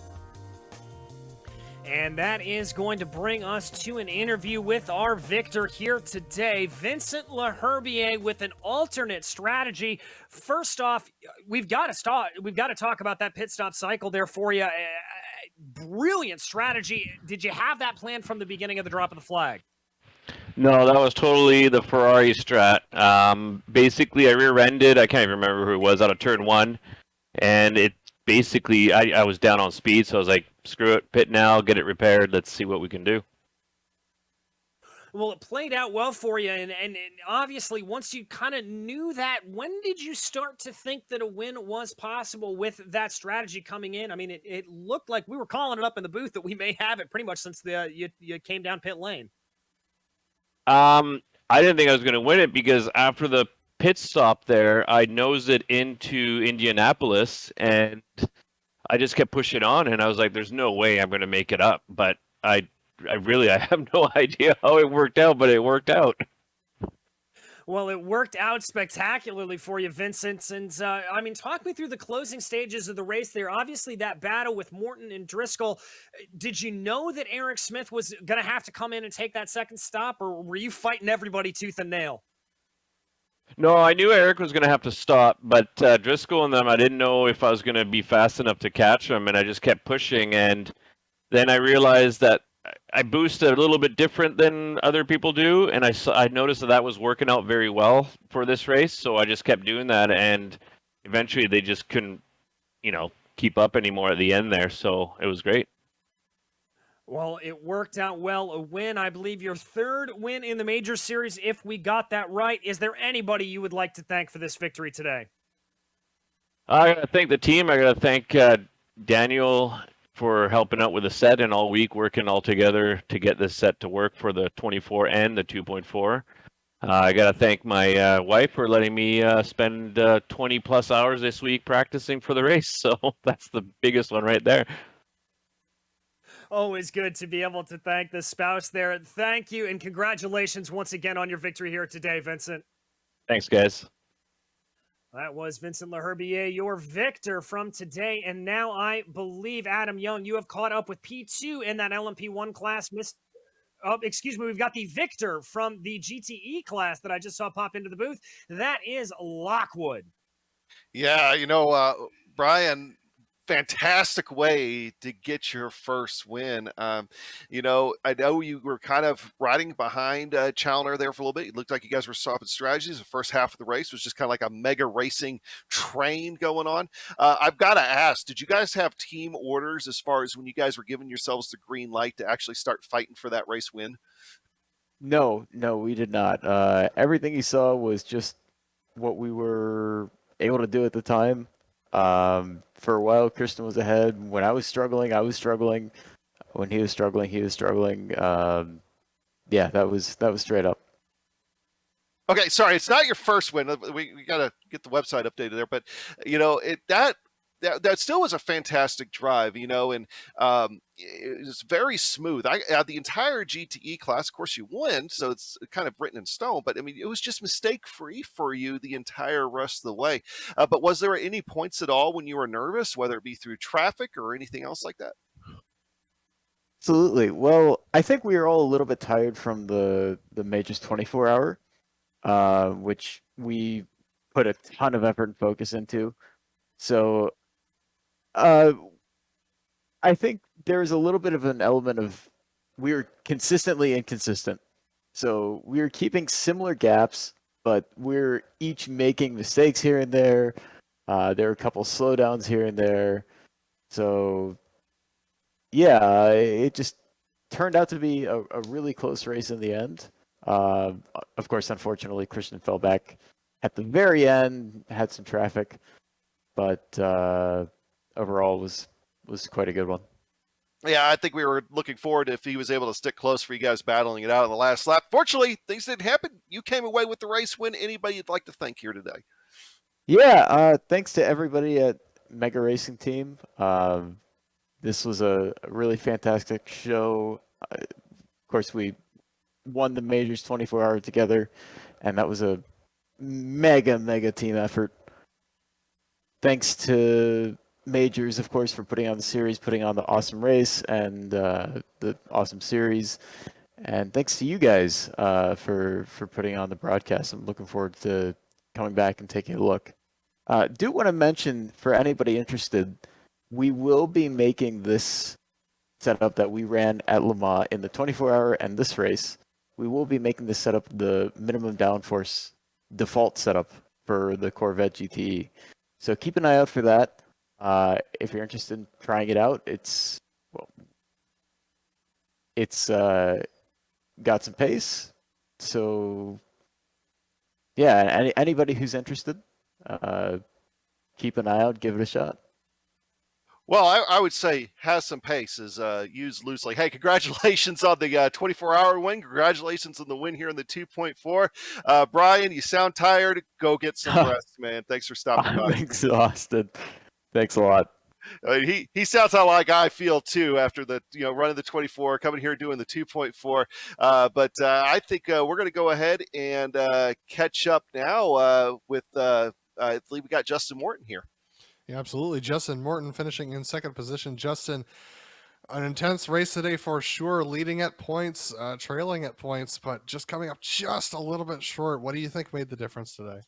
And that is going to bring us to an interview with our victor here today, Vincent Leherbier, with an alternate strategy. First off, we've got to talk about that pit stop cycle there for you. Brilliant strategy. Did you have that plan from the beginning of the drop of the flag? No, that was totally the Ferrari strat. Basically, I rear-ended. I can't even remember who it was, out of turn one, and it basically I was down on speed, so I was like, screw it, pit now, get it repaired. Let's see what we can do. Well, it played out well for you, and obviously, once you kind of knew that, when did you start to think that a win was possible with that strategy coming in? I mean, it looked like we were calling it up in the booth that we may have it pretty much since you came down pit lane. I didn't think I was going to win it because after the pit stop there, I nosed it into Indianapolis, and I just kept pushing on, and I was like, there's no way I'm going to make it up. But I have no idea how it worked out, but it worked out. Well, it worked out spectacularly for you, Vincent. And I mean, talk me through the closing stages of the race there. Obviously, that battle with Morton and Driscoll. Did you know that Eric Smith was going to have to come in and take that second stop, or were you fighting everybody tooth and nail? No, I knew Eric was going to have to stop, but Driscoll and them, I didn't know if I was going to be fast enough to catch them, and I just kept pushing. And then I realized that I boosted a little bit different than other people do, and I noticed that was working out very well for this race, so I just kept doing that, and eventually they just couldn't, keep up anymore at the end there, so it was great. Well, it worked out well. A win, I believe your third win in the Major Series, if we got that right. Is there anybody you would like to thank for this victory today? I got to thank the team. I got to thank Daniel for helping out with the set and all week working all together to get this set to work for the 24 and the 2.4. I got to thank my wife for letting me spend 20 plus hours this week practicing for the race. So that's the biggest one right there. Always good to be able to thank the spouse there. Thank you and congratulations once again on your victory here today, Vincent. Thanks, guys. That was Vincent Leherbier, your victor from today. And now I believe, Adam Young, you have caught up with P2 in that LMP1 class. We've got the victor from the GTE class that I just saw pop into the booth. That is Lockwood. Yeah, Brian, fantastic way to get your first win. I know you were kind of riding behind Challoner there for a little bit. It looked like you guys were swapping strategies. The first half of the race was just kind of like a mega racing train going on. I've got to ask, did you guys have team orders as far as when you guys were giving yourselves the green light to actually start fighting for that race win? No, we did not. Everything you saw was just what we were able to do at the time. For a while, Kristen was ahead. When I was struggling, I was struggling. When he was struggling, he was struggling. yeah, that was straight up. Okay, sorry, it's not your first win. We got to get the website updated there, but you know that still was a fantastic drive, you know, and it was very smooth. The entire GTE class, of course, you win, so it's kind of written in stone. But I mean, it was just mistake free for you the entire rest of the way. But was there any points at all when you were nervous, whether it be through traffic or anything else like that? Absolutely. Well, I think we were all a little bit tired from the Majors 24 hour, which we put a ton of effort and focus into. So uh, I think there's a little bit of an element of we were consistently inconsistent. So we were keeping similar gaps, but we're each making mistakes here and there. There were a couple slowdowns here and there. So yeah, it just turned out to be a really close race in the end. Of course, unfortunately, Christian fell back at the very end, had some traffic, but overall was quite a good one. Yeah, I think we were looking forward if he was able to stick close for you guys battling it out in the last lap. Fortunately, things didn't happen. You came away with the race win. Anybody you'd like to thank here today? Yeah, thanks to everybody at Mega Racing Team. This was a really fantastic show. Of course, we won the Majors 24 hour together, and that was a mega team effort. Thanks to Majors, of course, for putting on the series, putting on the awesome race and the awesome series. And thanks to you guys for putting on the broadcast. I'm looking forward to coming back and taking a look. Do want to mention, for anybody interested, we will be making this setup that we ran at Le Mans in the 24 hour and this race. We will be making this setup the minimum downforce default setup for the Corvette GTE. So keep an eye out for that. If you're interested in trying it out, it's got some pace. So yeah, anybody who's interested, keep an eye out, give it a shot. Well, I would say has some pace is used loosely. Hey, congratulations on the 24-hour win. Congratulations on the win here in the 2.4. Brian, you sound tired. Go get some rest, man. Thanks for stopping by. I'm exhausted. Thanks a lot. He sounds like I feel too after the running the 24, coming here doing the 2.4. But I think we're going to go ahead and catch up now with I believe we got Justin Morton here. Yeah, absolutely. Justin Morton finishing in second position. Justin, an intense race today for sure, leading at points, trailing at points, but just coming up just a little bit short. What do you think made the difference today?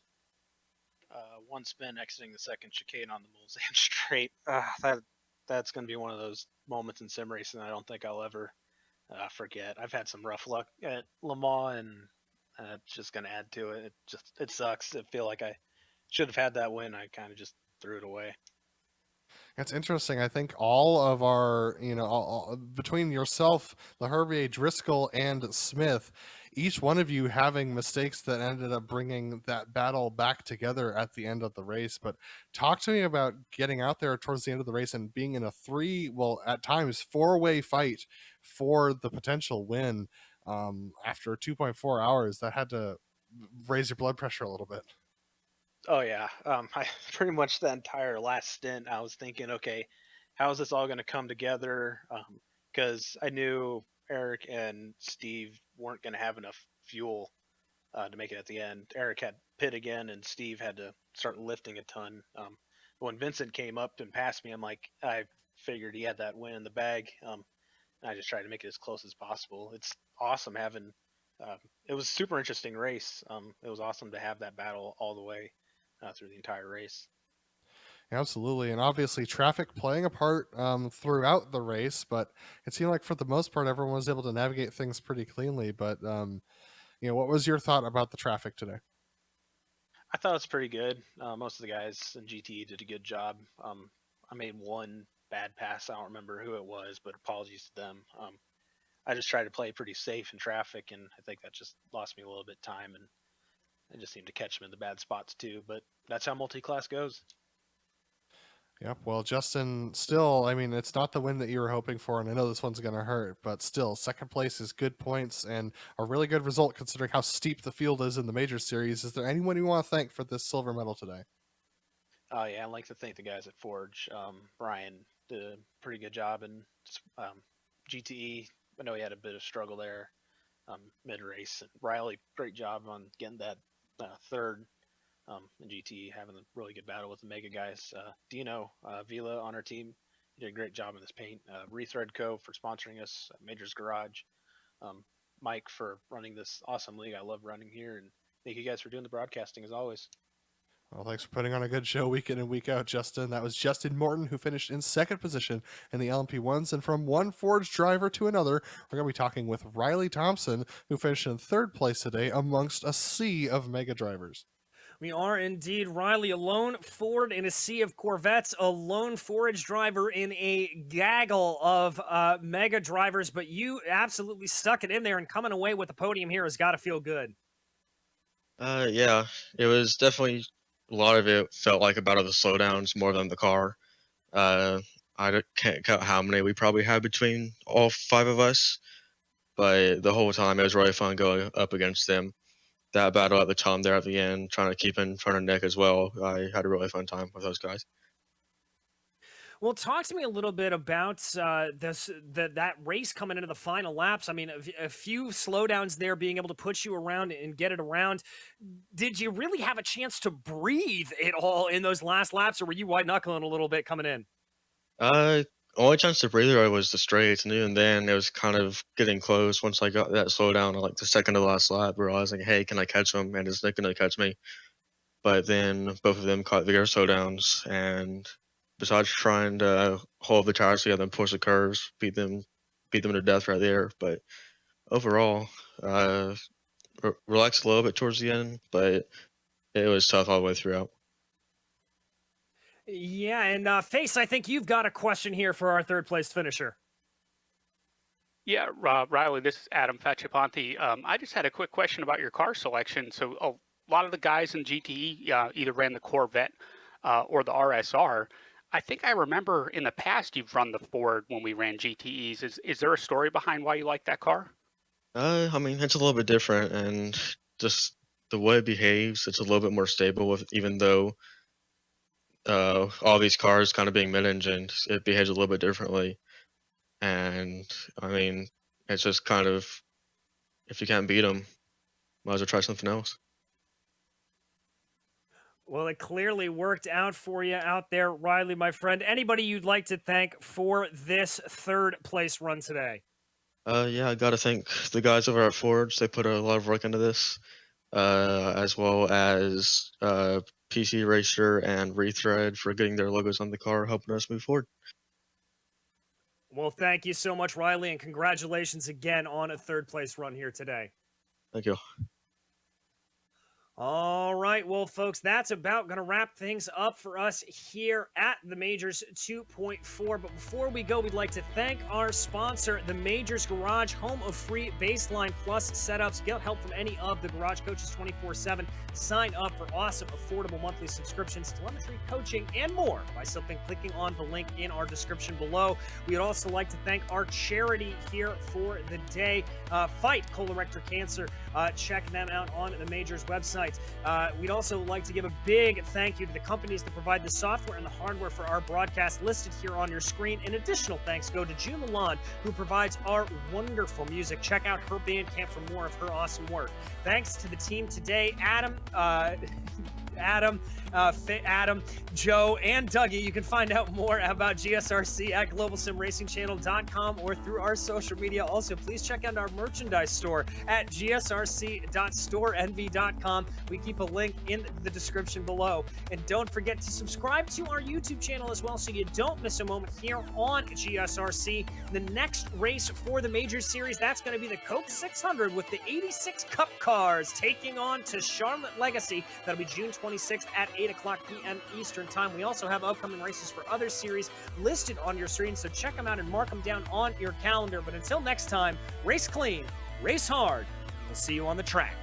One spin exiting the second chicane on the Mulsanne straight. That's going to be one of those moments in sim racing I don't think I'll ever forget. I've had some rough luck at Le Mans, and it's just going to add to it. It sucks. I feel like I should have had that win. I kind of just threw it away. It's interesting. I think all of our, between yourself, LaHerbier, Driscoll, and Smith, each one of you having mistakes that ended up bringing that battle back together at the end of the race. But talk to me about getting out there towards the end of the race and being in a at times, 4-way fight for the potential win after 2.4 hours. That had to raise your blood pressure a little bit. Oh yeah, I pretty much the entire last stint I was thinking, okay, how is this all going to come together? Because I knew Eric and Steve weren't going to have enough fuel to make it at the end. Eric had pit again, and Steve had to start lifting a ton. When Vincent came up and passed me, I figured he had that win in the bag. And I just tried to make it as close as possible. It's awesome having. It was a super interesting race. It was awesome to have that battle all the way through the entire race. Absolutely, and obviously traffic playing a part throughout the race, but it seemed like for the most part everyone was able to navigate things pretty cleanly. But what was your thought about the traffic today? I thought it was pretty good. Most of the guys in GT did a good job. I made one bad pass. I don't remember who it was, but apologies to them. I just tried to play pretty safe in traffic, and I think that just lost me a little bit of time, and I just seemed to catch them in the bad spots too. But that's how multi-class goes. Yep. Well, Justin, still, I mean, it's not the win that you were hoping for, and I know this one's going to hurt, but still, second place is good points and a really good result considering how steep the field is in the major series. Is there anyone you want to thank for this silver medal today? Oh yeah, I'd like to thank the guys at Forge. Brian did a pretty good job in GTE. I know he had a bit of struggle there mid-race. And Riley, great job on getting that third in GTE, having a really good battle with the Mega guys. Dino Vila on our team, he did a great job in this paint. Rethread Co. for sponsoring us, Majors Garage. Mike for running this awesome league. I love running here, and thank you guys for doing the broadcasting as always. Well, thanks for putting on a good show week in and week out, Justin. That was Justin Morton, who finished in second position in the LMP1s. And from one Forge driver to another, we're going to be talking with Riley Thompson, who finished in third place today amongst a sea of Mega drivers. We are indeed, Riley, a lone Ford in a sea of Corvettes, a lone Forage driver in a gaggle of Mega drivers, but you absolutely stuck it in there, and coming away with the podium here has got to feel good. Yeah, it was definitely, a lot of it felt like a battle of the slowdowns more than the car. Can't count how many we probably had between all 5 of us, but the whole time it was really fun going up against them. That battle at the top there at the end, trying to keep in front of Nick as well. I had a really fun time with those guys. Well, talk to me a little bit about that race coming into the final laps. I mean, a few slowdowns there, being able to put you around and get it around. Did you really have a chance to breathe it all in those last laps, or were you white knuckling a little bit coming in? Only chance to breathe right was the straights, and even then it was kind of getting close. Once I got that slowdown, like the second to the last lap, realizing, hey, can I catch him? And is Nick going to catch me? But then both of them caught their slowdowns, and besides trying to hold the tires together and push the curves, beat them to death right there. But overall, relaxed a little bit towards the end, but it was tough all the way throughout. Yeah, and Face, I think you've got a question here for our third place finisher. Yeah, Riley, this is Adam Facciaponte. I just had a quick question about your car selection. So a lot of the guys in GTE either ran the Corvette or the RSR. I think I remember in the past you've run the Ford when we ran GTEs. Is there a story behind why you like that car? I mean, it's a little bit different, and just the way it behaves, it's a little bit more stable. Even though all these cars kind of being mid-engined, it behaves a little bit differently. And I mean, it's just kind of, if you can't beat them, might as well try something else. Well, it clearly worked out for you out there, Riley, my friend. Anybody you'd like to thank for this third place run today? Yeah, I gotta thank the guys over at Forge. They put a lot of work into this, as well as PC Racer and Rethread for getting their logos on the car, helping us move forward. Well, thank you so much, Riley, and congratulations again on a third place run here today. Thank you. All right, well, folks, that's about going to wrap things up for us here at the Majors 2.4. But before we go, we'd like to thank our sponsor, the Majors Garage, home of free Baseline Plus setups. Get help from any of the garage coaches 24/7. Sign up for awesome, affordable monthly subscriptions, telemetry, coaching, and more by simply clicking on the link in our description below. We'd also like to thank our charity here for the day, Fight Colorectal Cancer. Check them out on the Majors website. We'd also like to give a big thank you to the companies that provide the software and the hardware for our broadcast listed here on your screen. An additional thanks go to June Milan, who provides our wonderful music. Check out her Bandcamp for more of her awesome work. Thanks to the team today, Adam, Joe, and Dougie. You can find out more about GSRC at globalsimracingchannel.com or through our social media. Also, please check out our merchandise store at gsrc.storenvy.com. We keep a link in the description below. And don't forget to subscribe to our YouTube channel as well so you don't miss a moment here on GSRC. The next race for the Major Series, that's going to be the Coke 600 with the 86 Cup cars taking on to Charlotte Legacy. That'll be June 26th at 8 o'clock p.m. Eastern Time. We also have upcoming races for other series listed on your screen, so check them out and mark them down on your calendar. But until next time, race clean, race hard. We'll see you on the track.